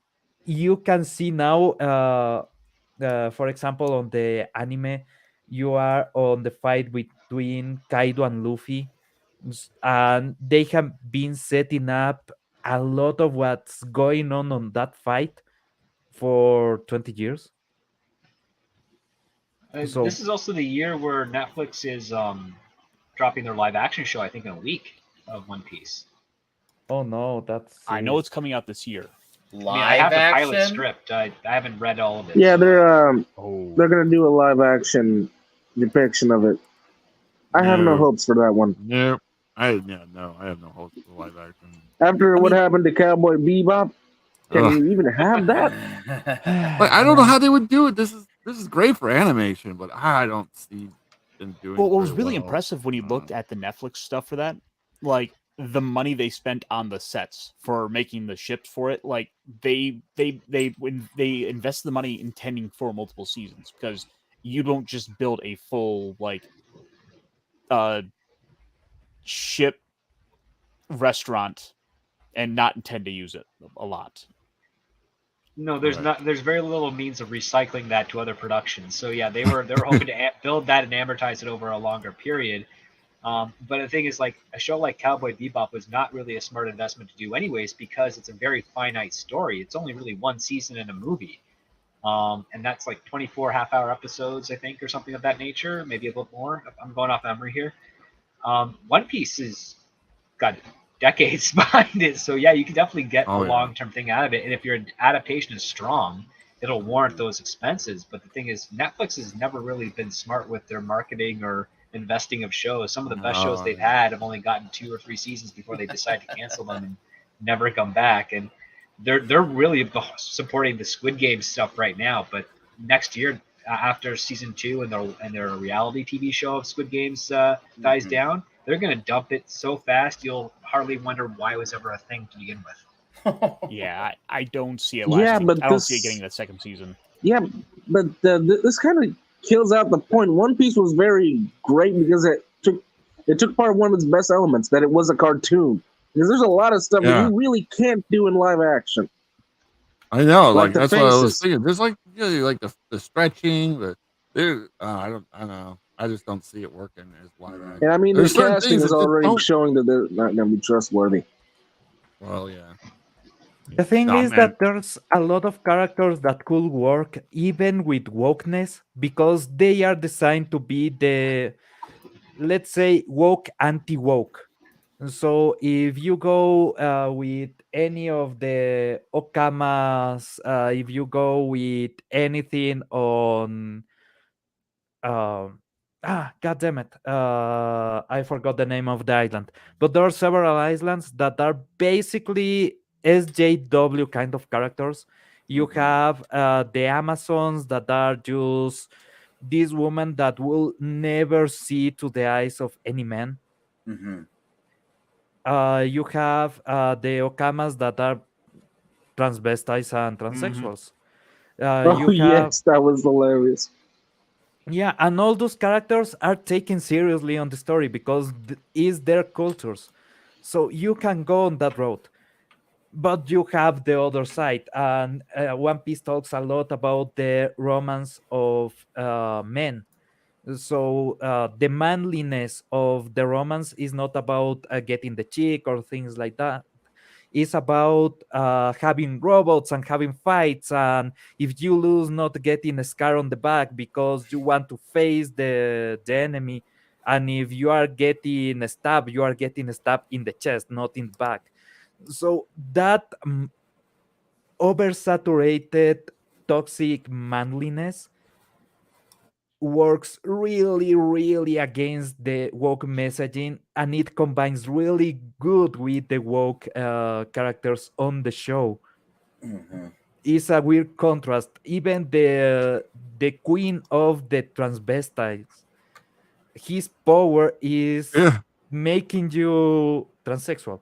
you can see now, for example, on the anime, you are on the fight between Kaido and Luffy, and they have been setting up a lot of what's going on that fight for 20 years. So, This is also the year where Netflix is dropping their live action show, I think, in a week of One Piece. oh no, that's. I know it's coming out this year. I mean, I have the pilot script. I haven't read all of it. Yeah, so. they're gonna do a live action depiction of it. I have no hopes for that one. No, I have no hopes for live action. After what happened to Cowboy Bebop, can you even have that? Like, I don't know how they would do it. This is great for animation, but I don't see them doing. Well, what was really impressive when you looked at the Netflix stuff for that, like the money they spent on the sets for making the ships for it, like when they invested the money intending for multiple seasons, because you don't just build a full ship restaurant and not intend to use it a lot. No, there's not. There's very little means of recycling that to other productions. So yeah, they were hoping to build that and amortize it over a longer period. But the thing is, like a show like Cowboy Bebop was not really a smart investment to do, anyways, because it's a very finite story. It's only really one season in a movie, and that's like 24 half-hour episodes, I think, or something of that nature. Maybe a little more. I'm going off memory here. One Piece has got decades behind it, so yeah, you can definitely get a long-term thing out of it. And if your adaptation is strong, it'll warrant those expenses. But the thing is, Netflix has never really been smart with their marketing or investing of shows. Some of the best shows they've had have only gotten 2 or 3 seasons before they decide to cancel them and never come back. And they're really supporting the Squid Game stuff right now. But next year, after season 2 and their reality TV show of Squid Games dies down, they're going to dump it so fast you'll hardly wonder why it was ever a thing to begin with. Yeah, I don't see it lasting. I don't see it getting that second season. Yeah, but this kind of kills out the point. One Piece was very great because it took part of one of its best elements, that it was a cartoon. Because there's a lot of stuff that you really can't do in live action. I know, like that's what I was thinking. There's like like the stretching, but I don't know. I just don't see it working as live action. And I mean, the casting is already showing that they're not going to be trustworthy. Well, yeah. The thing is that there's a lot of characters that could work even with wokeness because they are designed to be the, let's say, woke anti-woke. So if you go with any of the Okamas, if you go with anything on god damn it, I forgot the name of the island, but there are several islands that are basically SJW kind of characters. You have the Amazons that are just this woman that will never see to the eyes of any man. You have the Okamas that are transvestites and transsexuals. Yes, that was hilarious. Yeah, and all those characters are taken seriously on the story because it's their cultures. So you can go on that road. But you have the other side. And One Piece talks a lot about the romance of men. So the manliness of the romance is not about getting the chick or things like that. It's about having robots and having fights, and if you lose, not getting a scar on the back because you want to face the enemy. And if you are getting stabbed, you are getting stabbed in the chest, not in the back. So that oversaturated toxic manliness works really, really against the woke messaging, and it combines really good with the woke characters on the show. It's a weird contrast. Even the queen of the transvestites, his power is making you transsexual.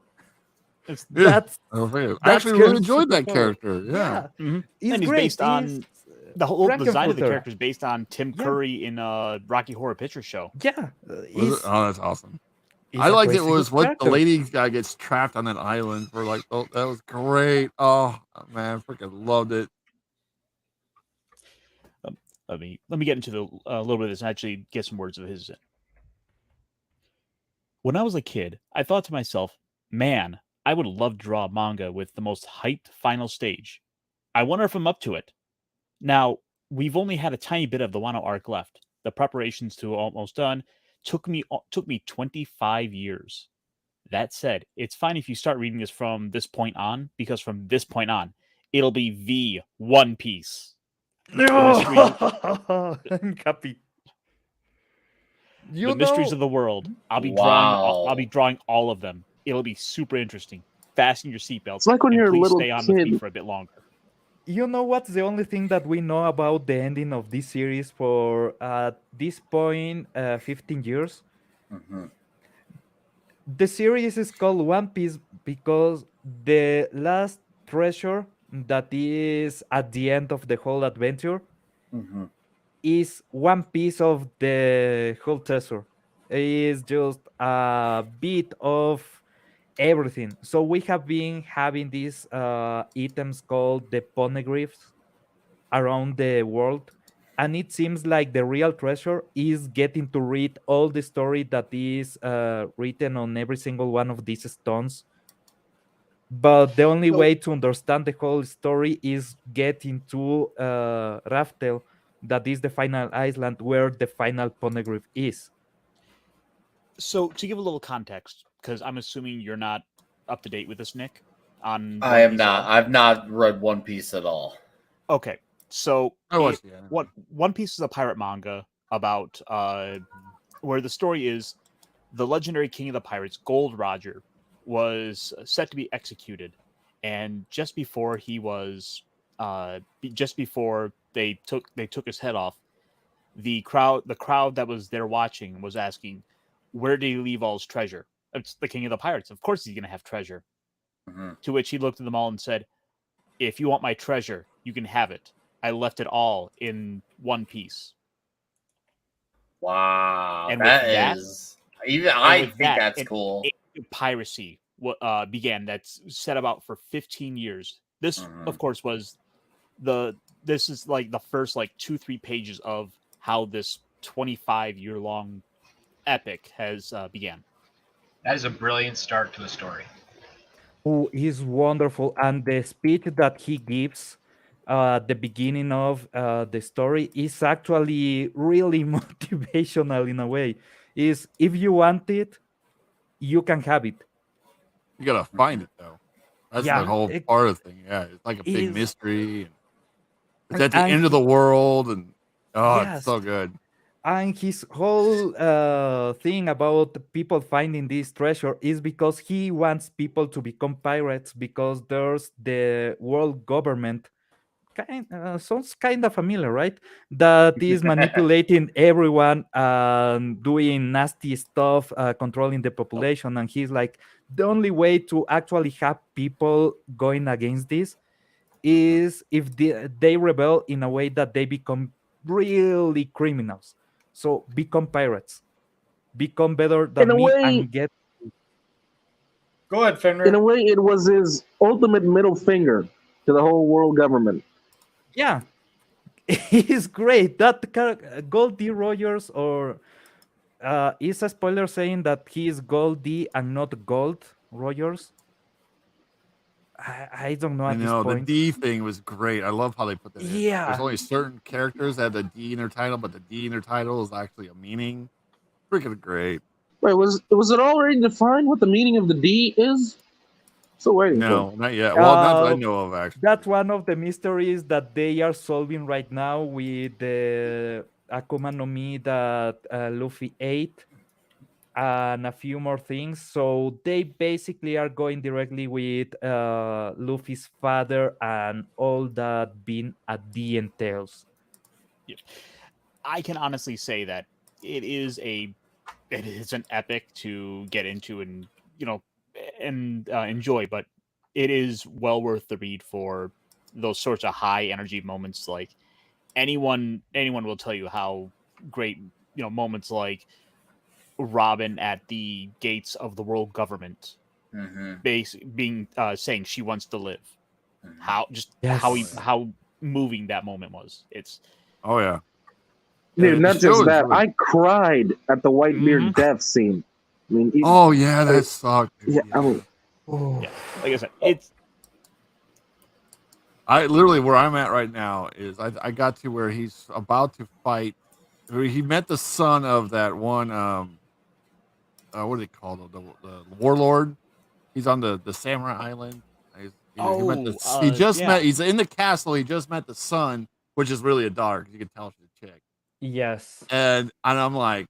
That's I that's actually really her enjoyed that superpower. character. Yeah. It's And he's great. based on the whole design of the Frankenfurter. character is based on Tim Curry in Rocky Horror Picture Show. Yeah, Oh, that's awesome. he's I a liked it crazy was good what the character. lady guy gets trapped on that island for like, oh, that was great. Oh man, freaking loved it. Let me get into the a little bit of this and actually get some words of his. When I was a kid, I thought to myself, man, I would love to draw a manga with the most hyped final stage. I wonder if I'm up to it. Now, we've only had a tiny bit of the Wano arc left. The preparations to almost done took me 25 years. That said, it's fine if you start reading this from this point on, because from this point on, it'll be the One Piece. I'm happy. The mysteries of the world. I'll be drawing all of them. It'll be super interesting. Fasten your seatbelts. It's like when and you're a please little stay on with me kid. for a bit longer. You know what's the only thing that we know about the ending of this series for at this point 15 years? The series is called One Piece because the last treasure that is at the end of the whole adventure is one piece of the whole treasure. It's just a bit of everything. So we have been having these items called the poneglyphs around the world, and it seems like the real treasure is getting to read all the story that is written on every single one of these stones. But the only way to understand the whole story is getting to Raftel, that is the final island where the final poneglyph is. So to give a little context, because I'm assuming you're not up to date with this, Nick. I am not. I've not read One Piece at all. Okay, so One Piece is a pirate manga about where the story is the legendary king of the pirates, Gold Roger, was set to be executed, and just before he was, just before they took his head off, the crowd that was there watching was asking, where did he leave all his treasure? It's the king of the pirates. Of course he's going to have treasure. To which he looked at them all and said, if you want my treasure, you can have it. I left it all in one piece. Wow. And I think that's cool. Piracy began. That's set about for 15 years. This, of course, was this is like the first 2-3 pages of how this 25-year-long epic has began. That is a brilliant start to a story. Who is wonderful, and the speech that he gives at the beginning of the story is actually really motivational in a way. Is if you want it, you can have it. You gotta find it though. That's the whole part of the thing. Yeah, it's like a big mystery. It's at the end of the world, and it's so good. And his whole thing about people finding this treasure is because he wants people to become pirates, because there's the world government. Sounds kind of familiar, right? That is manipulating everyone and doing nasty stuff, controlling the population. And he's like, the only way to actually have people going against this is if they rebel in a way that they become really criminals. So become pirates, become better than me, and get. Go ahead, Fenrir. In a way, it was his ultimate middle finger to the whole world government. Yeah, he's great. That Goldie Rogers, or is a spoiler saying that he is Goldie and not Gold Rogers? I don't know I at this know the point. D thing was great. I love how they put that in. Yeah. There's only certain characters that have the D in their title, but the D in their title is actually a meaning. Freaking great. Wait, was it already defined what the meaning of the D is? So wait. No, not yet. Well, not that I know of, actually. That's one of the mysteries that they are solving right now with the Akuma no Mi that Luffy ate and a few more things. So they basically are going directly with Luffy's father and all that being a D entails. Yeah. I can honestly say that it is an epic to get into and enjoy, but it is well worth the read for those sorts of high energy moments. Like anyone will tell you how great moments like Robin at the gates of the world government, being saying she wants to live. How moving that moment was. It's yeah. Dude, not just that. Really... I cried at the Whitebeard death scene. I mean, that sucked. Yeah, yeah, like I said, it's. I literally where I'm at right now is I got to where he's about to fight. He met the son of that one. What do they call the warlord? He's on the Samurai Island. He's in the castle. He just met the son, which is really a daughter because you can tell she's a chick. Yes. And I'm like,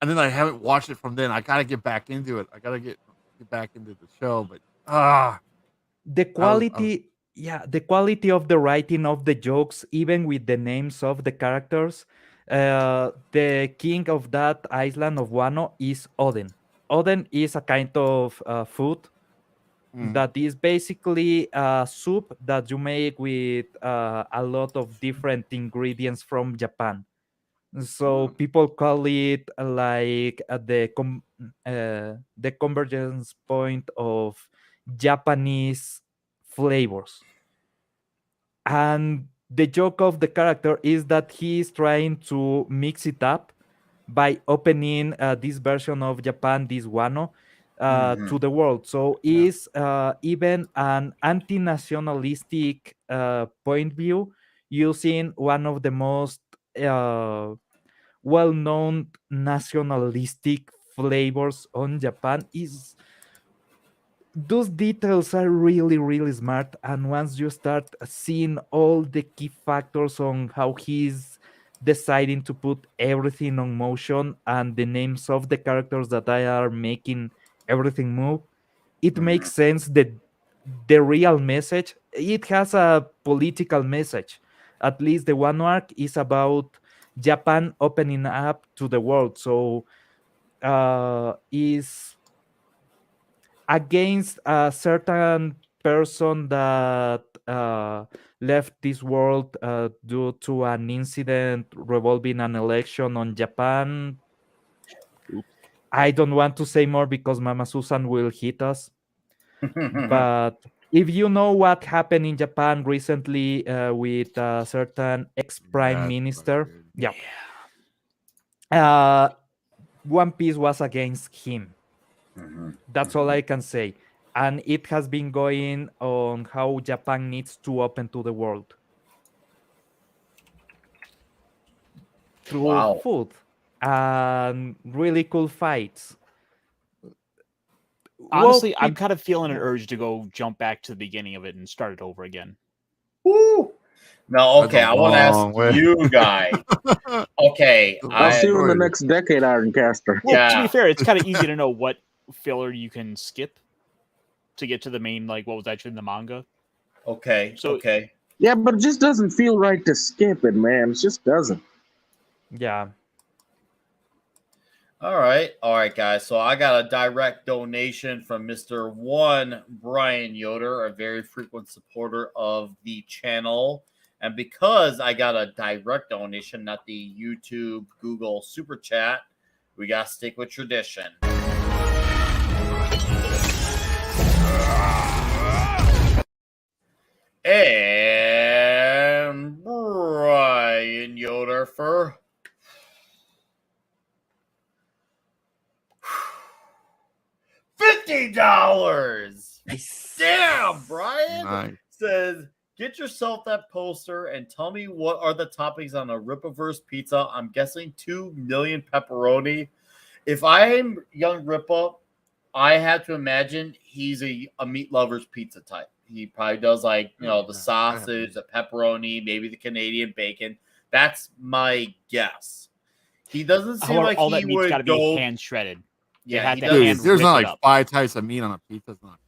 and then I haven't watched it from then. I gotta get back into it. I gotta get back into the show, but the quality, the quality of the writing of the jokes, even with the names of the characters. The king of that island of Wano is Oden. Oden is a kind of food that is basically a soup that you make with a lot of different ingredients from Japan. So people call it like the convergence point of Japanese flavors. And the joke of the character is that he is trying to mix it up by opening this version of Japan, this Wano, to the world. So is even an anti-nationalistic point view using one of the most well-known nationalistic flavors on Japan. Is those details are really, really smart, and once you start seeing all the key factors on how he's deciding to put everything on motion and the names of the characters that are making everything move, it makes sense that the real message, it has a political message. At least the one arc is about Japan opening up to the world. So is against a certain person that left this world due to an incident revolving an election on Japan. I don't want to say more because Mama Susan will hit us. But if you know what happened in Japan recently with a certain ex-prime minister, One Piece was against him. That's all I can say. And it has been going on how Japan needs to open to the world through food and really cool fights. Honestly, I'm kind of feeling an urge to go jump back to the beginning of it and start it over again. Woo! No, okay, I want to ask you guys. Okay, I'll see you in the next decade, Ironcaster. Well, to be fair, it's kind of easy to know what filler you can skip to get to the main, like what was actually in the manga. Okay, so yeah, but it just doesn't feel right to skip it, man. It just doesn't. Yeah. All right, guys. So I got a direct donation from Mr. Brian Yoder, a very frequent supporter of the channel. And because I got a direct donation, not the YouTube, Google Super Chat, we got to stick with tradition. And Brian Yoder for $50 Damn, Brian Nice. says, get yourself that poster and tell me what are the toppings on a Rippaverse pizza. I'm guessing 2 million pepperoni. If I'm young Rippa, I have to imagine he's a meat lover's pizza type. He probably does like, the sausage, the pepperoni, maybe the Canadian bacon. That's my guess. He doesn't seem like all he that meat's would got to be hand shredded. Yeah, Dude, there's not like 5 types of meat on a pizza. It's not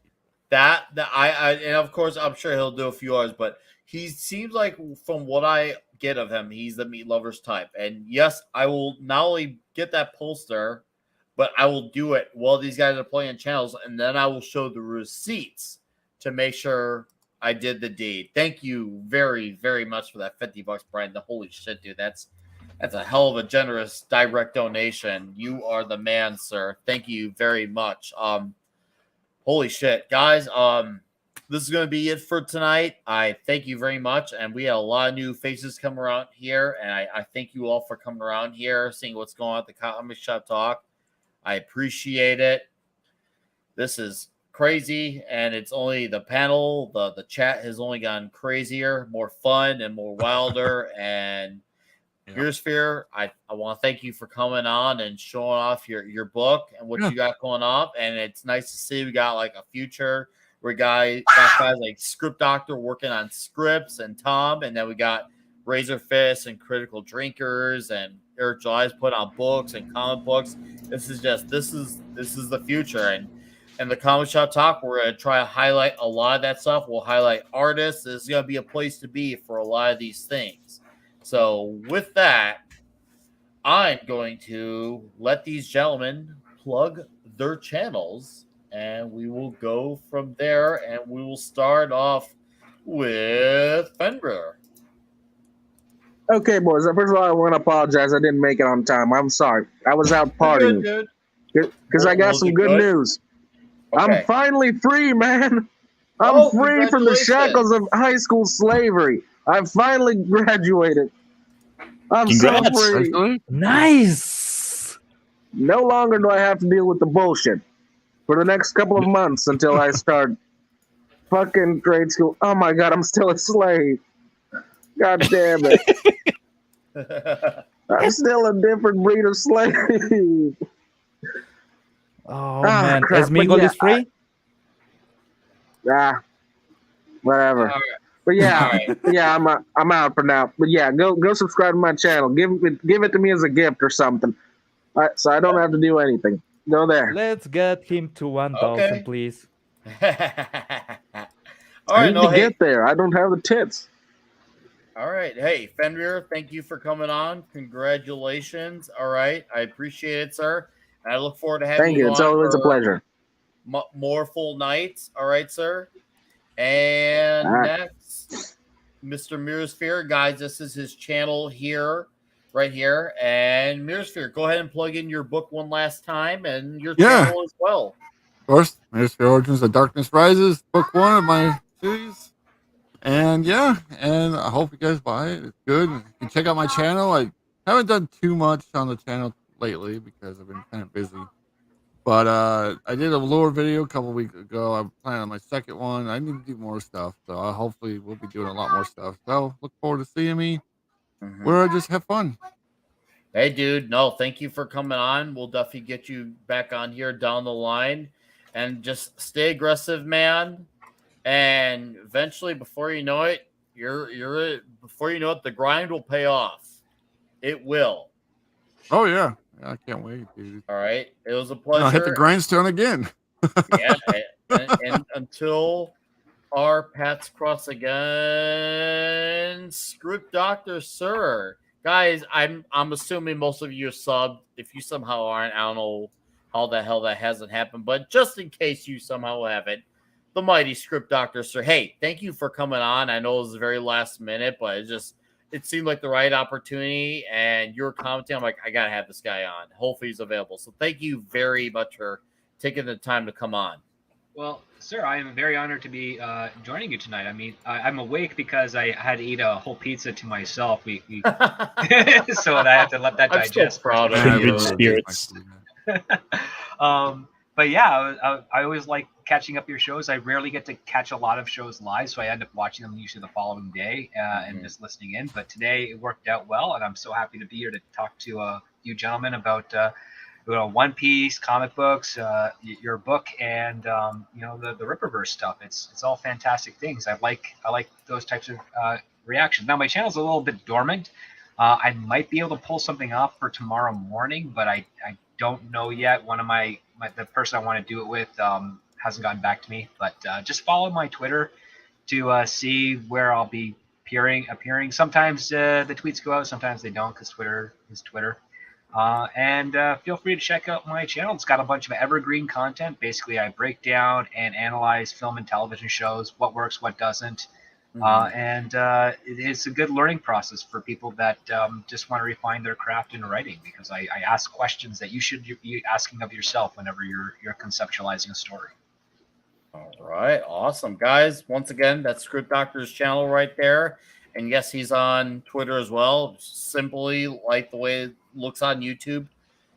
that I and of course I'm sure he'll do a few others, but he seems like from what I get of him, he's the meat lovers type. And yes, I will not only get that poster, but I will do it while these guys are playing channels, and then I will show the receipts to make sure I did the deed. Thank you very, very much for that $50, Brian. The holy shit, dude. That's a hell of a generous direct donation. You are the man, sir. Thank you very much. Holy shit, guys. This is going to be it for tonight. I thank you very much. And we had a lot of new faces come around here. And I thank you all for coming around here, seeing what's going on at the Comic Shop Talk. I appreciate it. This is crazy. And it's only the panel. The chat has only gotten crazier, more fun, and more wilder. And Myriasphere, I want to thank you for coming on and showing off your book and what you got going on. And it's nice to see we got like a future where got guys like Script Doctor working on scripts and Tom, and then we got Razor Fist and Critical Drinkers and Eric July's put on books and comic books. This is the future. And the Comic Shop Talk, we're going to try to highlight a lot of that stuff. We'll highlight artists. This is going to be a place to be for a lot of these things. So with that, I'm going to let these gentlemen plug their channels, and we will go from there, and we will start off with Fenrir. Okay, boys. First of all, I want to apologize. I didn't make it on time. I'm sorry. I was out partying. Because I got some good news. Okay. I'm finally free, man. I'm free from the shackles of high school slavery. I've finally graduated. I'm so free. Nice. No longer do I have to deal with the bullshit for the next couple of months until I start fucking grade school. Oh my god, I'm still a slave. God damn it. I'm still a different breed of slave. Oh man, Esmigol is free? Whatever. But yeah, I'm out for now. But yeah, go subscribe to my channel. Give it to me as a gift or something. All right, so I don't have to do anything. Go there. Let's get him to 1,000, please. I need to get there. I don't have the tits. All right. Hey, Fenrir, thank you for coming on. Congratulations. All right. I appreciate it, sir. And I look forward to having you on. Thank you. It's always a pleasure. More full nights. All right, sir. And next, Mr. Myriasphere. Guys, this is his channel here, right here. And Myriasphere, go ahead and plug in your book one last time and your channel as well. Of course, Myriasphere Origins of Darkness Rises, book 1 of my series. And I hope you guys buy it. It's good. You can check out my channel. I haven't done too much on the channel lately because I've been kind of busy. But I did a lore video a couple weeks ago. I'm planning on my second one. I need to do more stuff. So hopefully we'll be doing a lot more stuff. So look forward to seeing me where I just have fun. Hey, dude. No, thank you for coming on. We'll definitely get you back on here down the line. And just stay aggressive, man. And eventually, before you know it, the grind will pay off. It will. Oh, yeah. I can't wait, dude. All right. It was a pleasure. I'll hit the grindstone again. and until our paths cross again, Script Doctor, sir. Guys, I'm assuming most of you are subbed. If you somehow aren't, I don't know how the hell that hasn't happened. But just in case you somehow haven't, the mighty Script Doctor, sir. Hey, thank you for coming on. I know it was the very last minute, but it seemed like the right opportunity, and you were commenting. I'm like, I gotta have this guy on. Hopefully he's available. So thank you very much for taking the time to come on. Well, sir, I am very honored to be joining you tonight. I mean, I'm awake because I had to eat a whole pizza to myself. So I have to let that digest. I'm so proud of you. Good spirits. but yeah, I always like catching up your shows. I rarely get to catch a lot of shows live, so I end up watching them usually the following day and just listening in. But today it worked out well, and I'm so happy to be here to talk to you gentlemen about One Piece, comic books, your book, and the Rippaverse stuff. It's all fantastic things. I like those types of reactions. Now my channel's a little bit dormant. I might be able to pull something off for tomorrow morning, but I don't know yet. One of the person I want to do it with hasn't gotten back to me. But just follow my Twitter to see where I'll be appearing. Sometimes the tweets go out, sometimes they don't, because Twitter is Twitter. And feel free to check out my channel. It's got a bunch of evergreen content. Basically, I break down and analyze film and television shows, what works, what doesn't. And it's a good learning process for people that just want to refine their craft in writing, because I ask questions that you should be asking of yourself whenever you're conceptualizing a story. All right, awesome, guys. Once again, that's Script Doctor's channel right there. And yes, he's on Twitter as well. Simply like the way it looks on YouTube,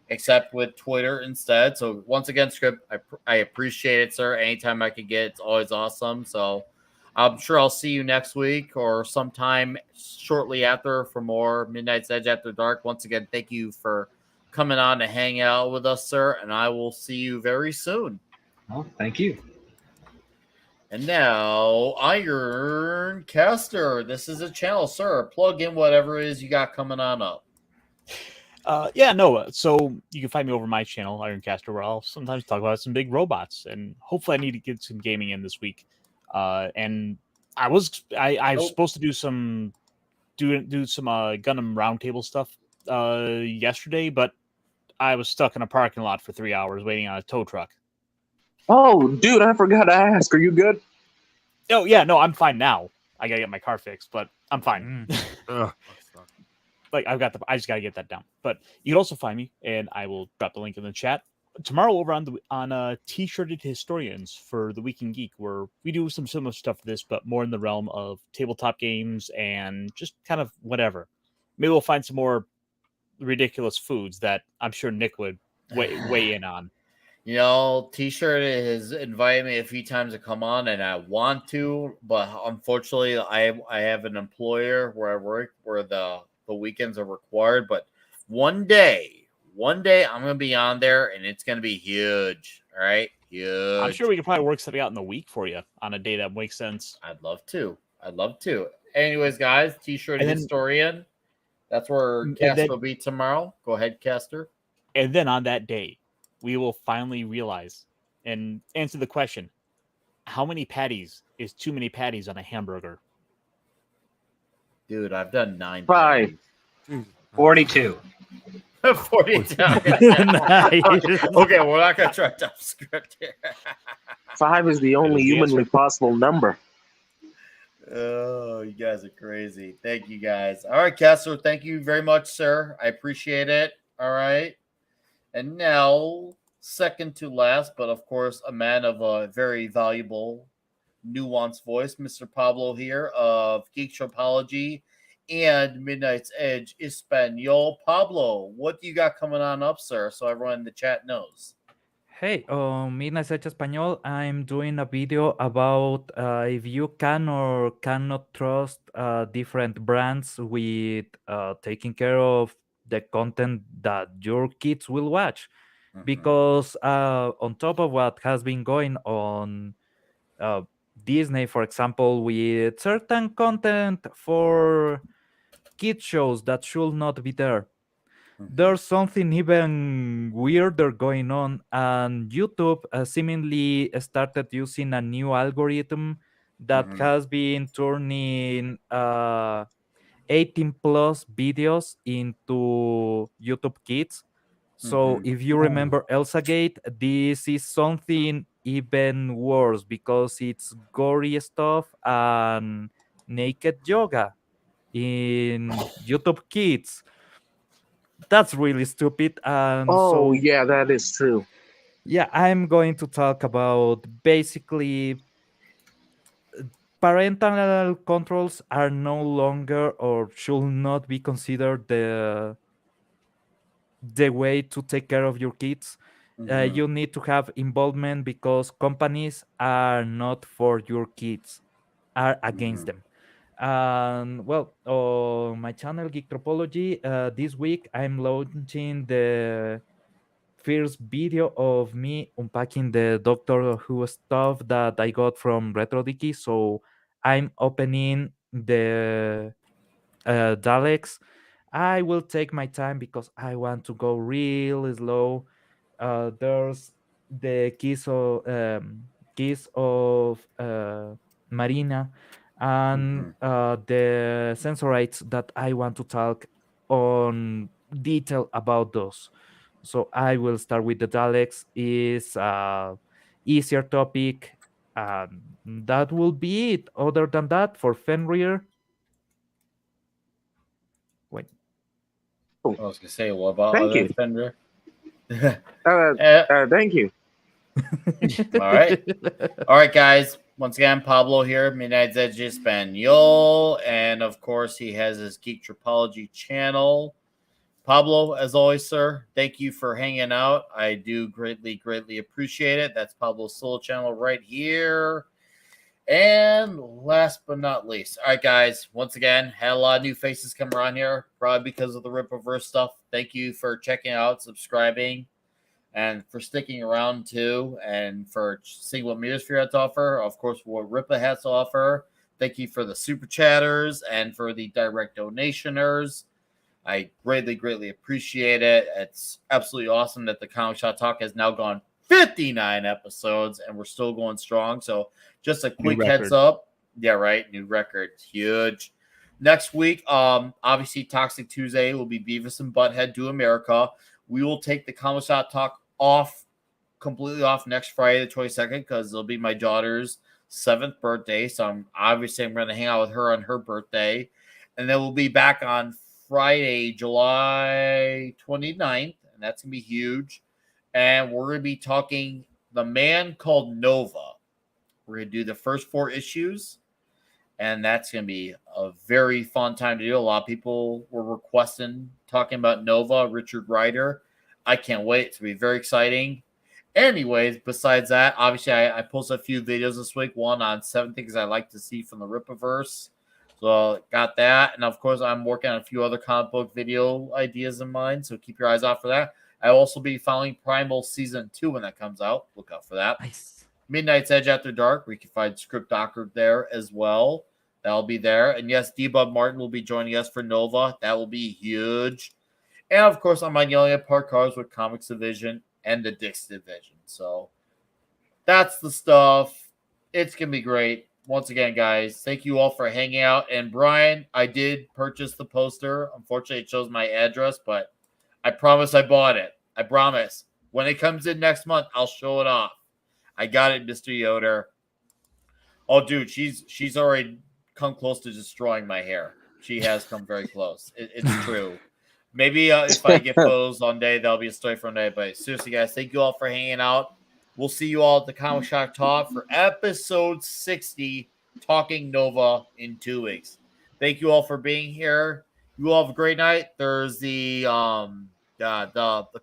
except with Twitter instead. So once again, Script, I appreciate it, sir. Anytime I can get, it's always awesome. So I'm sure I'll see you next week or sometime shortly after for more Midnight's Edge After Dark. Once again, thank you for coming on to hang out with us, sir. And I will see you very soon. Well, thank you. And now, Ironcaster. This is a channel, sir. Plug in whatever it is you got coming on up. So you can find me over my channel, Ironcaster, where I'll sometimes talk about some big robots, and hopefully I need to get some gaming in this week. And I was supposed to do some Gundam Roundtable stuff yesterday, but I was stuck in a parking lot for 3 hours waiting on a tow truck. Oh, dude, I forgot to ask. Are you good? Oh yeah, no, I'm fine now. I gotta get my car fixed, but I'm fine. I just gotta get that down. But you can also find me, and I will drop the link in the chat tomorrow over on T-shirted Historians for the Week in Geek, where we do some similar stuff to this, but more in the realm of tabletop games and just kind of whatever. Maybe we'll find some more ridiculous foods that I'm sure Nick would weigh in on. You know, T-shirt has invited me a few times to come on, and I want to, but unfortunately, I have an employer where I work where the weekends are required. But one day, I'm gonna be on there, and it's gonna be huge. All right, huge. I'm sure we could probably work something out in the week for you on a day that makes sense. I'd love to. Anyways, guys, T-shirt Historian. That's where Caster will be tomorrow. Go ahead, Caster. And then on that day, we will finally realize and answer the question: how many patties is too many patties on a hamburger? Dude, I've done 9. 5. 42. 42. Nice. Okay, we're not gonna try to script here. 5 is the only humanly possible number. Oh, you guys are crazy. Thank you, guys. All right, Caster, thank you very much, sir. I appreciate it. All right. And now, second to last, but of course, a man of a very valuable, nuanced voice, Mr. Pablo here of Geek Shopology and Midnight's Edge Espanol. Pablo, what do you got coming on up, sir, so everyone in the chat knows? Hey, on Midnight's Edge Espanol, I'm doing a video about if you can or cannot trust different brands with taking care of the content that your kids will watch. Because on top of what has been going on Disney, for example, with certain content for kid shows that should not be there, there's something even weirder going on, and YouTube seemingly started using a new algorithm that has been turning 18 plus videos into YouTube Kids. So if you remember Elsagate, this is something even worse because it's gory stuff and naked yoga in YouTube Kids. That's really stupid. And yeah, that is true. Yeah, I'm going to talk about basically parental controls are no longer or should not be considered the way to take care of your kids. You need to have involvement because companies are not for your kids, are against them. And well, on my channel Geek Tropology, this week I'm launching the first video of me unpacking the Doctor Who stuff that I got from RetroDicky. So I'm opening the Daleks. I will take my time because I want to go real slow. There's the keys of Marina and the sensorites that I want to talk on detail about those. So I will start with the Daleks. Is easier topic. That will be it. Other than that, for Fenrir, wait. I was gonna say, what about Thank other you. Fenrir? Thank you. All right, guys. Once again, Pablo here, Midnight Edge Espanol, and of course, he has his Geek Tropology channel. Pablo, as always, sir, thank you for hanging out. I do greatly appreciate it. That's Pablo's solo channel right here. And last but not least, all right, guys, once again, had a lot of new faces come around here, probably because of the Rippaverse stuff. Thank you for checking out, subscribing, and for sticking around too, and for seeing what Myriasphere has to offer. Of course, what Rippa has to offer. Thank you for the super chatters and for the direct donationers. I greatly appreciate it. It's absolutely awesome that the Comic Shop Talk has now gone 59 episodes and we're still going strong. So just a quick heads up. Yeah, right. New record. Huge. Next week, obviously Toxic Tuesday will be Beavis and Butthead Do America. We will take the Comic Shop Talk completely off next Friday the 22nd because it'll be my daughter's 7th birthday. So I'm going to hang out with her on her birthday. And then we'll be back on Friday, July 29th, and that's going to be huge. And we're going to be talking The Man Called Nova. We're going to do the first 4 issues, and that's going to be a very fun time to do. A lot of people were requesting talking about Nova, Richard Rider. I can't wait. It's going to be very exciting. Anyways, besides that, obviously I posted a few videos this week. One on 7 things I like to see from the Rippaverse. So got that. And of course, I'm working on a few other comic book video ideas in mind. So keep your eyes out for that. I'll also be following Primal Season 2 when that comes out. Look out for that. Nice. Midnight's Edge After Dark. We can find Script Doctor there as well. That'll be there. And yes, D-Bub Martin will be joining us for Nova. That will be huge. And of course, I'm on Yelling at Park Cars with Comics Division and the Dix Division. So that's the stuff. It's going to be great. Once again, guys, thank you all for hanging out. And Brian, I did purchase the poster. Unfortunately, it shows my address, but I promise I bought it. I promise. When it comes in next month, I'll show it off. I got it, Mr. Yoder. Oh, dude, she's already come close to destroying my hair. She has come very close. It's true. Maybe if I get photos on day, that'll be a story for one day. But seriously, guys, thank you all for hanging out. We'll see you all at the Comic Shop Talk for episode 60, Talking Nova, in 2 weeks. Thank you all for being here. You all have a great night. There's the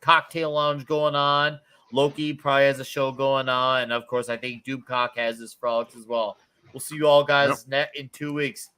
cocktail lounge going on. Loki probably has a show going on. And, of course, I think Doomcock has his frolics as well. We'll see you all guys in 2 weeks.